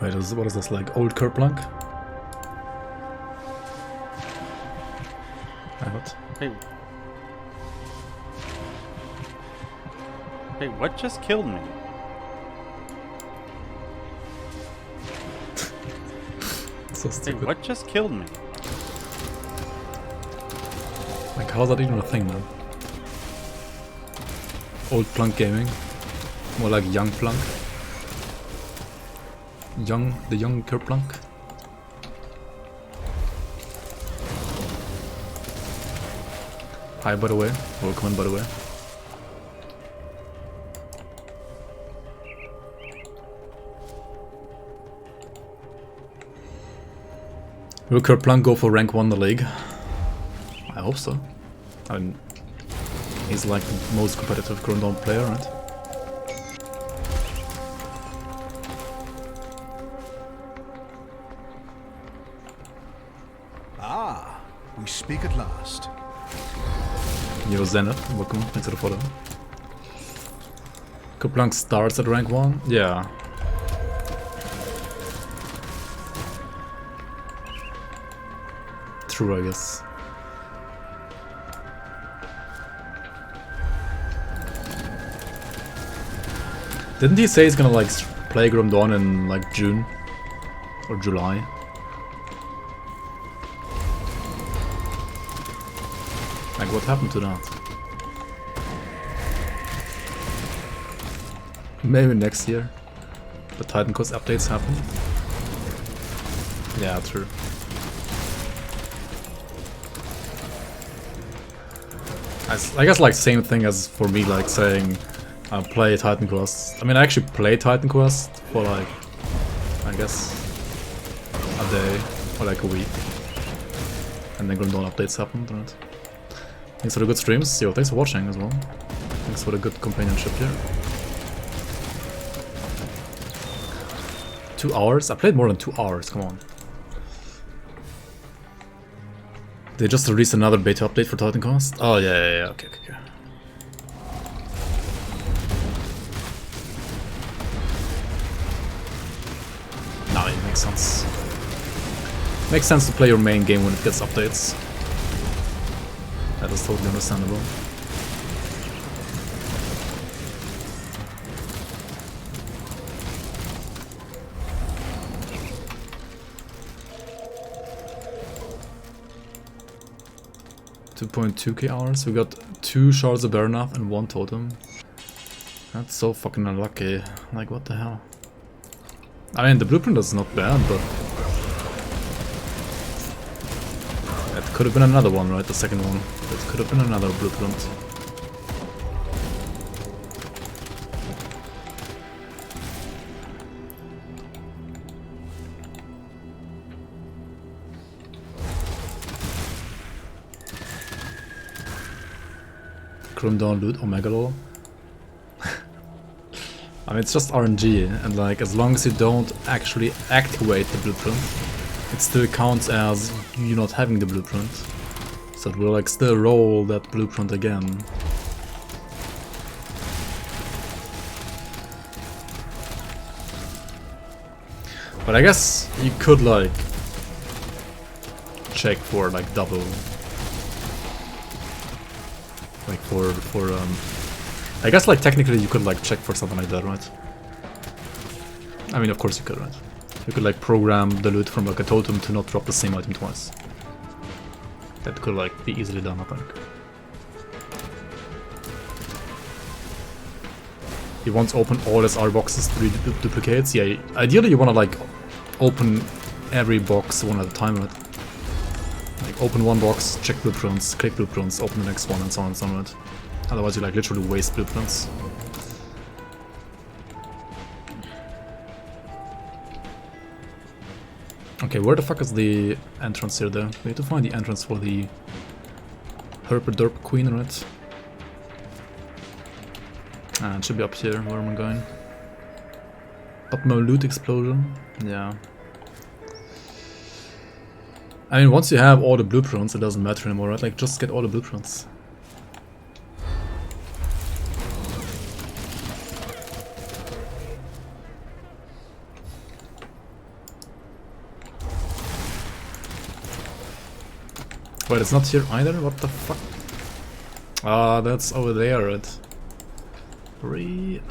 Wait, what is this, like old Kerplunk? What? Hey. Hey, what just killed me? So Hey, stupid. what just killed me? Like, how's that even a thing, man? Old Plunk gaming? More like young Plunk? The young Kerplunk? Hi, by the way. Welcome in, by the way. Will Kerplunk go for rank 1 in the league? I hope so. I mean, he's like the most competitive current on player, right? Ah, we speak at last. Yo, Zenith, welcome. Thanks for the follow. Kerplunk starts at rank 1? Yeah. True, I guess. Didn't he say he's gonna like play Grim Dawn in like June or July? Like, what happened to that? Maybe next year. The Titan Quest updates happen. Yeah, true. I guess like same thing as for me, like saying I play Titan Quest. I mean, I actually play Titan Quest for like, I guess, a day or like a week. And then Grim Dawn updates happened, right? Thanks for the good streams. Yo, thanks for watching as well. Thanks for the good companionship here. 2 hours? I played more than 2 hours, come on. They just released another beta update for Titan Quest? Oh, yeah, okay. No, it makes sense. Makes sense to play your main game when it gets updates. That is totally understandable. $2.2k hours. We got 2 shards of Bernath and 1 totem. That's so fucking unlucky. Like, what the hell? I mean, the blueprint is not bad, but Could have been another one, right? The second one. It could have been another blueprint. Grim loot Omega lore. I mean, it's just RNG, and like, as long as you don't actually activate the blueprint, it still counts as you not having the blueprint. So it will like still roll that blueprint again. But I guess you could like check for like double, like for I guess like technically you could like check for something like that, right? I mean, of course you could, right? You could like program the loot from like a totem to not drop the same item twice. That could like be easily done, I think. He wants to open all his R boxes, 3 duplicates. Yeah, ideally you wanna like open every box one at a time, right? Like open one box, check blueprints, click blueprints, open the next one, and so on and so on, right? Otherwise you like literally waste blueprints. Okay, where the fuck is the entrance here though? We need to find the entrance for the Herper Derp Queen, right? It should be up here. Where am I going? Upmo loot explosion? Yeah. I mean, once you have all the blueprints, it doesn't matter anymore, right? Like, just get all the blueprints. Wait, it's not here either? What the fuck? Ah, that's over there, right? Three.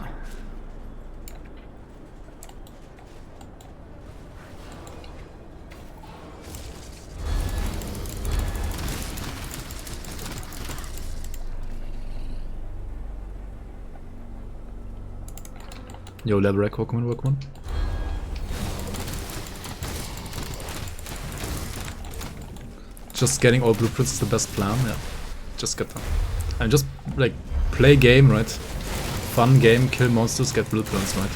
Yo, Leverek, welcome in, welcome in. Just getting all blueprints is the best plan, yeah. Just get them. And just, like, play game, right? Fun game, kill monsters, get blueprints, right?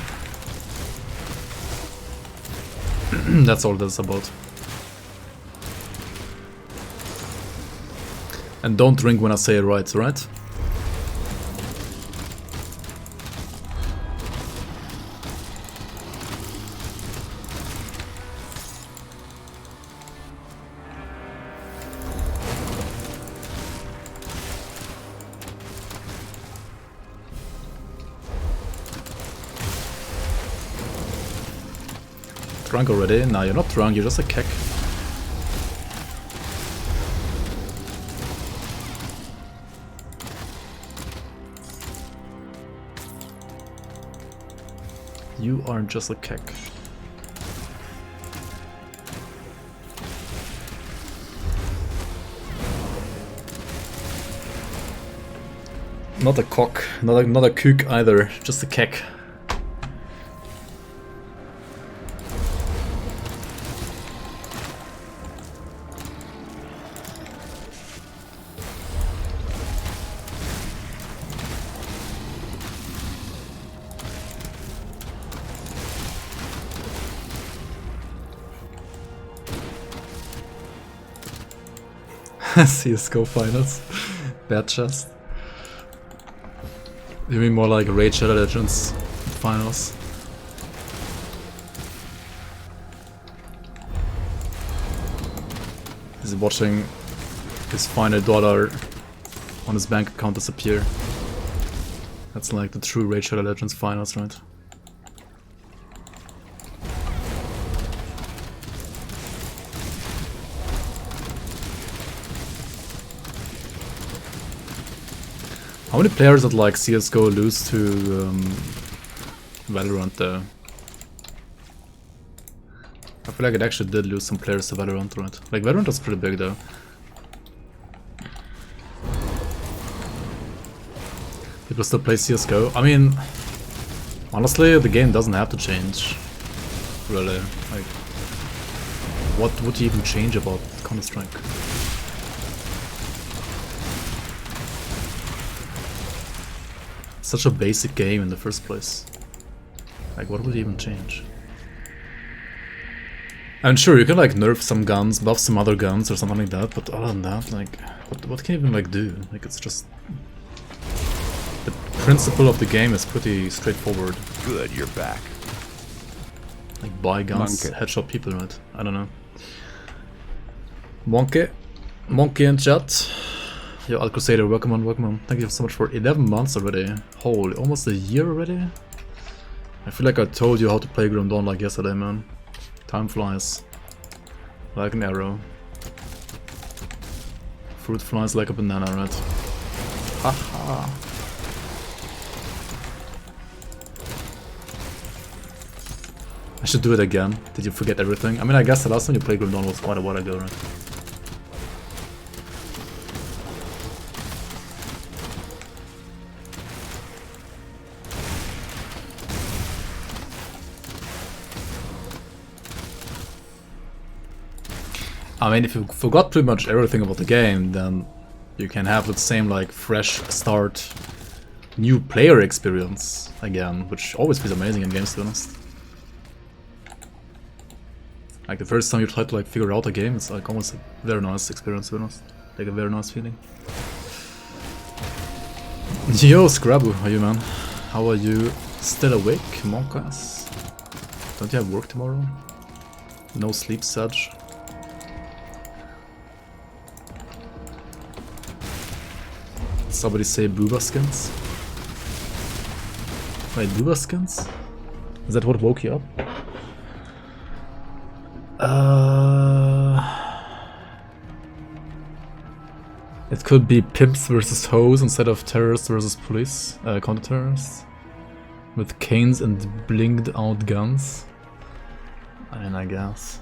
That's all that's about. And don't drink when I say it right, right? Drunk already? No, you're not drunk, you're just a keck. You are just a keck. Not a cock, not a kook either, just a keck. CSGO finals. Bad chest. You mean more like Raid Shadow Legends finals? He's watching his final dollar on his bank account disappear. That's like the true Raid Shadow Legends finals, right? How many players at like CSGO lose to Valorant though? I feel like it actually did lose some players to Valorant, right? Like Valorant was pretty big though. People still play CSGO. I mean, honestly, the game doesn't have to change. Really. Like, what would you even change about Counter-Strike? such a basic game in the first place. Like, what would even change? I'm sure you can like nerf some guns, buff some other guns or something like that, but other than that, like, what can you even like do? Like, it's just... The principle of the game is pretty straightforward. Good, you're back. Like, buy guns, headshot people, right? I don't know. Monkey in chat. Yo, Al Crusader, welcome on, welcome on. Thank you so much for 11 months already. Holy, almost a year already? I feel like I told you how to play Grim Dawn like yesterday, man. Time flies. Like an arrow. Fruit flies like a banana, right? Haha. I should do it again. Did you forget everything? I mean, I guess the last time you played Grim Dawn was quite a while ago, right? I mean, if you forgot pretty much everything about the game, then you can have the same, like, fresh start, new player experience again, which always feels amazing in games, to be honest. Like, the first time you try to, like, figure out a game, it's, like, almost a very nice experience, to be honest. Like, a very nice feeling. Yo, Scrabu, how are you, man? How are you? Still awake, Monkas? Don't you have work tomorrow? No sleep, Sedge? Somebody say booba skins? Wait, booba skins? Is that what woke you up? It could be pimps versus hoes instead of terrorists versus police, counter-terrorists. With canes and blinged out guns. I mean, I guess.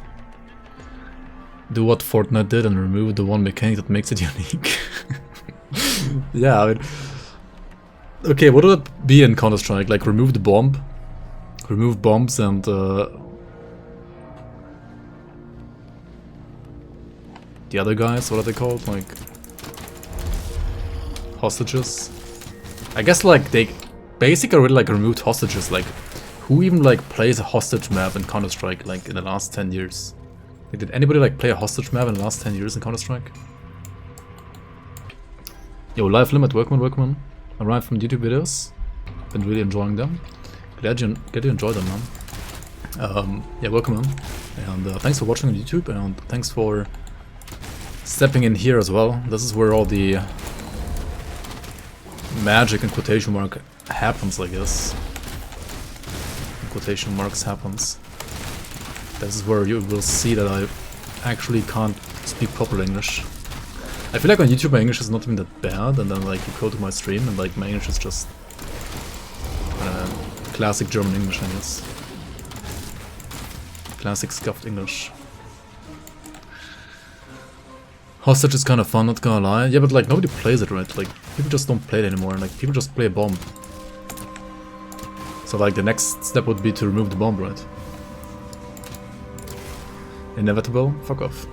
Do what Fortnite did and remove the one mechanic that makes it unique. Yeah, I mean... Okay, what would it be in Counter-Strike? Like, remove the bomb? Remove bombs and... The other guys, what are they called? Like... Hostages? I guess, like, they basically already, like, removed hostages. Like, who even, like, plays a hostage map in Counter-Strike, like, in the last 10 years? Like, did anybody, like, play a hostage map in the last 10 years in Counter-Strike? Yo, Live Limit, welcome. Arrived from YouTube videos. Been really enjoying them. Glad you enjoyed them, man. Yeah, welcome on. And thanks for watching on YouTube, and thanks for stepping in here as well. This is where all the magic in quotation mark happens, I guess. In quotation marks happens. This is where you will see that I actually can't speak proper English. I feel like on YouTube my English is not even that bad, and then like you go to my stream and like my English is just classic German English, I guess. Classic scuffed English. Hostage is kind of fun, not gonna lie. Yeah, but like nobody plays it, right? Like people just don't play it anymore, and like people just play a bomb. So like the next step would be to remove the bomb, right? Inevitable? Fuck off.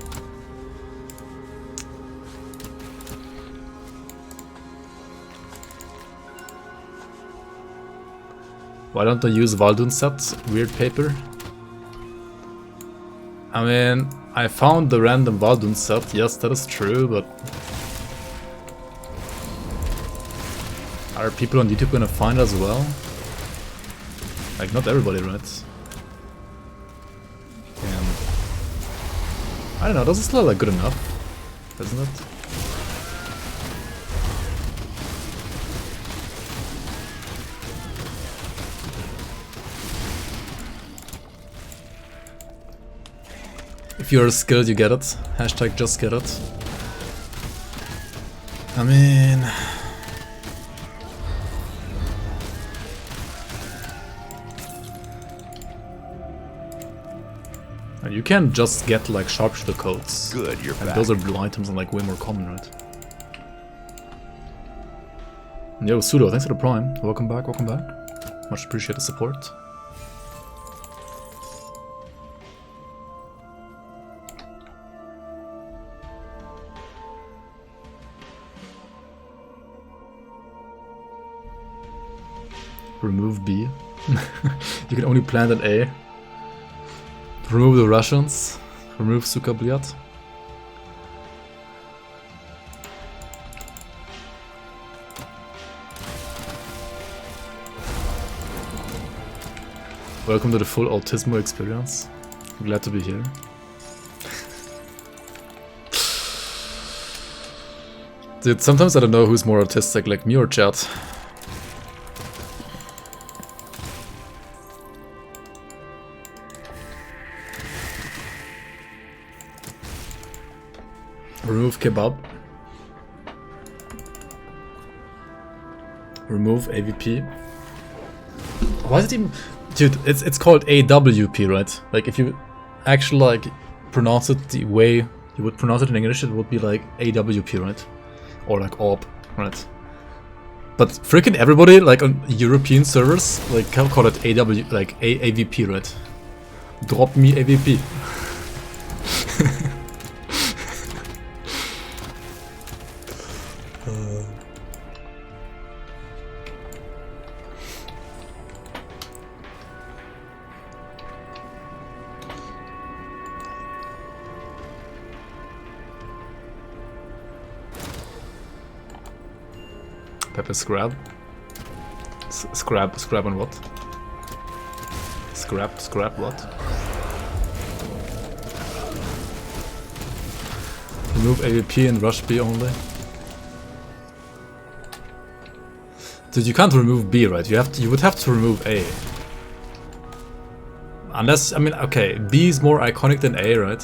Why don't I use Valdun set? Weird paper. I mean, I found the random Valdun set, yes, that is true, but... Are people on YouTube gonna find it as well? Like, not everybody, right? And... I don't know, this is still like good enough, isn't it? If you're skilled, you get it. Hashtag just get it. I mean... And you can just get like sharpshooter codes. Good, you're and back. Those are blue items and like way more common, right? Yo, Sudo, thanks for the prime. Welcome back, welcome back. Much appreciated support. Remove B. You can only plant an A. Remove the Russians. Remove Sukabliat. Welcome to the full Autismo experience. Glad to be here. Dude, sometimes I don't know who's more autistic, like me or chat. Remove kebab. Remove AVP. Why is it even... Dude, it's called AWP, right? Like, if you actually, like, pronounce it the way you would pronounce it in English, it would be like AWP, right? Or like AWP, right? But freaking everybody, like, on European servers, like, call it AVP, right? Drop me AVP. Pepper scrap. Scrap on what? Scrap what? Remove AVP and rush B only. Dude, you can't remove B, right? You would have to remove A. Unless, I mean, okay, B is more iconic than A, right?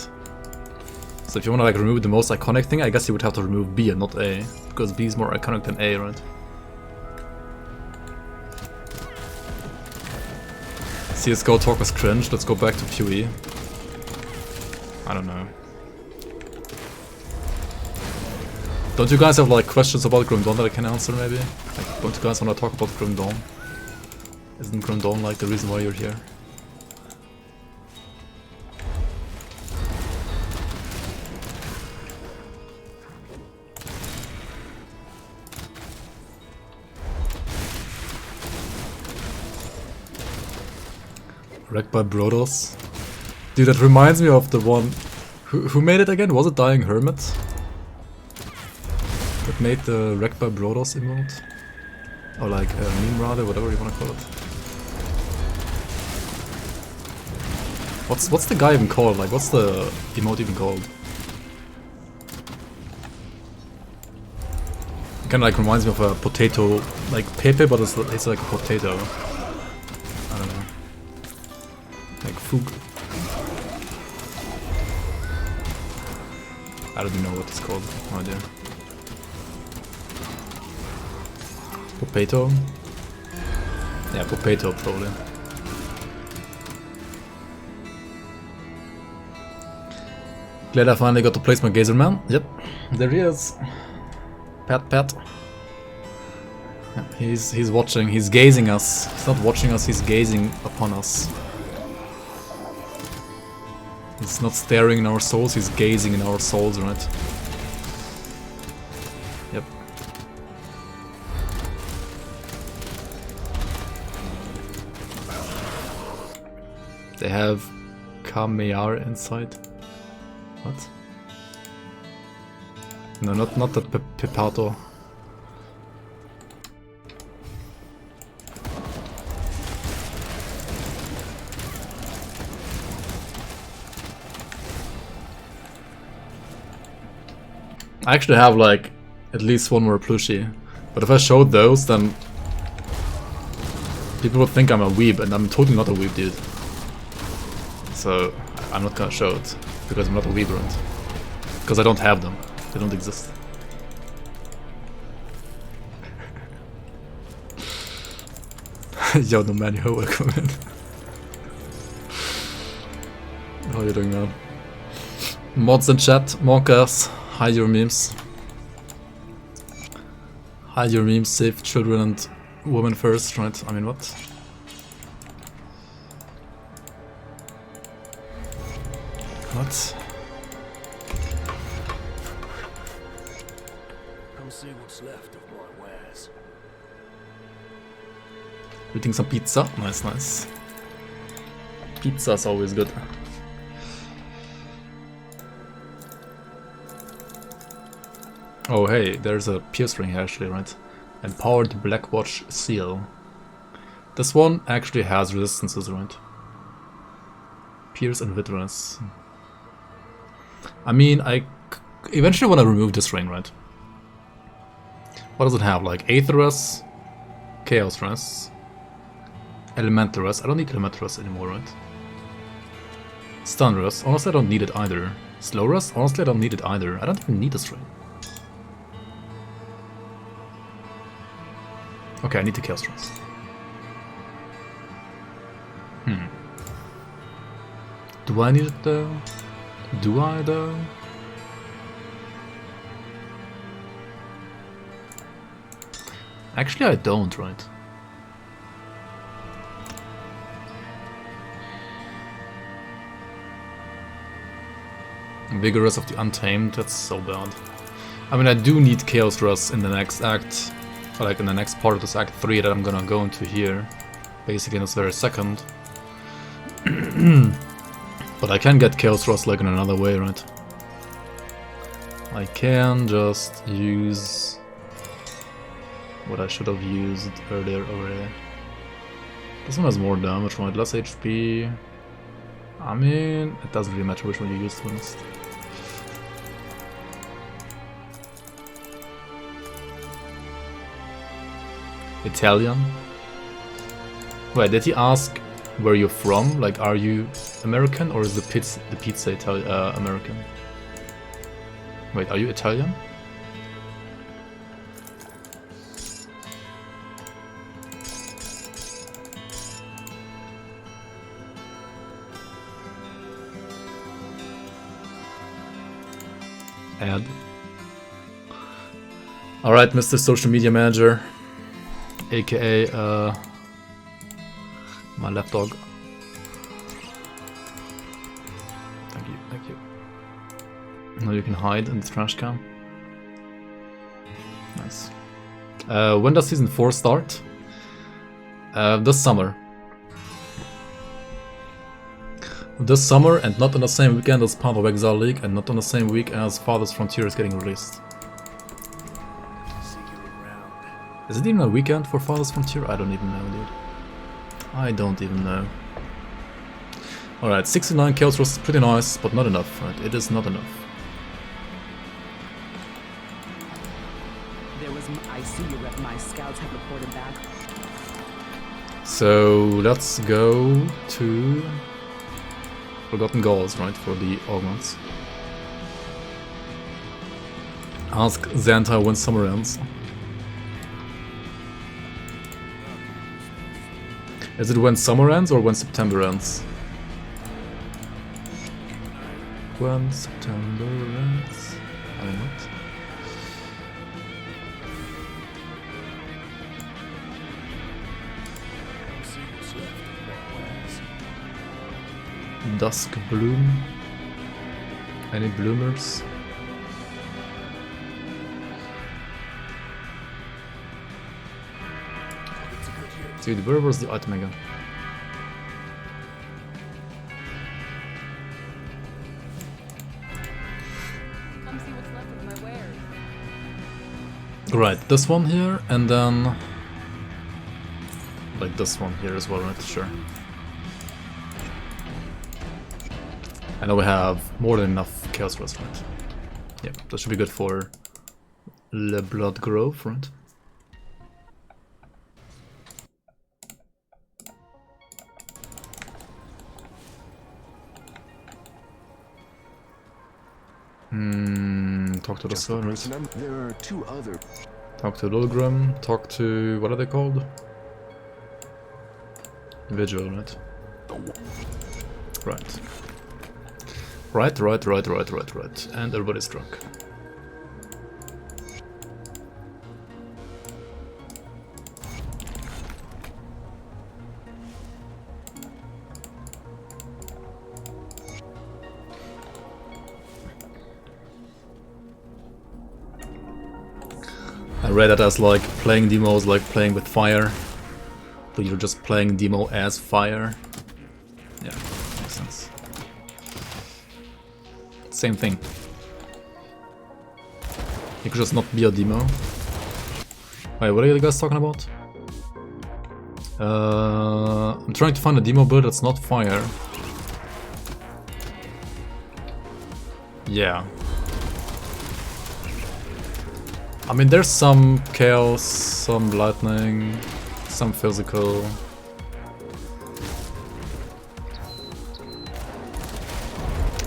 So if you want to like remove the most iconic thing, I guess you would have to remove B and not A, because B is more iconic than A, right? CSGO talk was cringe, let's go back to PoE. I don't know. Don't you guys have like questions about Grim Dawn that I can answer maybe? Like, don't you guys want to talk about Grim Dawn? Isn't Grim Dawn like the reason why you're here? Wrecked by Brodos. Dude, that reminds me of the one... Who made it again? Was it Dying Hermit? That made the Wrecked by Brodos emote? Or like a meme rather, whatever you wanna call it. What's the guy even called? Like, what's the emote even called? It kinda like reminds me of a potato, like Pepe, but it's like a potato. I don't know. Like Fug. I don't even know what it's called. No idea. Potato? Yeah, potato probably. Glad I finally got to place my Gazer Man. Yep, there he is. Pat. He's watching, he's gazing us. He's not watching us, he's gazing upon us. He's not staring in our souls, he's gazing in our souls, right? Yep. They have Kameyar inside. What? No, not that Pipato. I actually have like at least one more plushie, but if I showed those, then people would think I'm a weeb, and I'm totally not a weeb, dude. So I'm not gonna show it because I'm not a weeb, right? Because I don't have them; they don't exist. Yo, no man, yo, welcome in. How are you doing, man? Mods in chat, monkers. Hide your memes. Hide your memes, save children and women first, right? I mean, what? What? Come see what's left of my wares. Eating some pizza. Nice, nice. Pizza's always good. Oh hey, there's a pierce ring here actually, right? Empowered Blackwatch Seal. This one actually has resistances, right? Pierce and Witness. I mean, I eventually want to remove this ring, right? What does it have? Like Aether-Res, Chaos-Res, Elemental-Res. I don't need Elemental-Res anymore, right? Stun-Res. Honestly, I don't need it either. Slow-Res. Honestly, I don't need it either. I don't even need this ring. Okay, I need the Chaos-Res. Do I need it though? Do I though? Actually, I don't, right? Vigorous of the Untamed, that's so bad. I mean, I do need Chaos Res in the next act, or like in the next part of this Act 3 that I'm gonna go into here. Basically in this very second. But I can get Chaos Res like in another way, right? I can just use what I should have used earlier already. This one has more damage, right? Less HP. I mean, it doesn't really matter which one you use, to be honest. Italian? Wait, did he ask where you're from? Like, are you American or is the pizza American? Wait, are you Italian? Add. Alright, Mr. Social Media Manager, aka my lapdog. Thank you, thank you. Now you can hide in the trash can. Nice. When does Season 4 start? This summer. This summer, and not on the same weekend as Path of Exile League, and not on the same week as Father's Frontier is getting released. Is it even a weekend for Father's Frontier? I don't even know, dude. I don't even know. Alright, 69 Chaos Rust is pretty nice, but not enough, right? It is not enough. I see you, Rep. My scouts have reported back. So let's go to Forgotten Goals, right, for the augments. Ask Xanta when summer ends. Is it when summer ends or when September ends? When September ends. I don't know. Dusk Bloom. Any bloomers? Dude, where was the item again? Come see what's left of my wares. Right, this one here, and then like this one here as well, right? Sure. I know we have more than enough Chaos Rust, right? Yep, that should be good for Le Blood Grove, right? Talk to the sun, right? There are two other. Talk to Lulgrim, talk to... what are they called? Vigil, right? Right. Right. And everybody's drunk. I read that as like playing demos, like playing with fire. but you're just playing demo as fire. Yeah, makes sense. Same thing. You could just not be a demo. Wait, what are you guys talking about? I'm trying to find a demo build that's not fire. Yeah. I mean, there's some chaos, some lightning, some physical.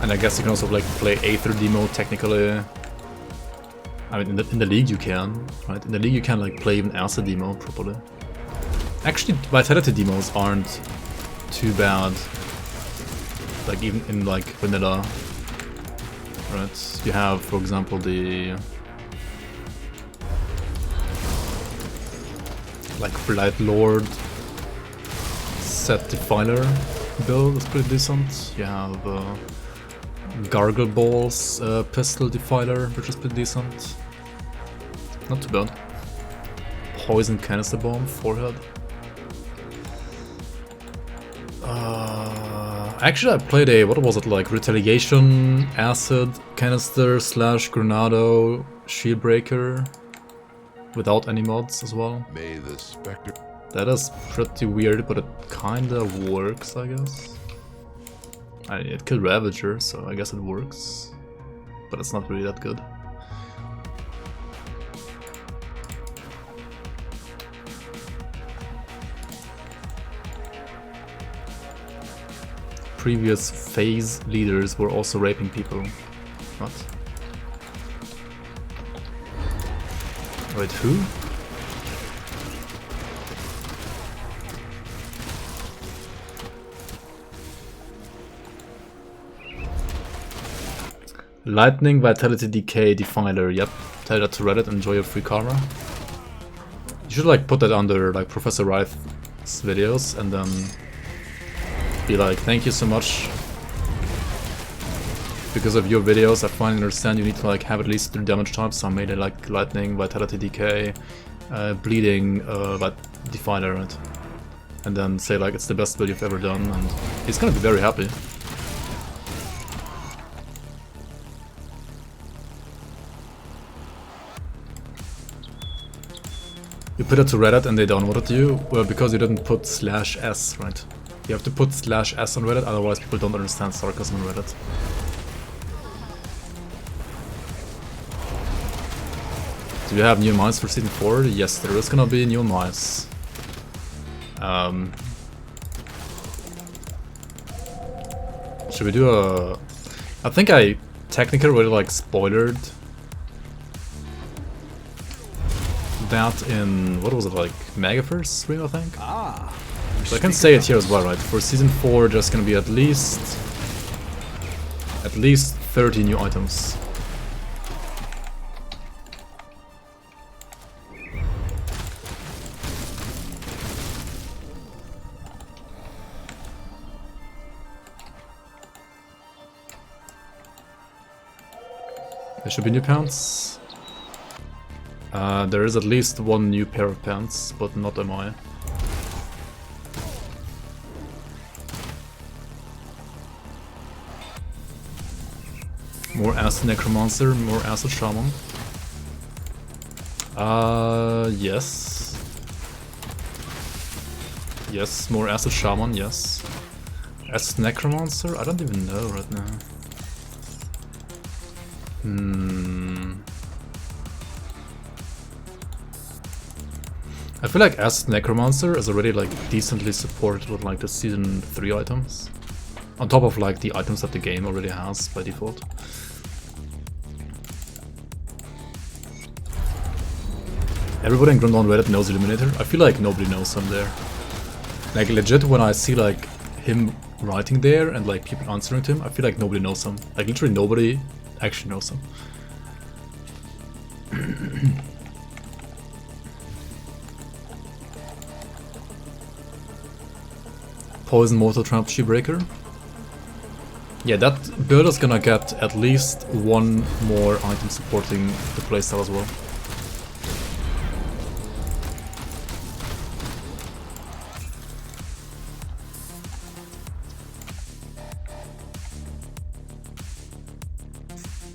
And I guess you can also like play Aether demo technically. I mean, in the league you can, right? In the league you can like play even as a demo properly. Actually, Vitality demos aren't too bad. Like even in like vanilla, right? You have, for example, the like Blight Lord set Defiler build is pretty decent. You have Gargle Balls Pistol Defiler, which is pretty decent. Not too bad. Poison Canister Bomb, Forehead. Actually, I played a, what was it, like Retaliation, Acid, Canister, / Granado, Shield Breaker, without any mods as well. May the specter. That is pretty weird, but it kinda works, I guess. It killed Ravager, so I guess it works. But it's not really that good. Previous phase leaders were also raping people. What? Wait, who? Lightning, Vitality, Decay, Defiler. Yep, tell that to Reddit, enjoy your free karma. You should like put that under like Professor Wright's videos and then be like, thank you so much. Because of your videos, I finally understand you need to like have at least 3 damage types, so I made it like Lightning, Vitality, Decay, Bleeding, Defiler, right? And then say like it's the best build you've ever done, and he's gonna be very happy. You put it to Reddit and they downvoted you? Well, because you didn't put /s, right? You have to put /s on Reddit, otherwise people don't understand sarcasm on Reddit. Do you have new mines for Season 4? Yes, there is gonna be new mines. Should we do a... I think I technically already like spoilered that in, what was it, like Megaverse stream, I think? So I can say it here as well, right? For Season 4 there's gonna be at least 30 new items. There should be new pants. There is at least 1 new pair of pants, but not MI. More Acid Necromancer, more Acid Shaman. Yes. Yes, more Acid Shaman, yes. Acid Necromancer? I don't even know right now. I feel like Acid Necromancer is already like decently supported with like the Season 3 items. On top of like the items that the game already has by default. Everybody in Grimtools Reddit knows Illuminator. I feel like nobody knows him there. Like legit, when I see like him writing there and like people answering to him, I feel like nobody knows him. Like literally nobody actually knows him. Poison Mortal Trap Shieldbreaker. Yeah, that build is gonna get at least 1 more item supporting the playstyle as well.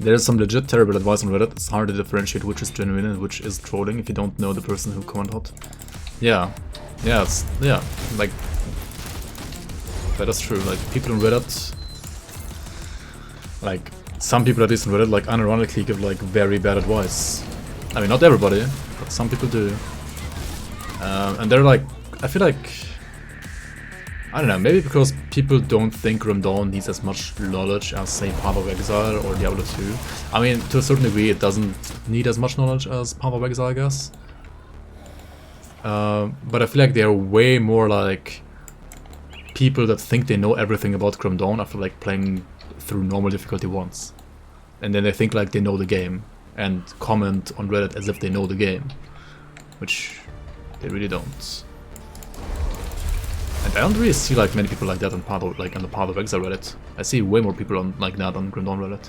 There's some legit terrible advice on Reddit. It's hard to differentiate which is genuine and which is trolling if you don't know the person who commented. Yeah. Yeah, like... That is true, like, people on Reddit... Like, some people at least on Reddit, like, unironically give, like, very bad advice. I mean, not everybody, but some people do. And they're like... I feel like... I don't know, maybe because people don't think Grim Dawn needs as much knowledge as, say, Path of Exile or Diablo 2. I mean, to a certain degree, it doesn't need as much knowledge as Path of Exile, I guess. But I feel like they're way more like people that think they know everything about Grim Dawn after like playing through normal difficulty once. And then they think like they know the game and comment on Reddit as if they know the game. Which they really don't. And I don't really see like many people like that on Path of, like on the Path of Exile Reddit. I see way more people on like that on Grim Dawn Reddit.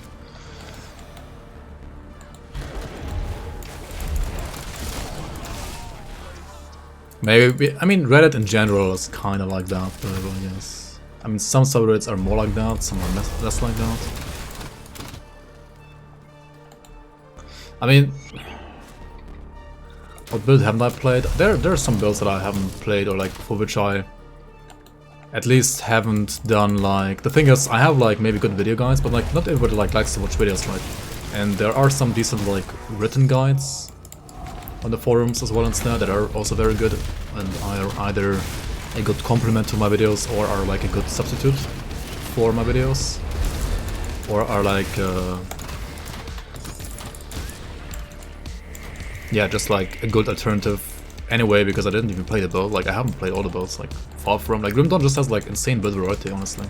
Maybe, I mean Reddit in general is kind of like that, but I guess. I mean some subreddits are more like that, some are less like that. I mean, what build haven't I played? There are some builds that I haven't played or like for which I at least haven't done like... The thing is, I have like maybe good video guides, but like not everybody like likes to watch videos, right? And there are some decent like written guides on the forums as well instead that are also very good and are either a good complement to my videos or are like a good substitute for my videos. Or are like... yeah, just like a good alternative anyway, because I didn't even play the build. Like, I haven't played all the builds, like, far from. Like, Grim Dawn just has, like, insane build variety, honestly.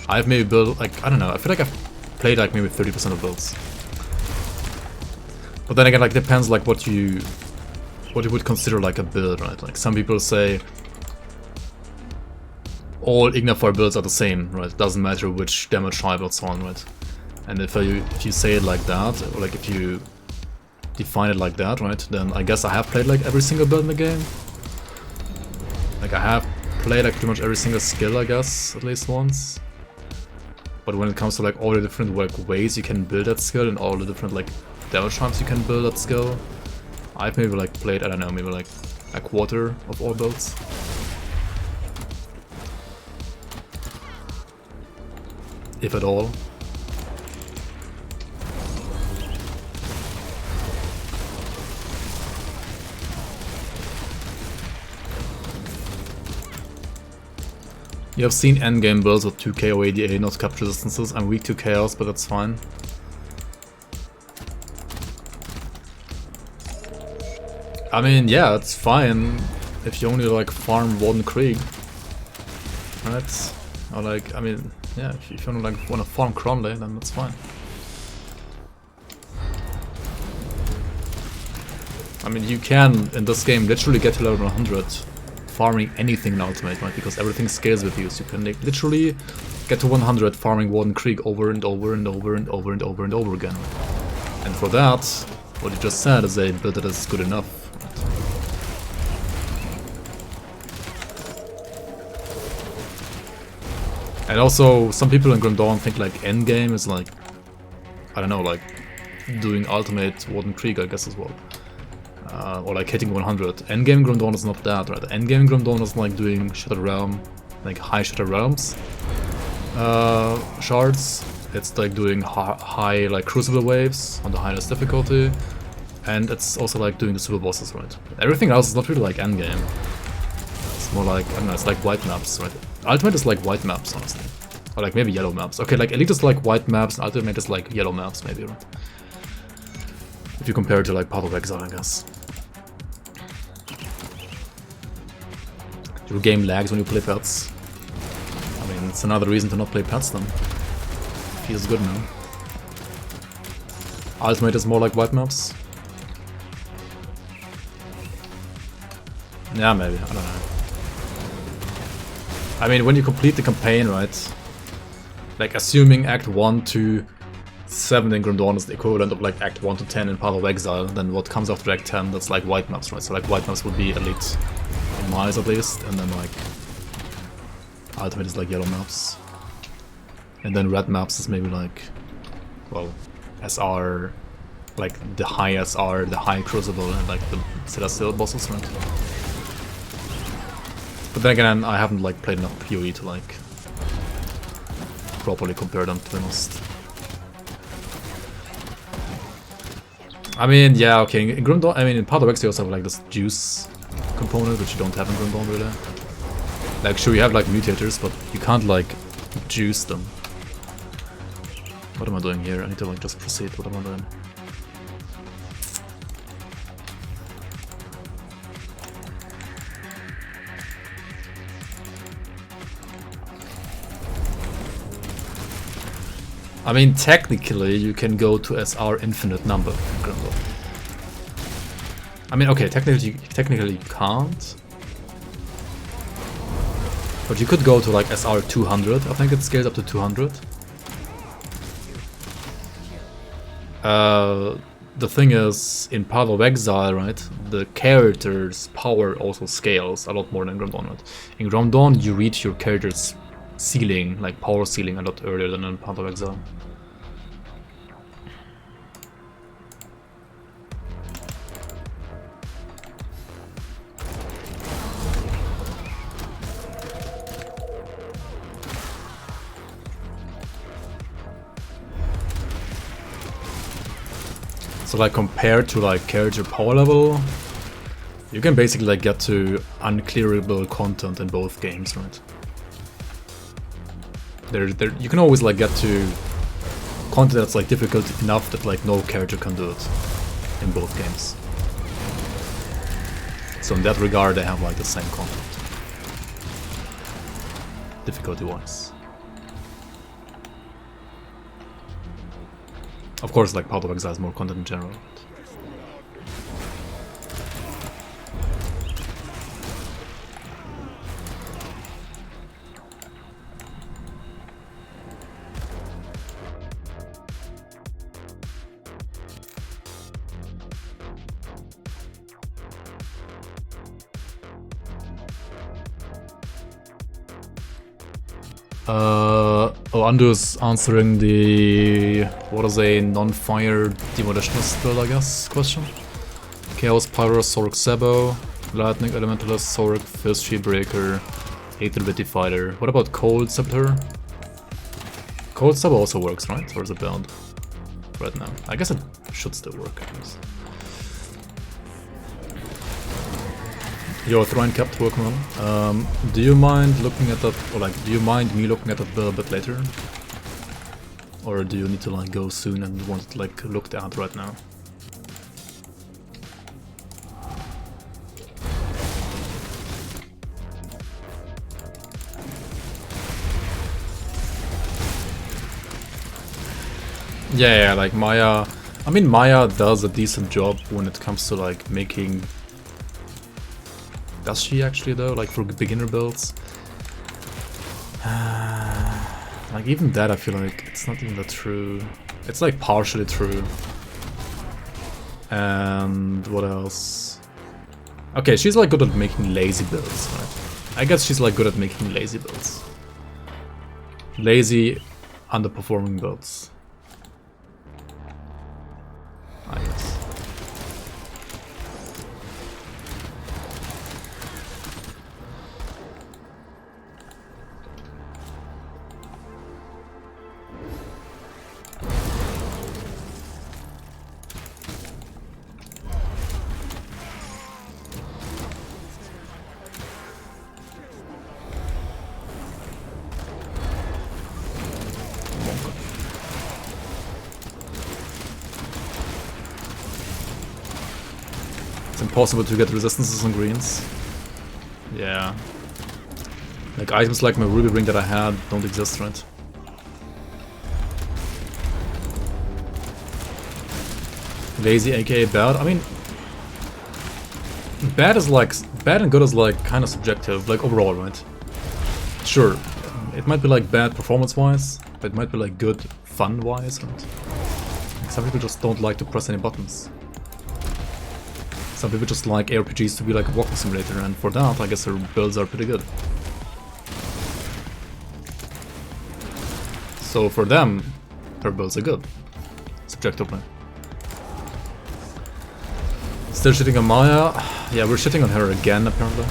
I've maybe built, like, I don't know, I feel like I've played, like, maybe 30% of builds. But then again, like, depends, like, what you would consider, like, a build, right? Like, some people say all Ignifar builds are the same, right? It doesn't matter which damage type or so on, right? And if you say it like that, or, like, if you define it like that, right, then I guess I have played like every single build in the game. Like I have played like pretty much every single skill, I guess, at least once. But when it comes to like all the different like ways you can build that skill and all the different like damage types you can build that skill, I've maybe like played, I don't know, maybe like a quarter of all builds. If at all. You have seen endgame builds with 2k or ADA, not capture distances. I'm weak to chaos, but that's fine. I mean, yeah, it's fine if you only like farm Warden Krieg, right? Or like, I mean, yeah, if you only like want to farm Cronley, then that's fine. I mean, you can in this game literally get to level 100. Farming anything in Ultimate, right? Because everything scales with you, so you can like, literally get to 100 farming Warden Krieg over and over and over and over and over and over again. And for that, what you just said is a build that is good enough. Right? And also, some people in Grim Dawn think like endgame is like, I don't know, like doing Ultimate Warden Krieg, I guess as well. Or like hitting 100. Endgame Grim Dawn is not that, right? Endgame Grim Dawn is like doing Shattered Realm, like high Shattered Realms shards. It's like doing high like Crucible waves on the highest difficulty. And it's also like doing the super bosses, right? Everything else is not really like endgame. It's more like, I don't know, it's like white maps, right? Ultimate is like white maps, honestly. Or like maybe yellow maps. Okay, like Elite is like white maps, and Ultimate is like yellow maps, maybe, right? If you compare it to like Path of Exile, I guess. Your game lags when you play pets. I mean, it's another reason to not play pets then. Feels good now. Ultimate is more like white maps. Yeah, maybe, I don't know. I mean, when you complete the campaign, right? Like, assuming Act 1 to 7 in Grim Dawn is the equivalent of like Act 1 to 10 in Path of Exile, then what comes after Act 10, that's like white maps, right? So like white maps would be Elite, in my eyes at least, and then like Ultimate is like yellow maps. And then red maps is maybe like, well, SR, like the high SR, the high Crucible, and like the Celestial bosses, right? But then again, I haven't like played enough PoE to like properly compare them, to be honest. I mean, yeah, okay, in Grim Dawn, I mean, in Path of X you also have like this juice component, which you don't have in Grim Dawn, really. Like, sure, you have like mutators, but you can't like juice them. What am I doing here? I need to like just proceed. What am I doing? I mean, technically, you can go to SR infinite number in Grim Dawn. I mean, okay, technically you can't. But you could go to like SR 200. I think it scales up to 200. The thing is, in Path of Exile, right, the character's power also scales a lot more than Grim Dawn, right? In Grim Dawn, you reach your character's ceiling, like power ceiling, a lot earlier than in Path of Exile. So like compared to like character power level, you can basically like get to unclearable content in both games, right? You can always like get to content that's like difficult enough that like no character can do it in both games. So in that regard, they have like the same content, difficulty-wise. Of course, like Path of Exile has more content in general. Oh, Andu's answering the what is a non-fire demolitionist build, I guess, question. Chaos Pyro, Sork Sebo, Lightning Elementalist, Sork, Fist Shield Breaker, Aether Bitty Fighter. What about Cold Saboteur? Cold Sebo also works, right? Or is it build right now? I guess it should still work, I guess. Yo, Thrine kept working on. Do you mind looking at that, or like, do you mind me looking at that build a bit later? Or do you need to like go soon and want it like looked at right now? Yeah, like Maya. I mean, Maya does a decent job when it comes to like making. Does she actually though? Like for beginner builds? Like even that I feel like it's not even that true. It's like partially true. And what else? Okay, she's like good at making lazy builds, right? I guess she's like good at making lazy builds. Lazy, underperforming builds. I guess. Impossible to get resistances on greens. Yeah. Like items like my ruby ring that I had don't exist, right? Lazy aka bad. I mean, bad and good is like kind of subjective, like overall, right? Sure, it might be like bad performance-wise, but it might be like good fun-wise, right? Some people just don't like to press any buttons. Some people just like ARPGs to be like a walking simulator, and for that, I guess their builds are pretty good. So for them, their builds are good. So trajectory. Still shitting on Maya. Yeah, we're shitting on her again, apparently.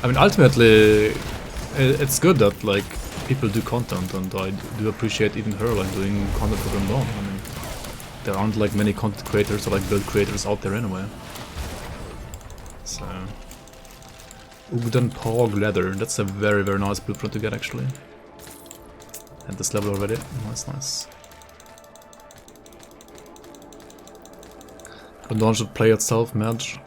I mean, ultimately, it's good that, like, people do content, and I do appreciate even her, like, doing content for them alone. I mean, there aren't, like, many content creators or, like, build creators out there anyway. So... Ugden Pog Leather, that's a very, very nice blueprint to get, actually. At this level already. Nice, nice. Rondon should play itself, Madge.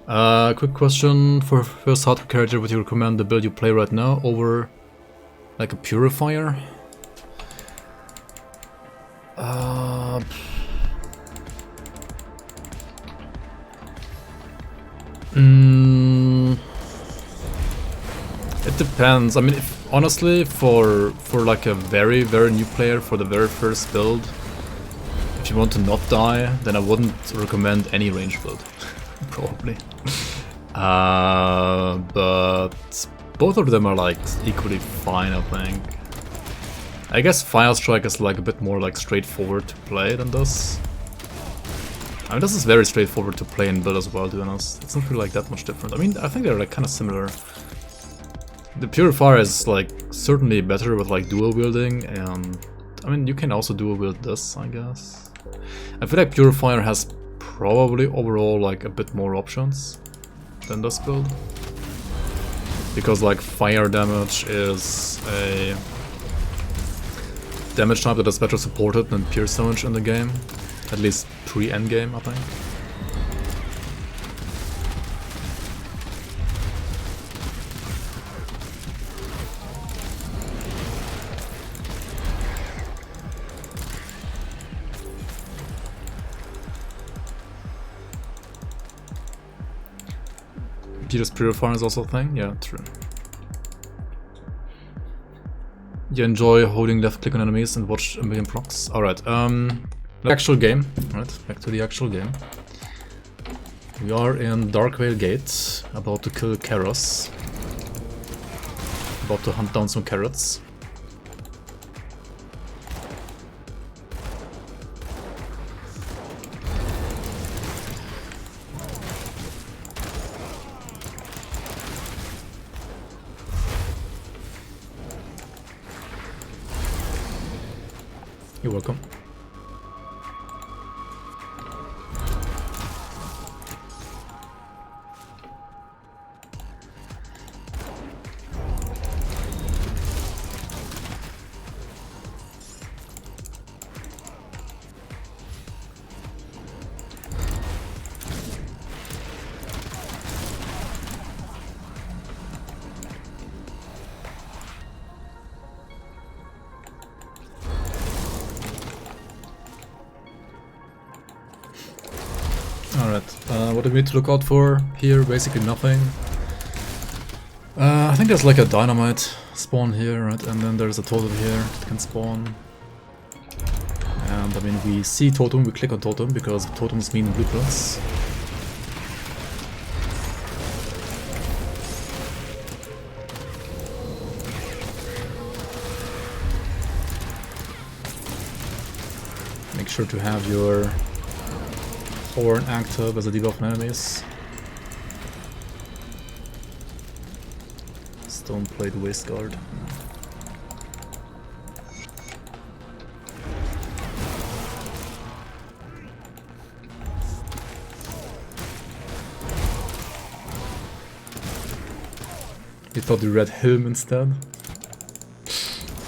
Quick question, for first hardcore character, would you recommend the build you play right now over like a purifier? It depends. I mean, honestly, for like a very, very new player, for the very first build, if you want to not die, then I wouldn't recommend any range build. Probably. But both of them are like equally fine, I think. I guess Firestrike is like a bit more like straightforward to play than this. I mean, this is very straightforward to play and build as well, to be honest. It's not really like that much different. I mean, I think they're like kind of similar. The Purifier is like certainly better with like dual wielding, and I mean, you can also dual wield this, I guess. I feel like Purifier has probably overall like a bit more options than this build, because like fire damage is a damage type that is better supported than pierce damage in the game, at least pre-endgame, I think. Peter's Purifier is also a thing? Yeah, true. You enjoy holding left click on enemies and watch a million procs? Alright, the actual game. Right, back to the actual game. We are in Darkvale Gate, about to kill Karos. About to hunt down some carrots. You're welcome. What do we need to look out for here? Basically nothing. I think there's like a dynamite spawn here, right? And then there's a totem here that can spawn. And I mean, we see totem, we click on totem because totems mean blueprints. Make sure to have your horn active as a debuff on enemies. Stoneplate Wasteguard. You thought you read Hilm instead?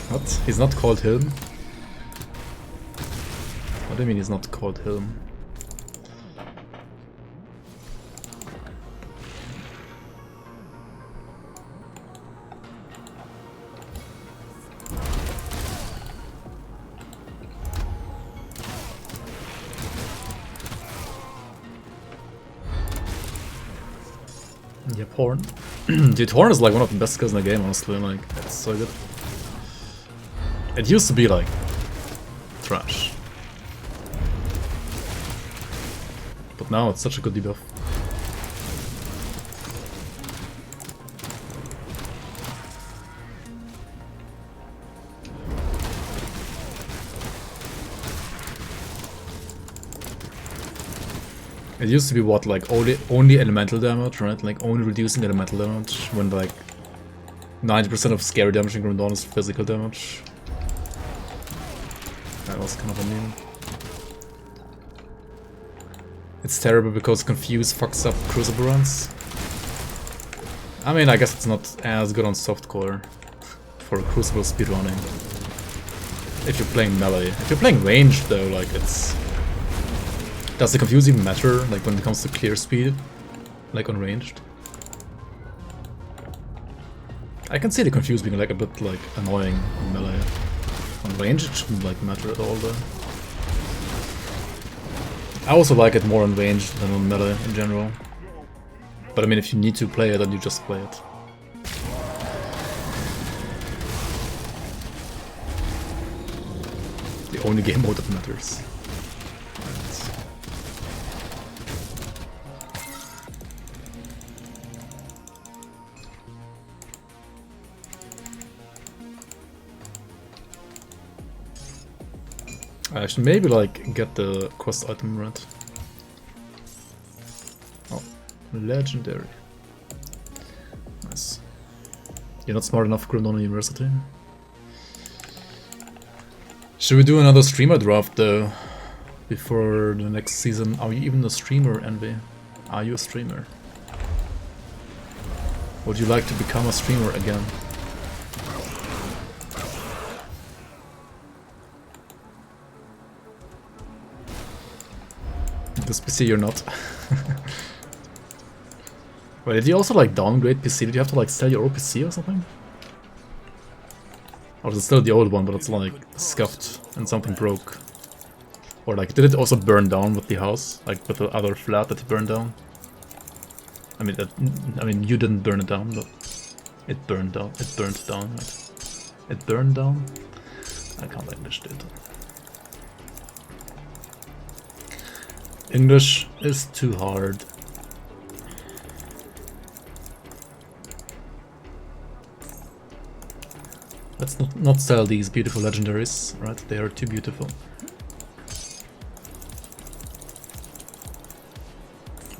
What? He's not called Hilm? What do you mean he's not called Hilm? Yep, Horn. Dude, Horn is like one of the best skills in the game, honestly, like, it's so good. It used to be like trash, but now it's such a good debuff. It used to be what, like only elemental damage, right? Like only reducing elemental damage when like 90% of scary damage in Grim Dawn is physical damage. That was kind of a meme. It's terrible because Confuse fucks up Crucible runs. I mean, I guess it's not as good on softcore for Crucible speedrunning. If you're playing melee. If you're playing ranged though, like it's... Does the Confuse even matter, like when it comes to clear speed? Like on ranged? I can see the Confuse being like a bit like annoying on melee. On range it shouldn't like matter at all though. I also like it more on range than on melee in general. But I mean, if you need to play it, then you just play it. The only game mode that matters. I should maybe like get the quest item right. Oh, legendary. Nice. You're not smart enough, Grim Dawn University. Should we do another streamer draft though? Before the next season? Are you even a streamer, Envy? Are you a streamer? Would you like to become a streamer again? This PC you're not. Wait, did you also like downgrade PC? Did you have to like sell your old PC or something? Or is it still the old one, but it's like scuffed and something broke? Or like, did it also burn down with the house? Like with the other flat that burned down? I mean, you didn't burn it down, but it burned down. It burned down, right? It burned down? I can't English, dude. English is too hard. Let's not sell these beautiful legendaries, right? They are too beautiful.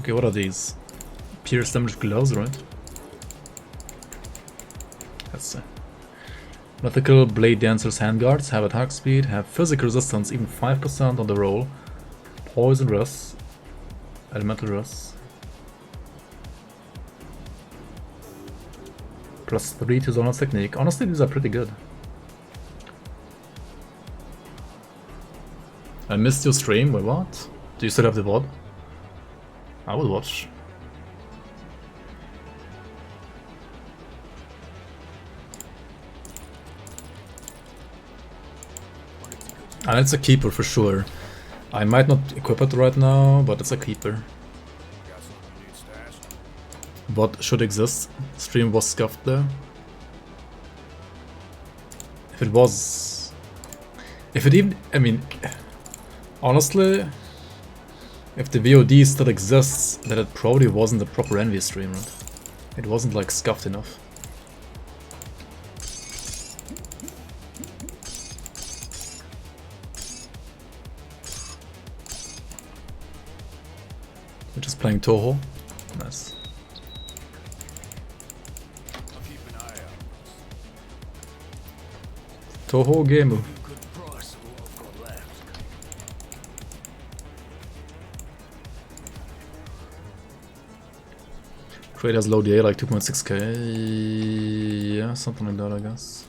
Okay, what are these? Pierce damage gloves, right? Let's see. Mythical Blade Dancer's handguards have attack speed, have physical resistance, even 5% on the roll. Poison Rust, Elemental Rust, +3 to Zonal Technique. Honestly, these are pretty good. I missed your stream. Wait, what? Do you still have the VOD? I will watch. And it's a keeper for sure. I might not equip it right now, but it's a keeper. What should exist? Stream was scuffed there. If it was... If it even... I mean... Honestly... If the VOD still exists, then it probably wasn't a proper Envy stream, right? It wasn't like scuffed enough. We're just playing Toho. Nice. Toho game. Trade has low DA, like 2.6k. Yeah, something like that, I guess.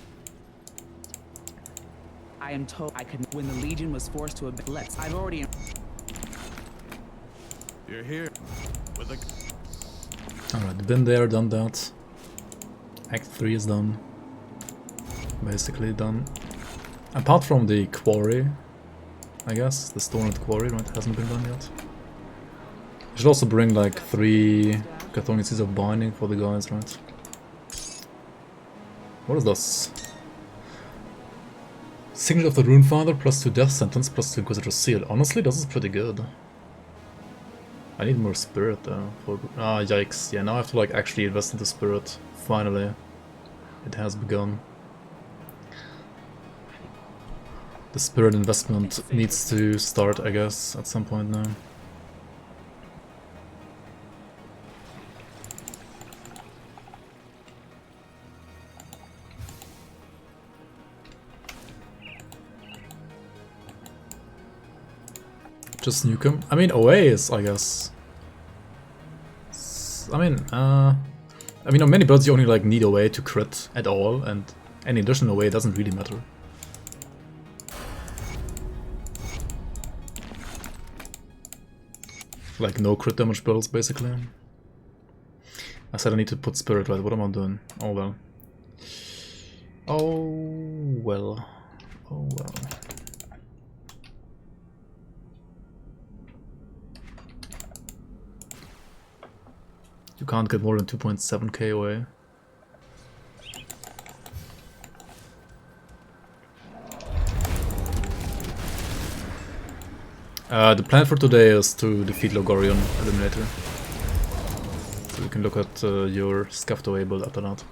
I am told I could when the Legion was forced to abandon. I've already. You're here with a... Alright, been there, done that. Act 3 is done. Basically done. Apart from the quarry, I guess. The stone at the quarry, right? Hasn't been done yet. I should also bring like 3 Chthonic Seeds of Binding for the guys, right? What is this? Signature of the Runefather, +2 Death Sentence, +2 Inquisitor Seal. Honestly, this is pretty good. I need more spirit though. Ah, yikes. Yeah, now I have to like actually invest into spirit. Finally. It has begun. The spirit investment needs to start, I guess, at some point now. Just nuke him. I mean, OA is, I guess. I mean, on many builds you only like need OA to crit at all, and any additional OA doesn't really matter. Like no crit damage builds, basically. I said I need to put Spirit, right? What am I doing? Oh well. Oh well. Oh well. You can't get more than 2.7k away. The plan for today is to defeat Logorion Eliminator. So you can look at your Scuffed away build after that.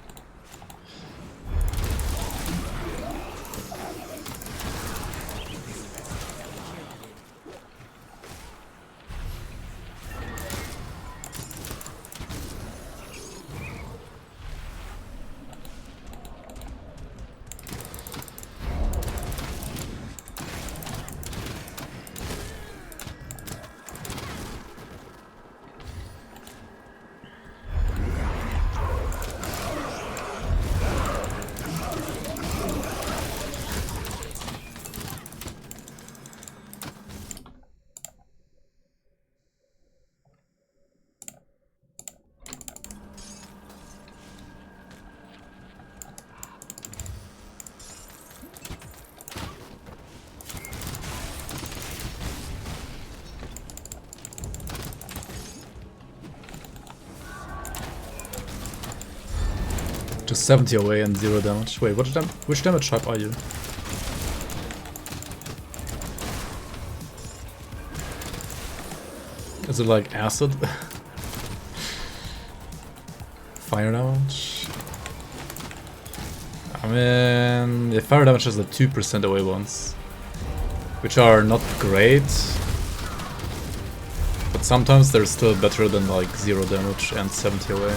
Just 70 away and 0 damage. Wait, which damage type are you? Is it like acid? Fire damage? I mean, the fire damage has the 2% away ones, which are not great, but sometimes they're still better than like 0 damage and 70 away.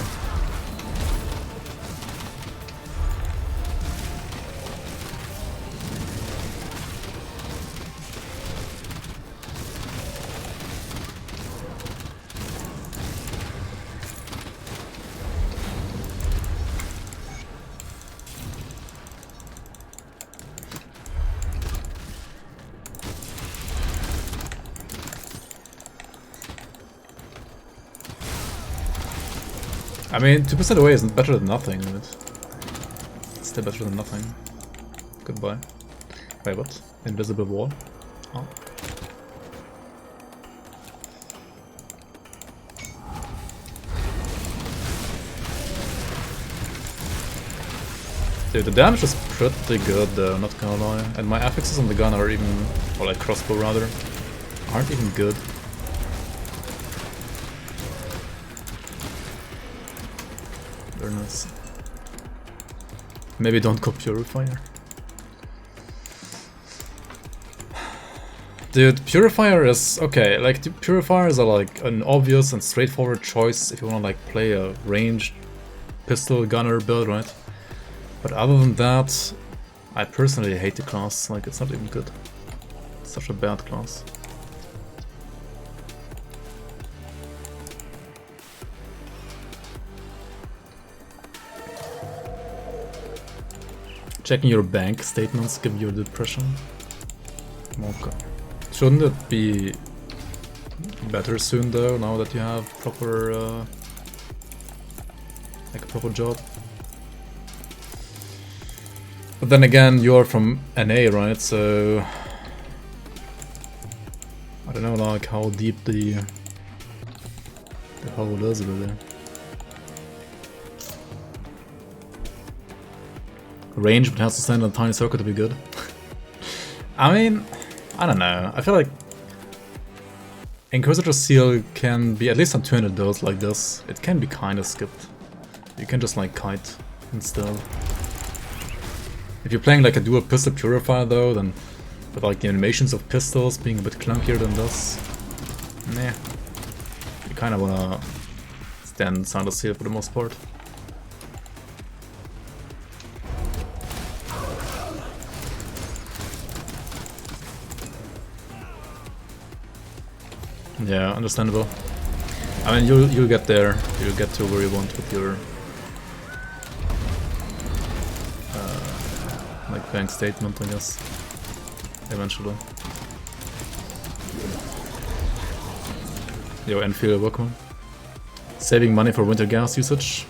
I mean, 2% away isn't better than nothing, but it's still better than nothing. Goodbye. Wait, what? Invisible wall? Oh. Dude, the damage is pretty good though, not gonna lie. And my affixes on the gun are even, or like crossbow rather, aren't even good. Very nice. Maybe don't go Purifier. Dude, Purifier is okay. Like, Purifiers are like an obvious and straightforward choice if you want to like play a ranged pistol gunner build, right? But other than that, I personally hate the class. Like, it's not even good. It's such a bad class. Checking your bank statements give you depression. Okay. Shouldn't it be better soon though, now that you have proper like a proper job? But then again, you're from NA, right? So I don't know like how deep the hole is really. Range, but has to stand on a tiny circle to be good. I mean, I don't know. I feel like Inquisitor Seal can be, at least on 200 builds like this, it can be kind of skipped. You can just like kite instead. If you're playing like a dual pistol Purifier though, then with like the animations of pistols being a bit clunkier than this, nah. You kind of wanna stand inside the seal for the most part. Yeah, understandable. I mean, you'll get there. You'll get to where you want with your like bank statement, I guess. Eventually. Yo, Enfield, welcome. Saving money for winter gas usage.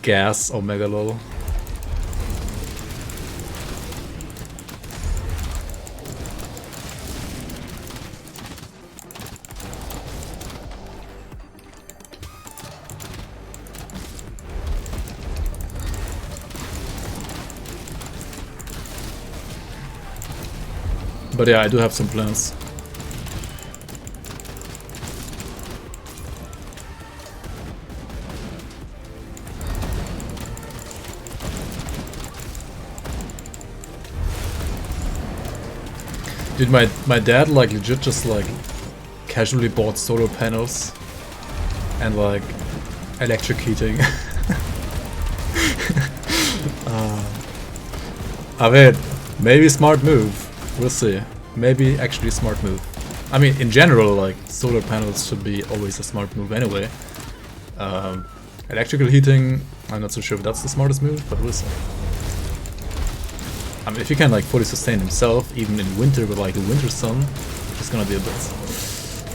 Gas, Omega lol. But yeah, I do have some plans. Dude, my dad like legit just like casually bought solar panels and like electric heating. I mean, maybe smart move. We'll see. Maybe actually a smart move. I mean, in general, like solar panels should be always a smart move anyway. Electrical heating, I'm not so sure if that's the smartest move, but we'll see. I mean, if you can like fully sustain himself, even in winter with like the winter sun, it's gonna be a bit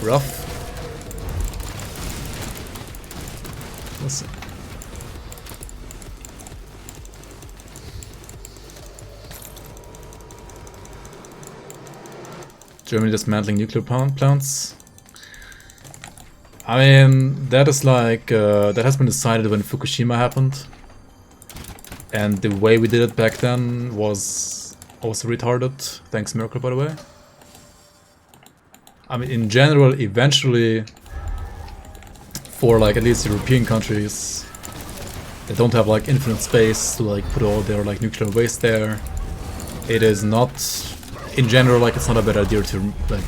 rough. We'll see. Germany dismantling nuclear plants. I mean, that is like that has been decided when Fukushima happened. And the way we did it back then was also retarded. Thanks Merkel, by the way. I mean, in general, eventually, for like at least European countries that don't have like infinite space to like put all their like nuclear waste there, it is not, in general, like it's not a bad idea to like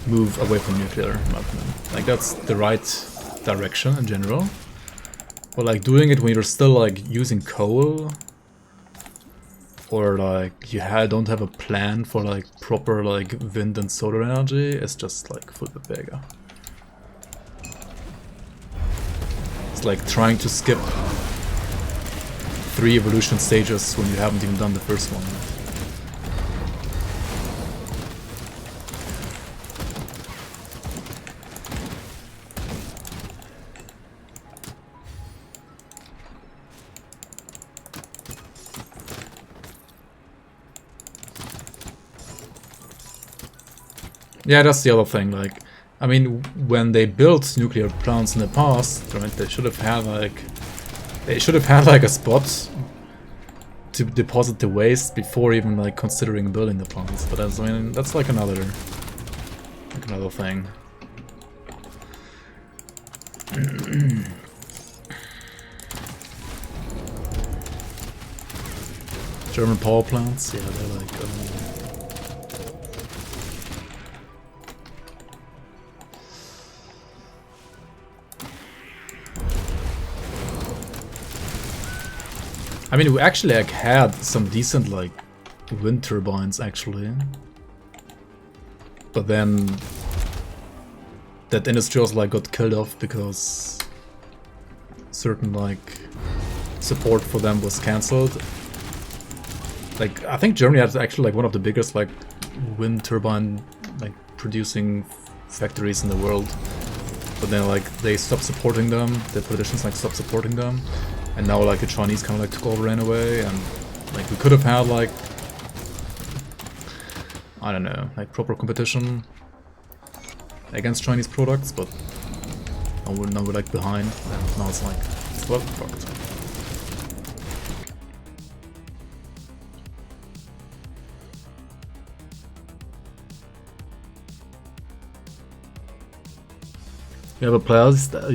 move away from nuclear, in my opinion. Like that's the right direction in general. But like doing it when you're still like using coal, or like you don't have a plan for like proper like wind and solar energy, is just like foot the beggar. It's like trying to skip 3 evolution stages when you haven't even done the first one yet. Yeah, that's the other thing, like, I mean, when they built nuclear plants in the past, right, they should have had like a spot to deposit the waste before even like considering building the plants. But that's, I mean, that's like another thing. German power plants, yeah, they're like I mean, we actually like had some decent like wind turbines actually, but then that industry also like got killed off because certain like support for them was cancelled. Like I think Germany had actually like one of the biggest like wind turbine like producing factories in the world, but then like they stopped supporting them. The politicians like stopped supporting them. And now like the Chinese kind of like took over anyway, and like we could have had like, I don't know, like proper competition against Chinese products, but now we're like behind, and now it's like, well, fucked. You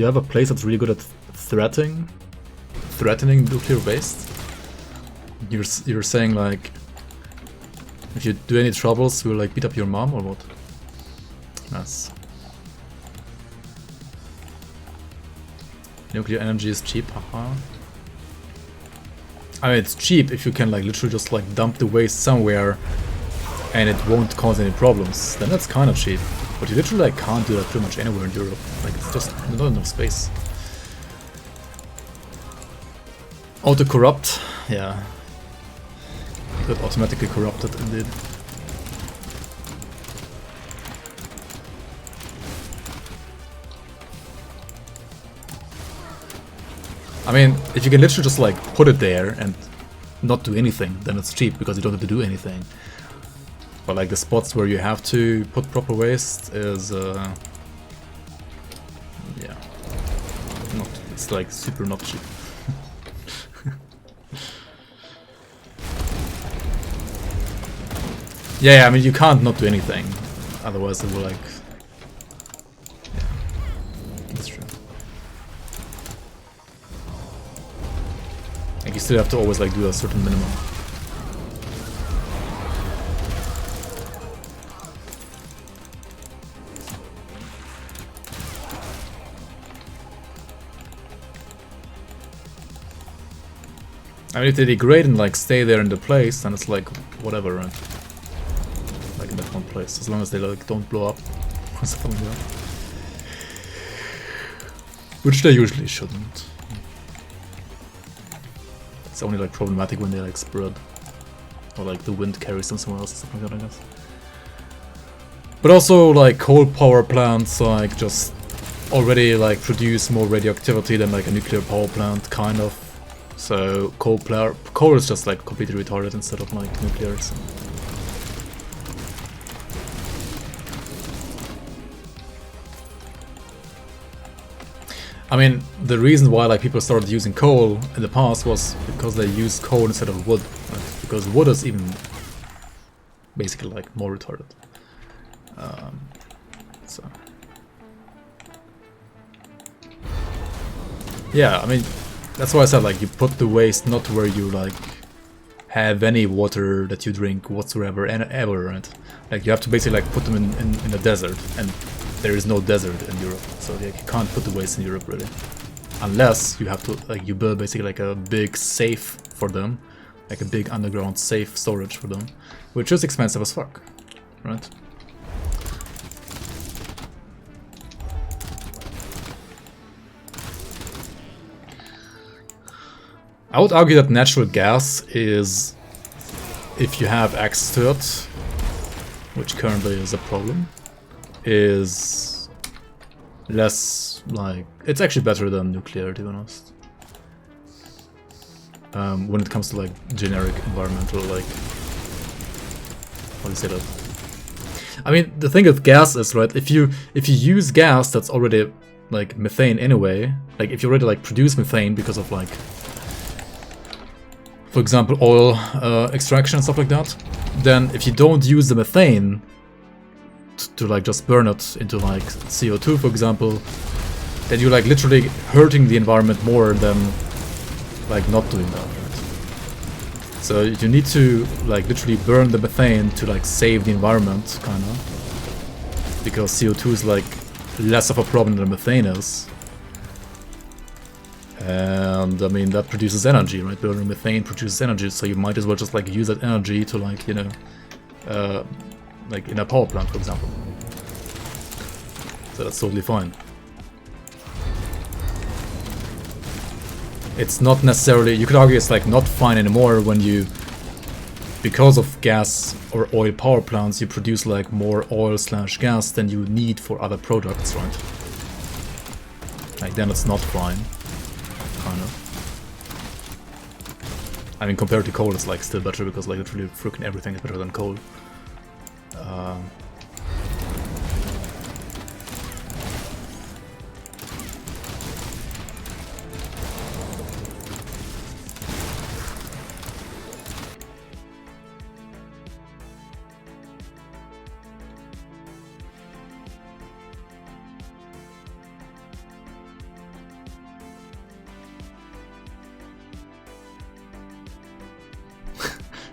have a place that's really good at threatening nuclear waste. You're saying like, if you do any troubles, we'll like beat up your mom or what? Nice. Nuclear energy is cheap, haha. I mean, it's cheap if you can like literally just like dump the waste somewhere and it won't cause any problems, then that's kind of cheap. But you literally like can't do that pretty much anywhere in Europe. Like it's just not enough space. Auto corrupt, yeah. Got automatically corrupted indeed. I mean, if you can literally just like put it there and not do anything, then it's cheap because you don't have to do anything. But like the spots where you have to put proper waste is yeah, not, it's like super not cheap. Yeah, I mean you can't not do anything, otherwise it will like, yeah, that's true. Like you still have to always like do a certain minimum. I mean if they degrade and like stay there in the place, then it's like whatever, right? Like in that one place, as long as they like don't blow up or something like that. Which they usually shouldn't. It's only like problematic when they like spread. Or like the wind carries them somewhere else or something like that, I guess. But also like coal power plants like just already like produce more radioactivity than like a nuclear power plant, kind of. So coal is just like completely retarded instead of like nuclear. So. I mean, the reason why like people started using coal in the past was because they used coal instead of wood, right? Because wood is even basically like more retarded. So yeah, I mean that's why I said like you put the waste not where you like have any water that you drink whatsoever and ever, right? Like you have to basically like put them in the desert, and there is no desert in Europe, so like, you can't put the waste in Europe really, unless you have to like you build basically like a big safe for them, like a big underground safe storage for them, which is expensive as fuck, right? I would argue that natural gas is, if you have access to it, which currently is a problem, is less like, it's actually better than nuclear, to be honest. When it comes to like generic environmental, like, how do you say that? I mean, the thing with gas is, right, if you use gas that's already like methane anyway, like if you already like produce methane because of like, for example, oil extraction and stuff like that, then if you don't use the methane to like just burn it into like CO2, for example, then you're like literally hurting the environment more than like not doing that, right? So you need to like literally burn the methane to like save the environment, kind of, because CO2 is like less of a problem than methane is. And I mean that produces energy, right? Burning methane produces energy, so you might as well just like use that energy to like, you know, like in a power plant, for example. So that's totally fine. It's not necessarily, you could argue it's like not fine anymore when you, because of gas or oil power plants, you produce like more oil / gas than you need for other products, right? Like then it's not fine. Kind of. I mean, compared to coal, it's like still better because like literally freaking everything is better than coal.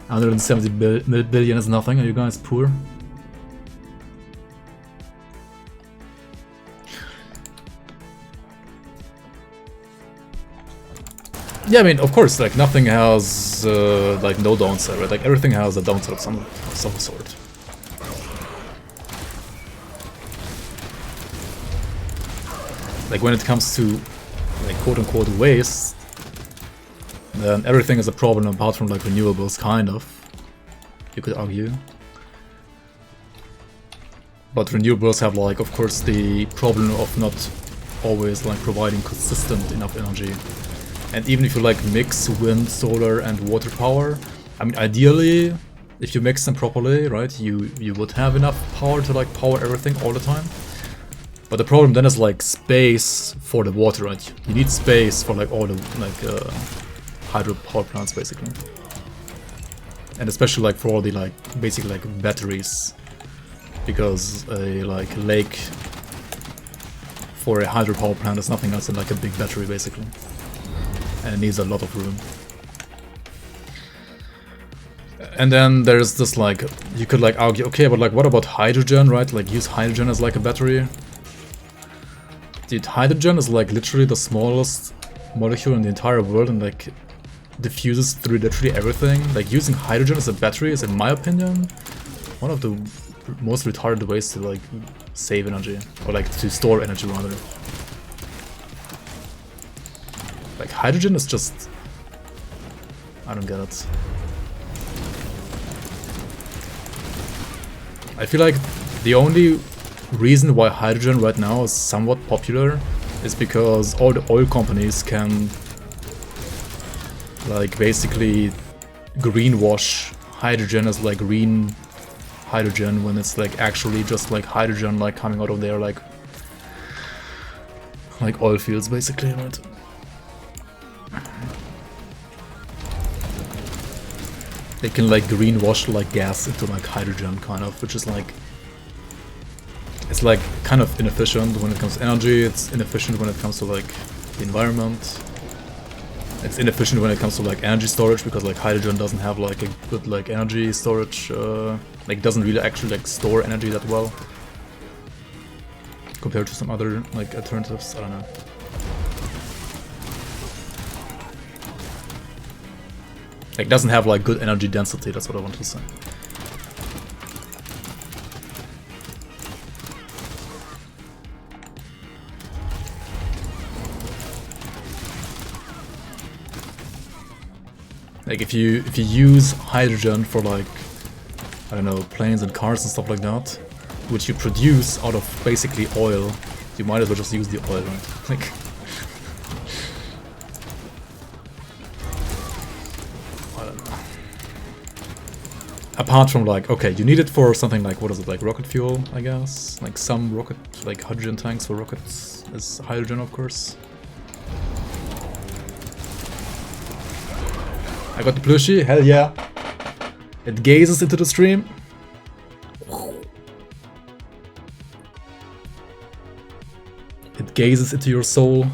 $170 billion is nothing. Are you guys poor? Yeah, I mean, of course, like nothing has like no downside, right? Like everything has a downside of some sort. Like when it comes to like quote-unquote waste, then everything is a problem apart from like renewables, kind of. You could argue. But renewables have like, of course, the problem of not always like providing consistent enough energy. And even if you like mix wind, solar and water power, I mean ideally, if you mix them properly, right, you would have enough power to like power everything all the time. But the problem then is like space for the water, right? You need space for like all the like hydro power plants basically. And especially like for all the like basically like batteries. Because a like lake for a hydropower plant is nothing else than like a big battery basically. And it needs a lot of room. And then there's this like, you could like argue, okay, but like what about hydrogen, right? Like use hydrogen as like a battery. Dude, hydrogen is like literally the smallest molecule in the entire world and like diffuses through literally everything. Like using hydrogen as a battery is, in my opinion, one of the most retarded ways to like save energy, or like to store energy rather. Like hydrogen is just, I don't get it. I feel like the only reason why hydrogen right now is somewhat popular is because all the oil companies can like basically greenwash hydrogen as like green hydrogen when it's like actually just like hydrogen like coming out of their like oil fields basically, right? They can like greenwash like gas into like hydrogen kind of, which is like, it's like kind of inefficient when it comes to energy, it's inefficient when it comes to like the environment. It's inefficient when it comes to like energy storage because like hydrogen doesn't have like a good like energy storage, like doesn't really actually like store energy that well compared to some other like alternatives. I don't know. Like doesn't have like good energy density, that's what I want to say. Like if you use hydrogen for like, I don't know, planes and cars and stuff like that, which you produce out of basically oil, you might as well just use the oil, right? Like I don't know. Apart from like, okay, you need it for something like, what is it, like rocket fuel, I guess? Like some rocket, like hydrogen tanks for rockets is hydrogen, of course. I got the plushie, hell yeah. It gazes into the stream. It gazes into your soul.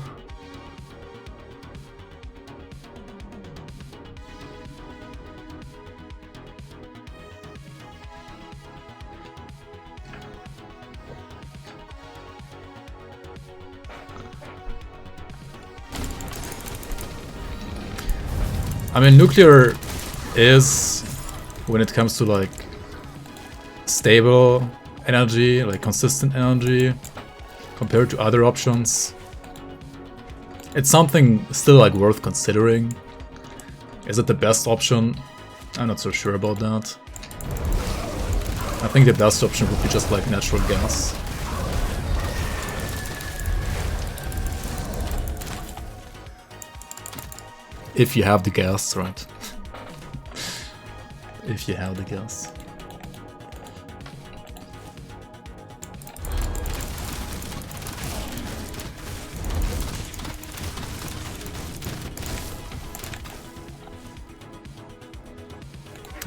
I mean, nuclear is, when it comes to like stable energy, like consistent energy, compared to other options, it's something still like worth considering. Is it the best option? I'm not so sure about that. I think the best option would be just like natural gas. If you have the gas, right? If you have the gas.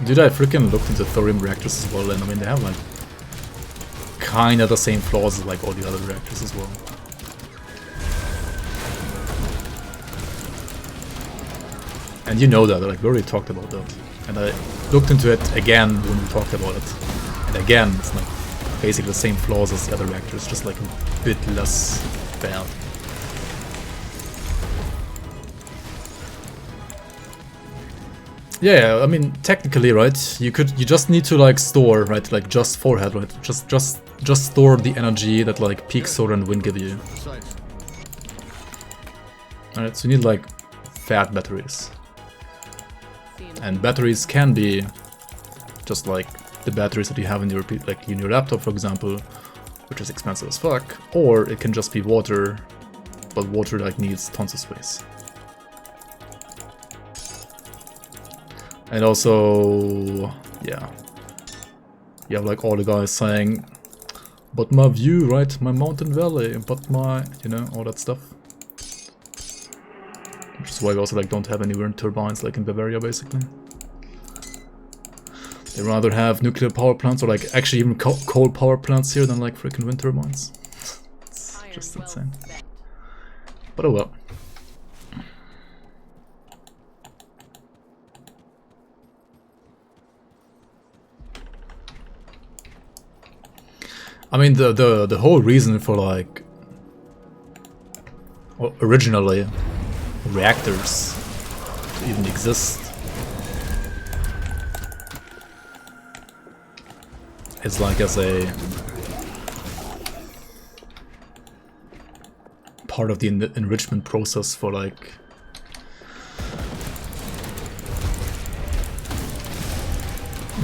Dude, I freaking looked into thorium reactors as well, and I mean they have like kinda the same flaws as like all the other reactors as well. And you know that, like we already talked about that. And I looked into it again when we talked about it. And again, it's like basically the same flaws as the other reactors, just like a bit less bad. Yeah, I mean, technically, right? You just need to like store, right? Like just forehead, right? Just store the energy that like peak, solar, and wind give you. Alright, so you need like fat batteries. And batteries can be just like the batteries that you have in your laptop, for example, which is expensive as fuck, or it can just be water, but water like needs tons of space. And also, yeah, you have like all the guys saying, but my view, right, my mountain valley, but my, you know, all that stuff. Which is why we also like don't have any wind turbines like in Bavaria, basically. They rather have nuclear power plants or like actually even coal power plants here than like freaking wind turbines. It's just insane. But oh well. I mean, the whole reason for like originally reactors to even exist is like as a part of the enrichment process for like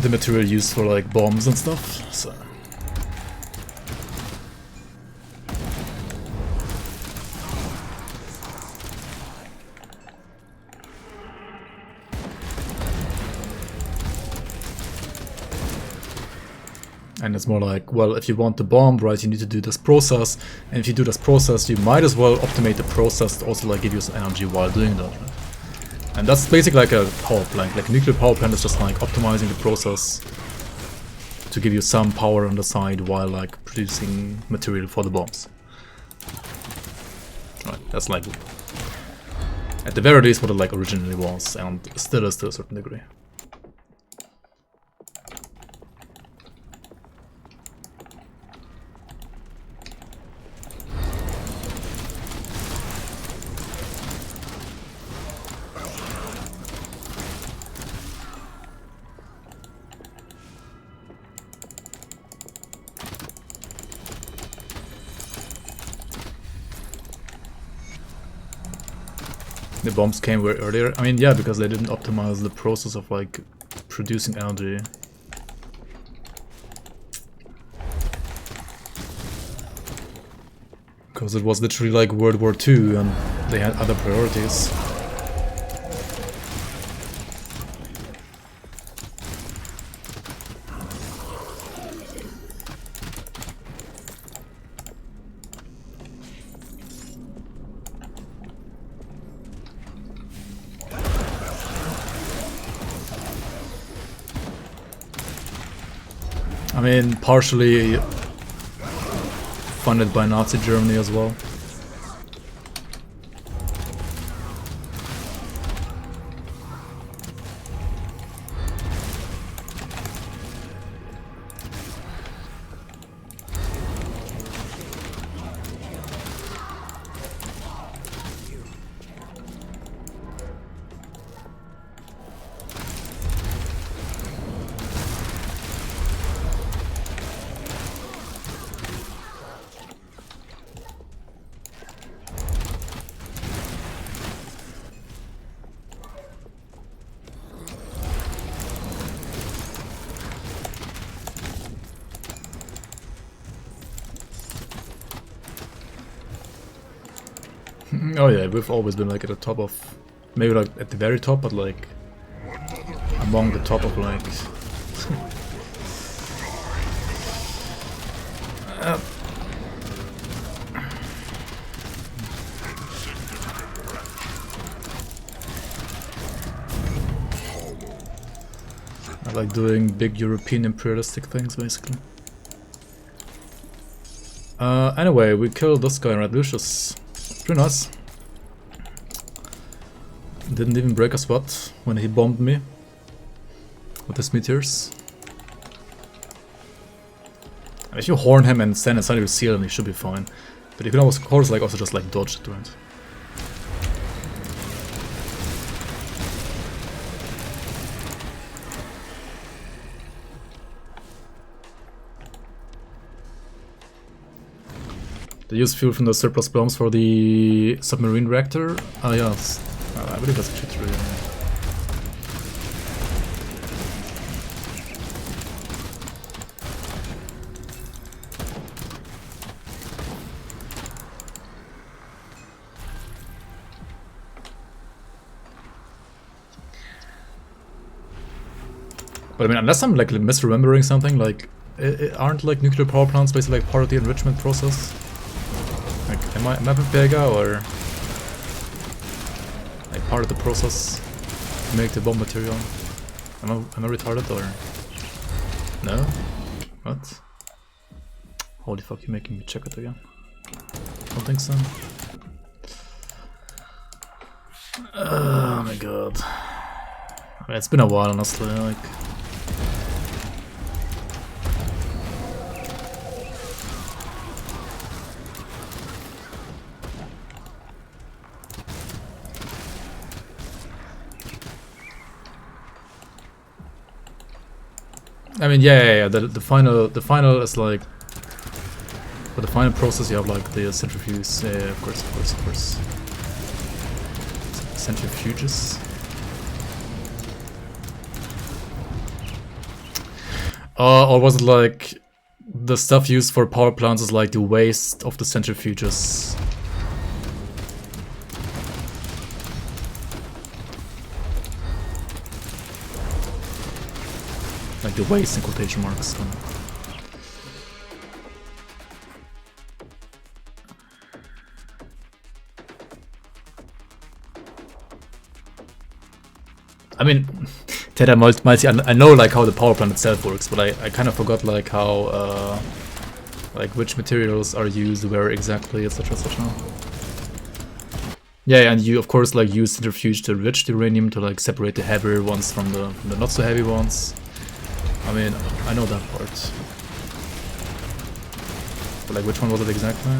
the material used for like bombs and stuff, so. And it's more like, well, if you want the bomb, right, you need to do this process, and if you do this process, you might as well optimize the process to also like give you some energy while doing that, right? And that's basically like a power plant. Like a nuclear power plant is just like optimizing the process to give you some power on the side while like producing material for the bombs. Right, that's like at the very least what it like originally was, and still is to a certain degree. The bombs came way earlier. I mean, yeah, because they didn't optimize the process of like producing energy. Because it was literally like World War II and they had other priorities. I mean, partially funded by Nazi Germany as well. Oh yeah, we've always been like at the top of, maybe like at the very top, but like among the top of like I like doing big European imperialistic things basically. Anyway, we killed this guy, right, Lucius. Pretty nice. Didn't even break a spot when he bombed me with his meteors. And if you horn him and stand inside your seal, then he should be fine. But you can always, of course, like also just like dodge it, right? They use fuel from the surplus bombs for the submarine reactor. Oh yeah, I believe that's actually true. But I mean, unless I'm like misremembering something, like aren't like nuclear power plants basically like part of the enrichment process? Like, am I Bega or like part of the process to make the bomb material? Am I retarded or no? What? Holy fuck! You're making me check it again. Don't think so. Oh my god! I mean, it's been a while, honestly. Like. I mean, yeah. The final is like, for the final process you have like the centrifuges. Yeah, of course. Centrifuges. Or was it like the stuff used for power plants is like the waste of the centrifuges? Like the waste in quotation marks. I mean, Teta Multi, I know like how the power plant itself works, but I kind of forgot like how, like which materials are used, where exactly, etc. etc. Yeah, and you of course like use centrifuge to enrich the uranium to like separate the heavier ones from the not so heavy ones. I mean, I know that part. But like, which one was it exactly?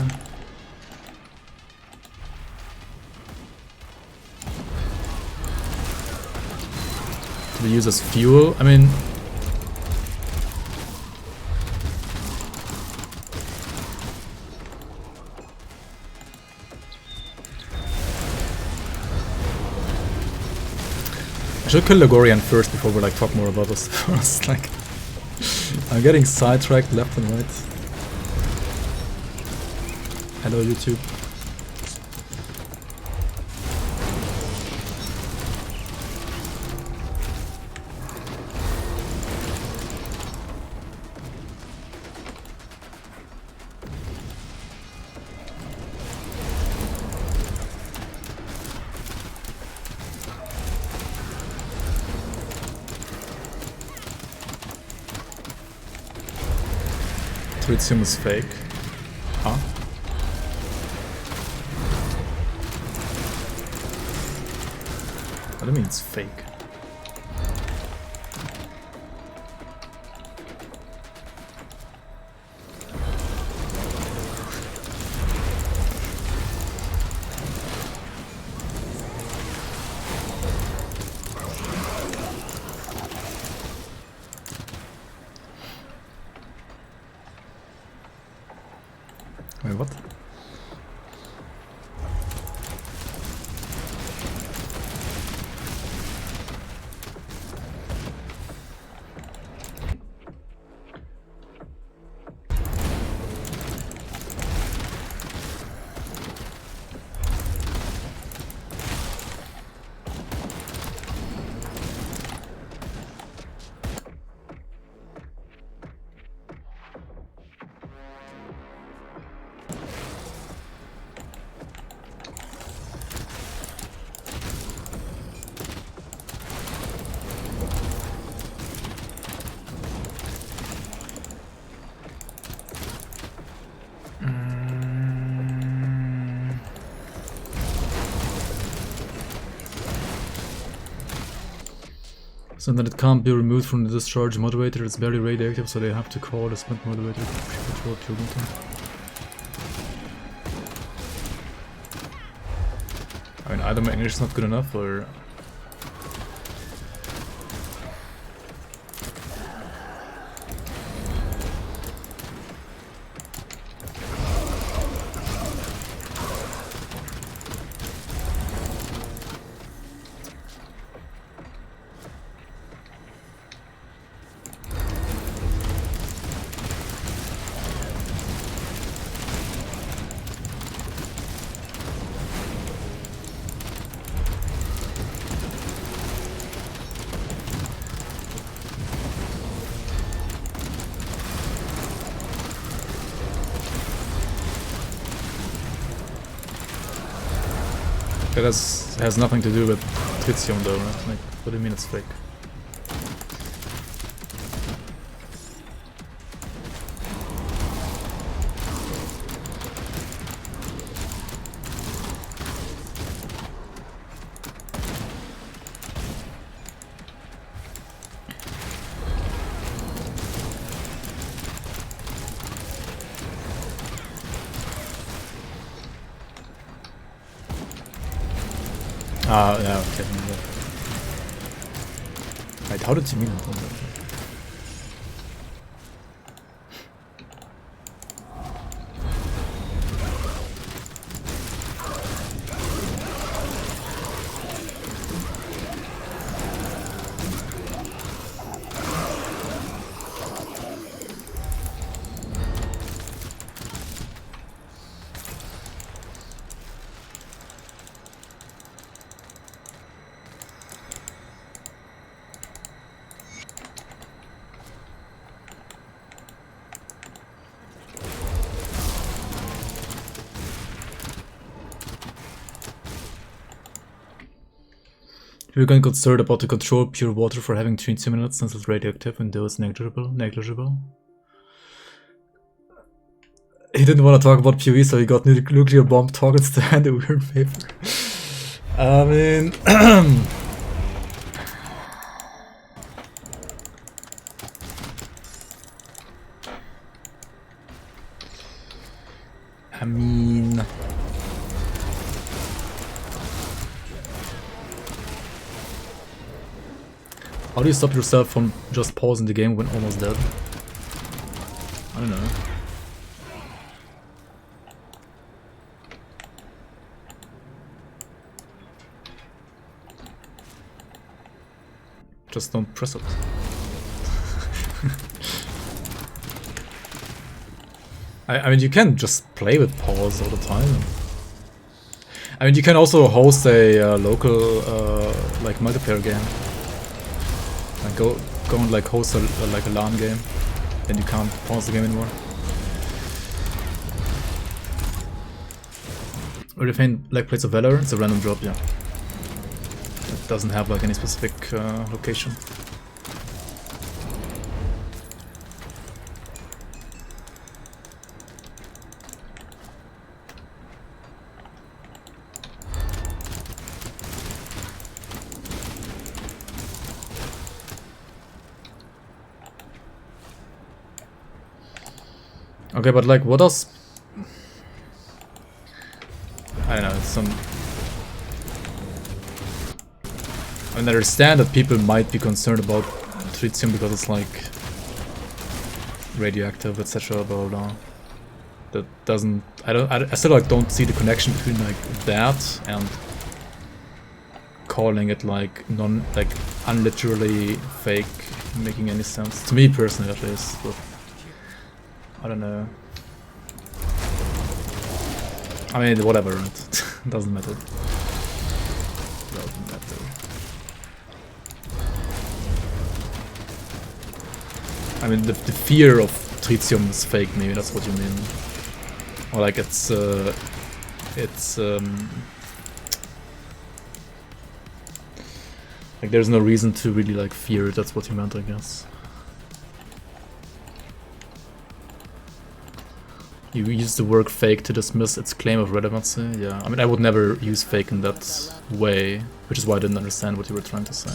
To be used as fuel? I mean... I should kill Logorian first before we like talk more about this. First, like, I'm getting sidetracked left and right. Hello, YouTube. Tritium is fake. Huh? What do you mean it's fake? Wait, what? So that it can't be removed from the discharge moderator, it's barely radioactive, so they have to call the spent moderator to control Kilgore. I mean, either my English is not good enough, or... That has nothing to do with Tritium though, right? Like, what do you mean it's fake? Yeah, okay. Wait, how did you mean it? We're going concerned about the control pure water for having 20 minutes since it's radioactive and though it's negligible. He didn't want to talk about PoE, so he got nuclear bomb targets to hand a weird paper. I mean... How do you stop yourself from just pausing the game when almost dead? I don't know. Just don't press it. I mean, you can just play with pause all the time. I mean, you can also host a local like multiplayer game. Like go and like host like a LAN game, then you can't pause the game anymore. Or if you like plays of Valor, it's a random drop, yeah. It doesn't have like any specific location. Okay, but like, what else? I don't know, some... I mean, I understand that people might be concerned about tritium because it's like radioactive, etc. Blah blah blah. That doesn't... I still like don't see the connection between like that and calling it like unliterally fake making any sense. To me personally at least, but I don't know. I mean, whatever, it doesn't matter. Doesn't matter. I mean, the fear of tritium is fake, maybe that's what you mean. Or like it's like there's no reason to really like fear it, that's what you meant, I guess. You use the word fake to dismiss its claim of relevancy? Yeah, I mean, I would never use fake in that way, which is why I didn't understand what you were trying to say.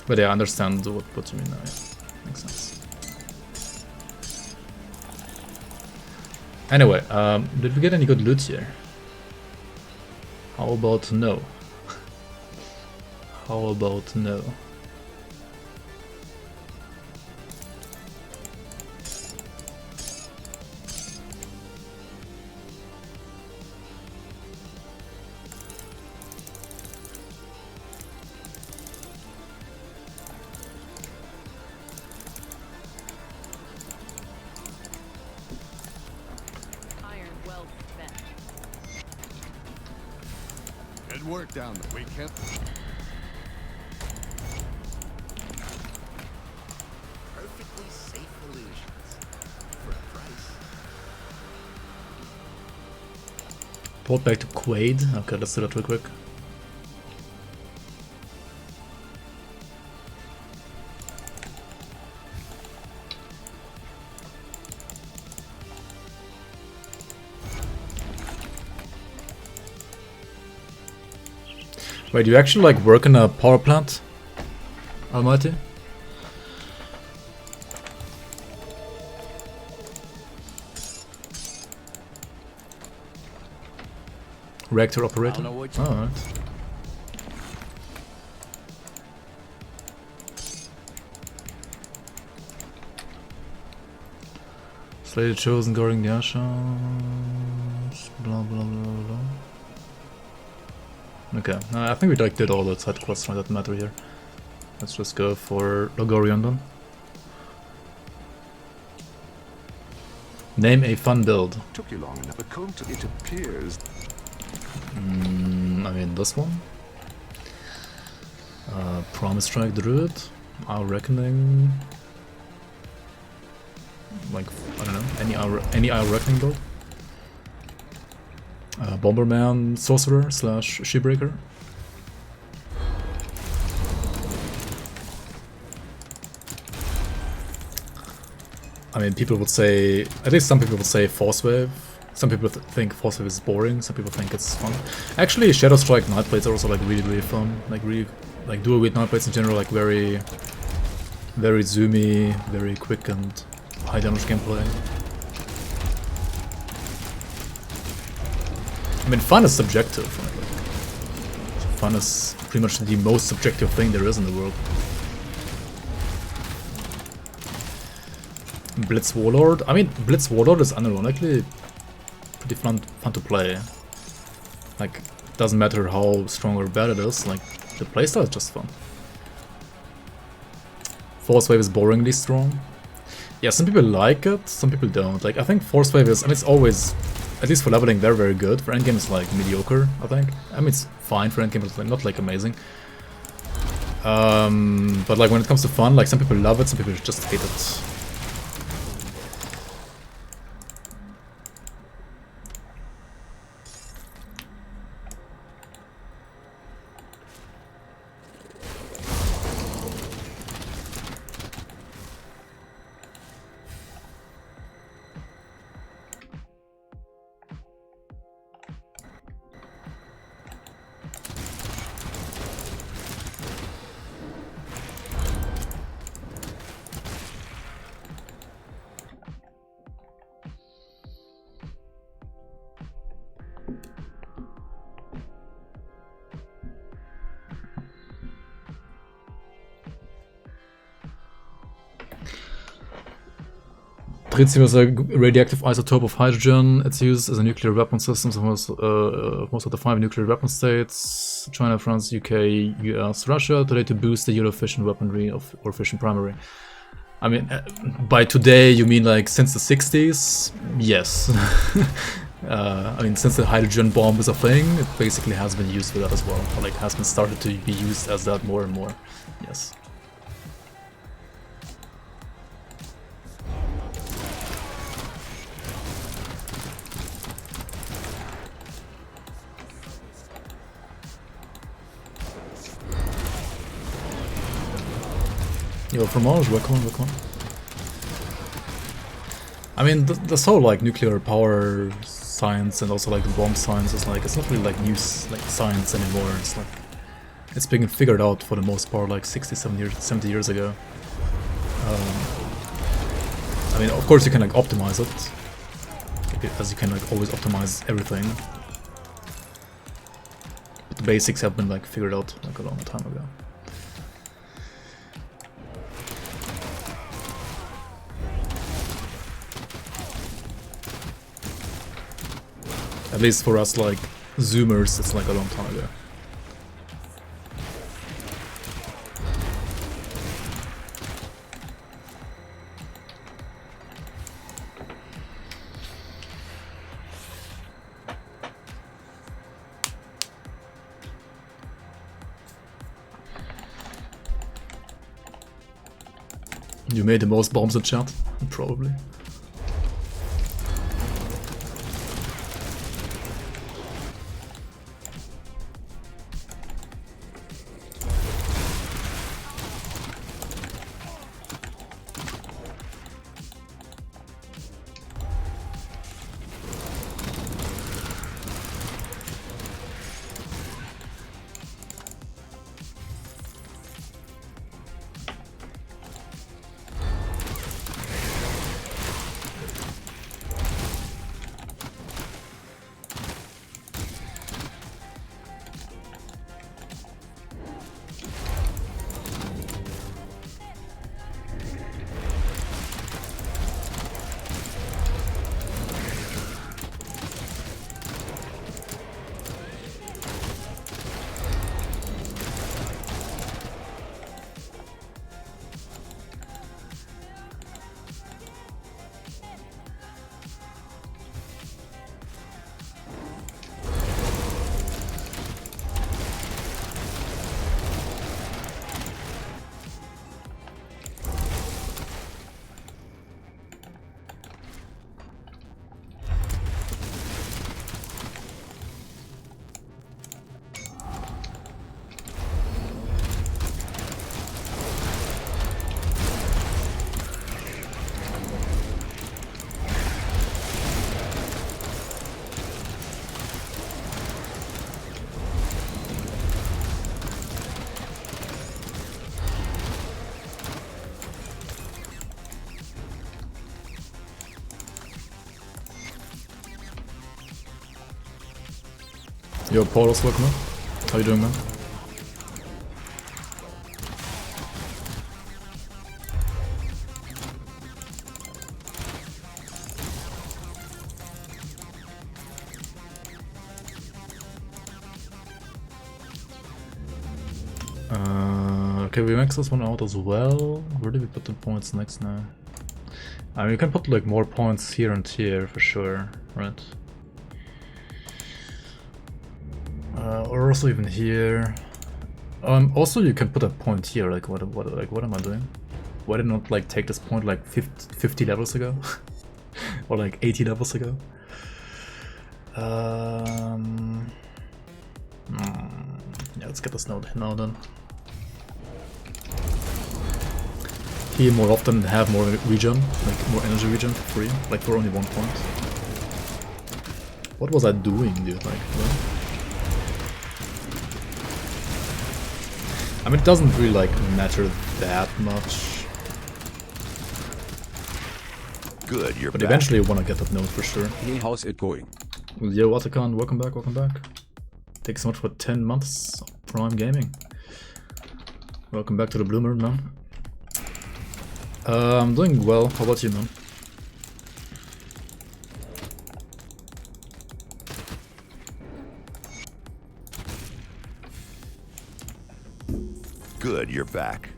But yeah, I understand what you mean now, yeah. Makes sense. Anyway, did we get any good loot here? How about no? How about no? Work down the weekend. Perfectly safe illusions for a price. Port back to Quaid. Okay, let's do that real quick. Wait, do you actually like work in a power plant, Almighty? Reactor operator? Alright. Slated chosen guarding the Ashes. Blah blah blah blah. Okay, I think we like did all the side quests that matter here. Let's just go for Logorion then. Name a fun build. Took you long enough. It appears. I mean this one. Promise Strike Druid. Our Reckoning. Like I don't know, any Our Reckoning build. Bomberman Sorcerer / Shipbreaker. I mean, people would say, at least some people would say Force Wave. Some people think Force Wave is boring, some people think it's fun. Actually, Shadow Strike Nightblades are also like really fun. Like really, like dual wield Nightblades in general, like very zoomy, very quick and high damage gameplay. I mean, fun is subjective, right? Like, fun is pretty much the most subjective thing there is in the world. Blitz Warlord. I mean, Blitz Warlord is unironically pretty fun to play. Like, doesn't matter how strong or bad it is, like, the playstyle is just fun. Force Wave is boringly strong. Yeah, some people like it, some people don't. Like, I think Force Wave is, I mean, it's always, at least for leveling, very good. For endgame, it's like mediocre, I think. I mean, it's fine for endgame, but it's like, not like amazing. But like when it comes to fun, like some people love it, some people just hate it. Tritium is a radioactive isotope of hydrogen. It's used as a nuclear weapon system of most of the 5 nuclear weapon states: China, France, UK, US, Russia, today to boost the Eurofission weaponry or fission primary. I mean, by today you mean like since the 60s? Yes. I mean, since the hydrogen bomb is a thing, it basically has been used for that as well. Or like has been started to be used as that more and more. Yes. Yo, Fromage, welcome. I mean, this whole like nuclear power science and also like the bomb science is like, it's not really like new like science anymore. It's like, it's being figured out for the most part like 70 years ago. I mean, of course you can like optimize it, as you can like always optimize everything. But the basics have been like figured out like a long time ago. At least for us, like, Zoomers, it's like a long time ago. You made the most bombs in chat? Probably. Yo, Paulos, welcome up. How you doing, man? Okay, we max this one out as well. Where do we put the points next now? I mean, you can put like more points here and here for sure, right? Or also even here. Also, you can put a point here. Like, what am I doing? Why did I not like take this point like 50 levels ago, or like 80 levels ago? Yeah, let's get this node now then. Here more often, have more regen, like more energy regen for free, like for only 1 point. What was I doing, dude? Like, what? I mean, it doesn't really like matter that much. Good, you're but back. Eventually you want to get that node for sure. Hey, how's it going? Yo, Atakan, welcome back, welcome back. Thanks so much for 10 months of Prime Gaming. Welcome back to the Bloomer, man. I'm doing well. How about you, man? Good, you're back.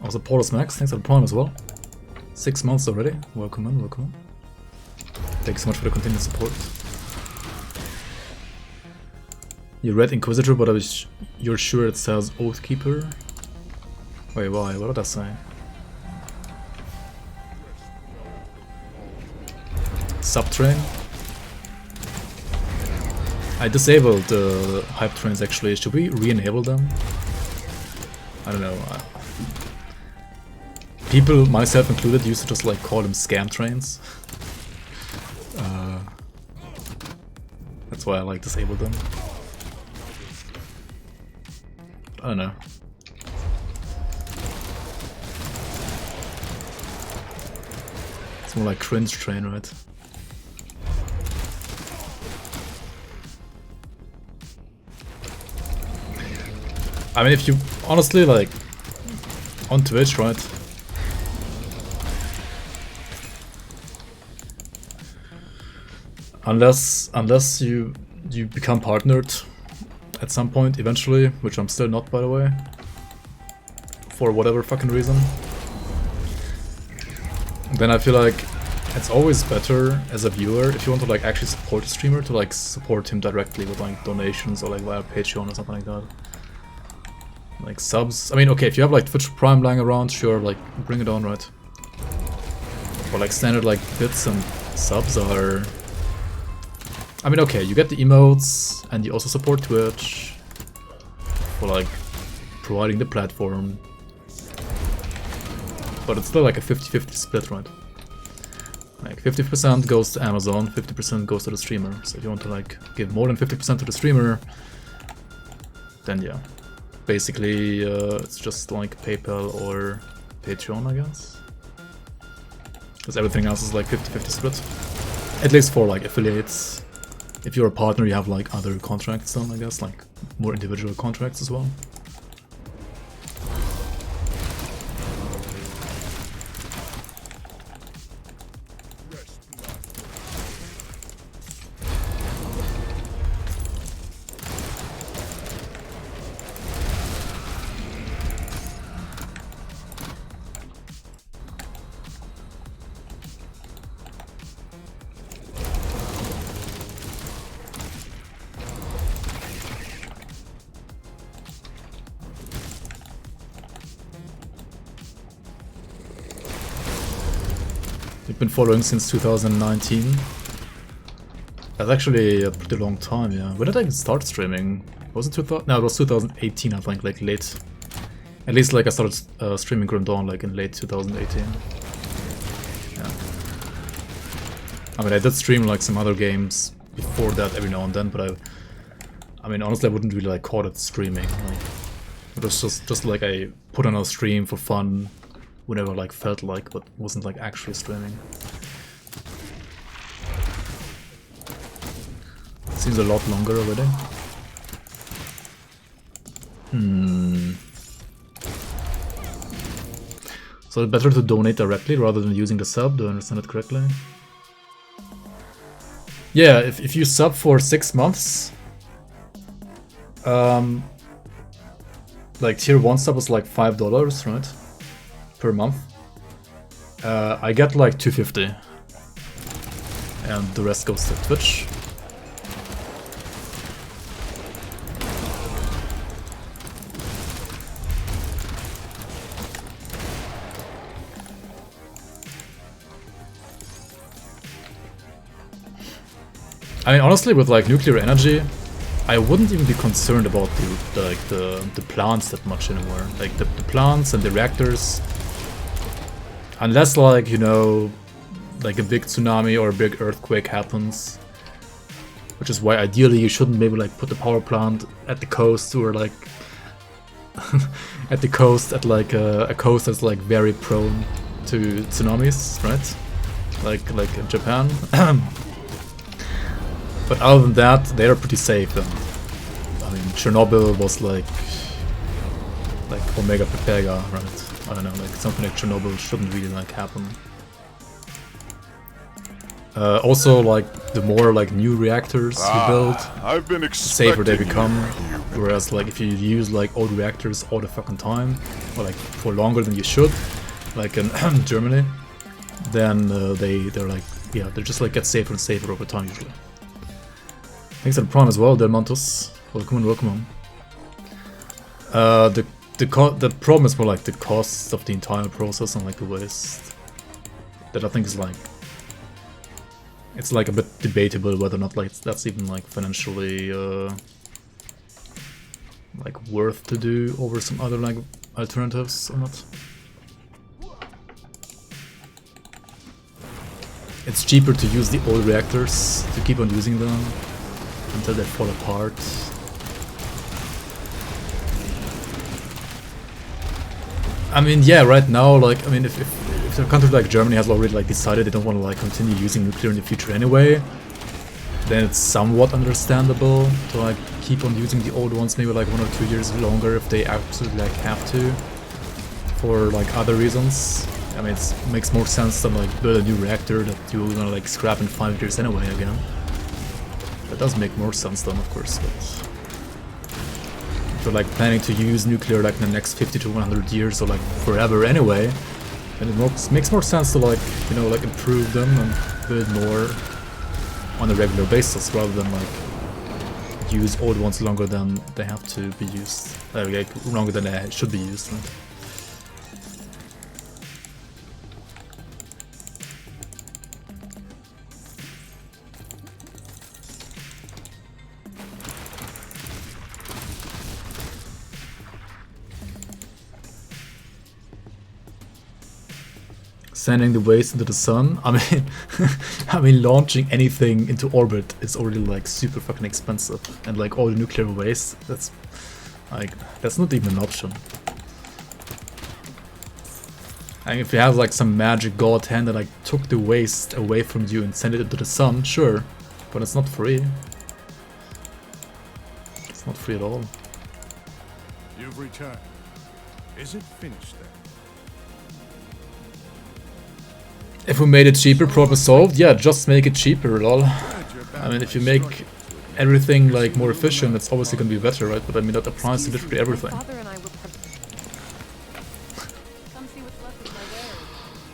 Also, Paulus Max, thanks for the Prime as well. 6 months already. Welcome in, welcome in. Thanks so much for the continued support. You read Inquisitor, but you're sure it says Oathkeeper? Wait, why? What did I say? Subtrain? I disabled the hype trains actually. Should we re-enable them? I don't know. People, myself included, used to just like call them scam trains. That's why I like disabled them. I don't know. It's more like cringe train, right? I mean, if you honestly like on Twitch, right? Unless you become partnered at some point eventually, which I'm still not, by the way, for whatever fucking reason. Then I feel like it's always better as a viewer, if you want to like actually support a streamer, to like support him directly with like donations or like via Patreon or something like that. Like subs. I mean, okay, if you have like Twitch Prime lying around, sure, like bring it on, right? But like standard like bits and subs are... I mean, okay, you get the emotes and you also support Twitch for like providing the platform. But it's still like a 50-50 split, right? Like 50% goes to Amazon, 50% goes to the streamer. So if you want to like give more than 50% to the streamer, then yeah. Basically, it's just like PayPal or Patreon, I guess. Because everything else is like 50-50 split. At least for like affiliates. If you're a partner, you have like other contracts done, I guess, like more individual contracts as well. Been following since 2019. That's actually a pretty long time, yeah. When did I start streaming? Was it 2000? No, it was 2018, I think, like late. At least like I started streaming Grim Dawn like in late 2018. Yeah. I mean, I did stream like some other games before that every now and then, but I mean, honestly, I wouldn't really like call it streaming. Like, it was just like I put on a stream for fun. Whenever like felt like, but wasn't like actually streaming. Seems a lot longer already. So better to donate directly rather than using the sub, do I understand it correctly? Yeah, if you sub for 6 months, like tier 1 sub was like $5, right? Per month. I get like $250. And the rest goes to Twitch. I mean, honestly, with like nuclear energy, I wouldn't even be concerned about the plants that much anymore. Like the plants and the reactors, unless like, you know, like a big tsunami or a big earthquake happens, which is why ideally you shouldn't maybe like put the power plant at the coast or like at the coast at like a coast that's like very prone to tsunamis, right? Like in Japan. But other than that, they are pretty safe. And I mean, Chernobyl was like Omega Pepega, right? I don't know, like something like Chernobyl shouldn't really like happen. Also, like the more like new reactors you build, I've been the safer they expecting become. you. Whereas like if you use like old reactors all the fucking time, or like for longer than you should, like in Germany, then they're like, yeah, they just like get safer and safer over time usually. Thanks for the prime as well, Delmontos. Welcome on, welcome on. The problem is more like the cost of the entire process and like the waste. That I think is like, it's like a bit debatable whether or not like that's even like financially like worth to do over some other like alternatives or not. It's cheaper to use the old reactors, to keep on using them until they fall apart. I mean, yeah, right now, like, I mean, if a country like Germany has already like decided they don't want to like continue using nuclear in the future anyway, then it's somewhat understandable to like keep on using the old ones maybe like 1 or 2 years longer if they absolutely like have to, for like other reasons. I mean, it makes more sense than like build a new reactor that you're gonna like scrap in 5 years anyway again. That does make more sense then, of course, but if you're like planning to use nuclear like in the next 50 to 100 years or like forever anyway, then it makes more sense to like, you know, like improve them and build more on a regular basis rather than like use old ones longer than they have to be used, like longer than they should be used, right? Sending the waste into the sun. I mean, I mean, launching anything into orbit is already like super fucking expensive, and like all the nuclear waste, that's not even an option. And if you have like some magic god hand that like took the waste away from you and sent it into the sun, sure, but it's not free. It's not free at all. You've returned. Is it finished then? If we made it cheaper, problem solved. Yeah, just make it cheaper, lol. I mean, if you make everything like more efficient, it's obviously gonna be better, right? But I mean, that applies to literally everything.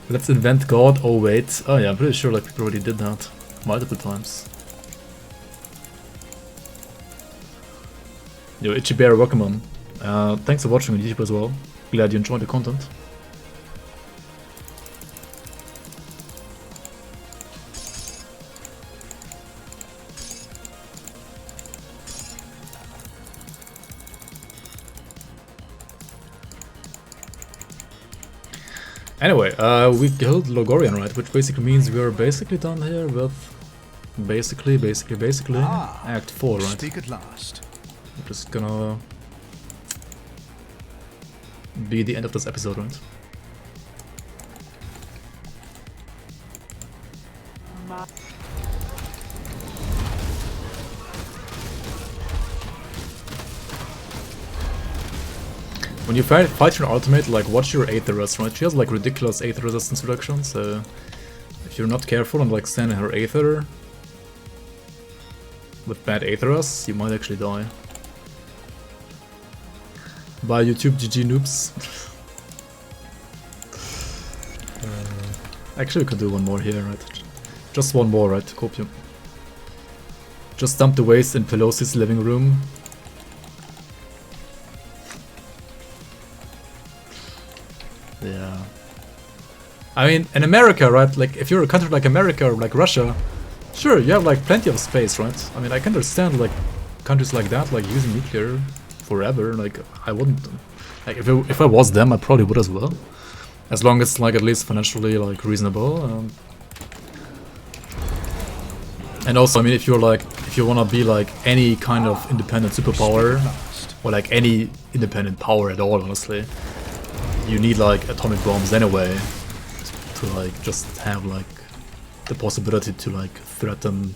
Let's invent God. Oh wait. Oh yeah, I'm pretty sure like people already did that multiple times. Yo, Itchy Bear, welcome on. Thanks for watching on YouTube as well. Glad you enjoyed the content. Anyway, we killed Logorian, right? Which basically means we are basically done here with basically Act 4, right? Speak at last. Which is gonna be the end of this episode, right? When you fight your ultimate, like watch your Aetherus, right? She has like ridiculous Aether resistance reduction, so if you're not careful and like stand in her Aether with bad Aetherus, you might actually die. Bye YouTube, GG noobs. Actually we could do one more here, right? Just one more, right? Copium. Just dump the waste in Pelosi's living room. Yeah. I mean, in America, right? Like, if you're a country like America or like Russia, sure, you have like plenty of space, right? I mean, I can understand like countries like that, like using nuclear forever. Like, I wouldn't. Like, if I was them, I probably would as well. As long as like at least financially like reasonable. And also, I mean, if you wanna be like any kind of independent superpower, or like any independent power at all, honestly, you need like atomic bombs anyway to like just have like the possibility to like threaten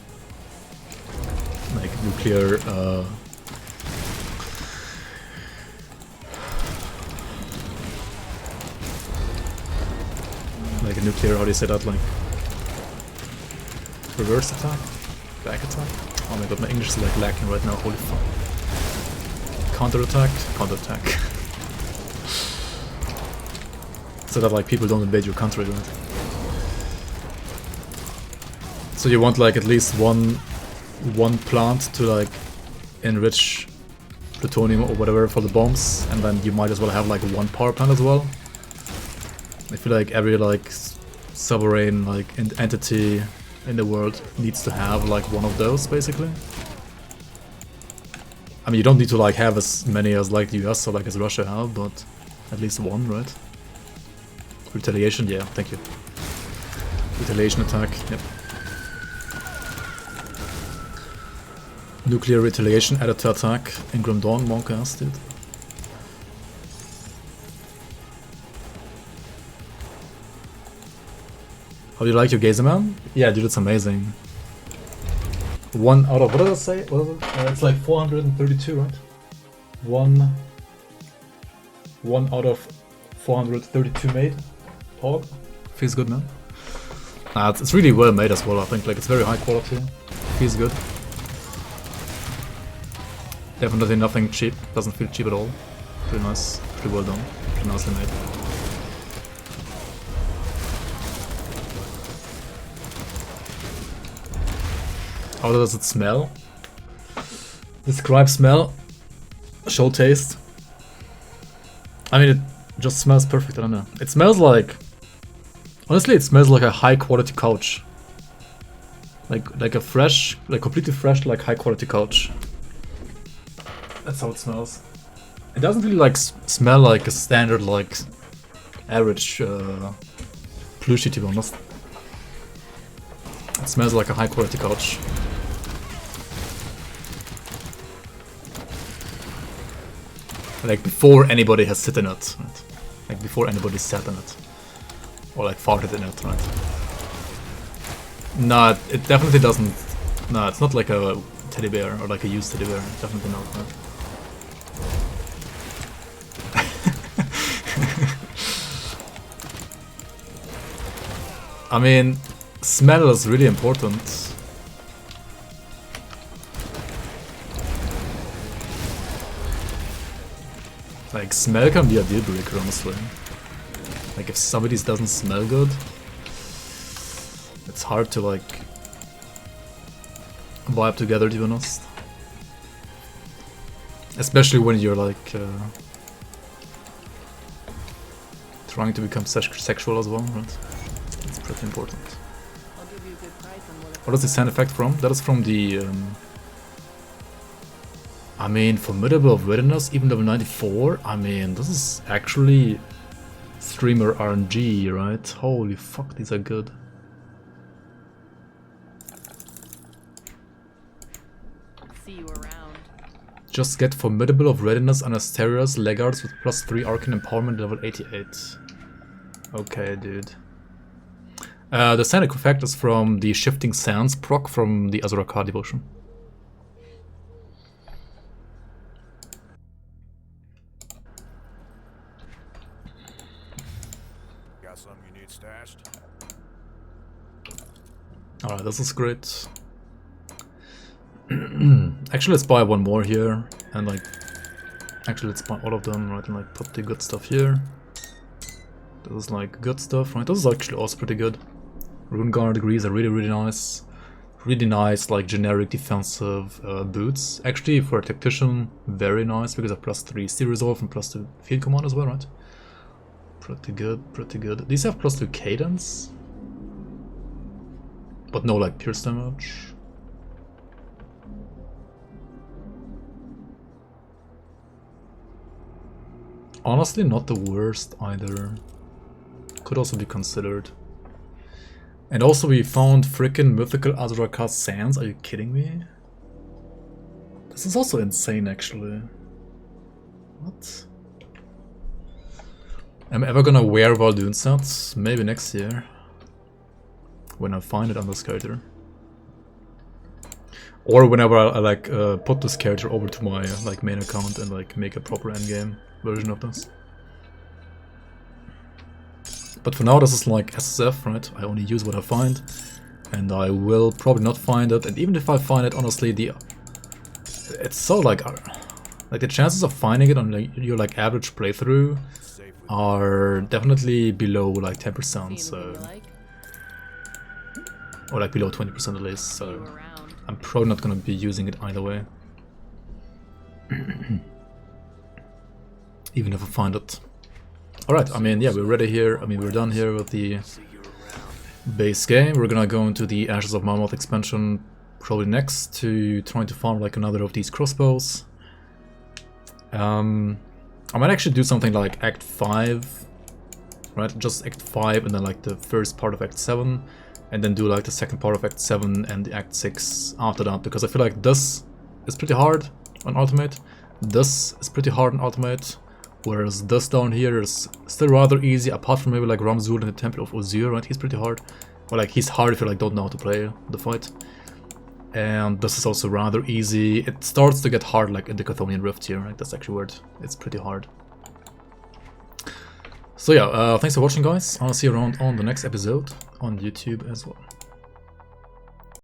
like nuclear like a nuclear, how do you say that, like reverse attack? Back attack? Oh my god, my English is like lacking right now, holy fuck. Counter attack? Counter attack. So that like people don't invade your country, right? So you want like at least one plant to like enrich plutonium or whatever for the bombs, and then you might as well have like one power plant as well. I feel like every like sovereign like entity in the world needs to have like one of those, basically. I mean, you don't need to like have as many as like the US or like as Russia have, but at least one, right? Retaliation, yeah, thank you. Retaliation attack, yep. Nuclear retaliation added to attack in Grim Dawn, Monk asked it. How do you like your Gazer Man? Yeah, dude, it's amazing. 1 out of, what did I say? What is it? It's like 432, right? 1 out of 432 made. Pog. Feels good, man. It's really well made as well, I think. Like, it's very high quality. Feels good. Definitely nothing cheap. Doesn't feel cheap at all. Pretty nice. Pretty well done. Pretty nicely made. How does it smell? Describe smell. Show taste. I mean, it just smells perfect, I don't know. It smells like... Honestly, it smells like a high quality couch. Like a fresh, like completely fresh, like high quality couch. That's how it smells. It doesn't really like smell like a standard, like average plushie, to be honest. It smells like a high quality couch. Like before anybody has sit in it, right? Like before anybody sat in it. Or like farted in it, right? No, it definitely doesn't. No, it's not like a teddy bear or like a used teddy bear. Definitely not, right? I mean, smell is really important. Like, smell can be a deal breaker, honestly. Like, if somebody doesn't smell good, it's hard to, like, vibe together, to be honest. Especially when you're, like, trying to become sexual as well, right? It's pretty important. I'll give you a good price on what What is the sound effect from? That is from the, I mean, Formidable of Readiness, even level 94. I mean, this is actually streamer RNG, right? Holy fuck, these are good. see you around. Just get Formidable of Readiness on Asteria's Legards with +3 Arcane Empowerment level 88. Okay, dude. The sound effect is from the Shifting Sands proc from the Azura devotion. Got something you need stashed? Alright, this is great. Actually, let's buy one more here, and like, actually let's buy all of them, right, and like put the good stuff here. This is like good stuff, right? This is actually also pretty good. Rune Guard degrees are really nice. Really nice, like generic defensive boots. Actually, for a Tactician, very nice because of +3 steel resolve and +2 field command as well, right? Pretty good, pretty good. These have +2 cadence, but no like pierce damage. Honestly, not the worst either. Could also be considered. And also we found frickin' mythical Azrakar sands. Are you kidding me? This is also insane actually. What? Am I ever gonna wear Valdoon sets? Maybe next year. When I find it on this character. Or whenever I like put this character over to my like main account and like make a proper endgame version of this. But for now this is like SSF, right? I only use what I find. And I will probably not find it. And even if I find it, honestly, it's so like the chances of finding it on like, your like average playthrough are definitely below like 10%, so or like below 20% at least, so I'm probably not gonna be using it either way. Even if I find it. Alright, I mean, yeah, we're ready here. I mean, we're done here with the base game. We're gonna go into the Ashes of Mammoth expansion probably next to trying to farm like another of these crossbows. I might actually do something like Act 5, right? Just Act 5 and then like the first part of Act 7, and then do like the second part of Act 7 and the Act 6 after that, because I feel like this is pretty hard on Ultimate, this is pretty hard on Ultimate, whereas this down here is still rather easy, apart from maybe like Ramzul in the Temple of Ozir, right? He's pretty hard. Or like he's hard if you like don't know how to play the fight. And this is also rather easy. It starts to get hard like in the Chthonian Rift here, right? That's actually where it's pretty hard. So yeah, thanks for watching guys. I'll see you around on the next episode on YouTube as well.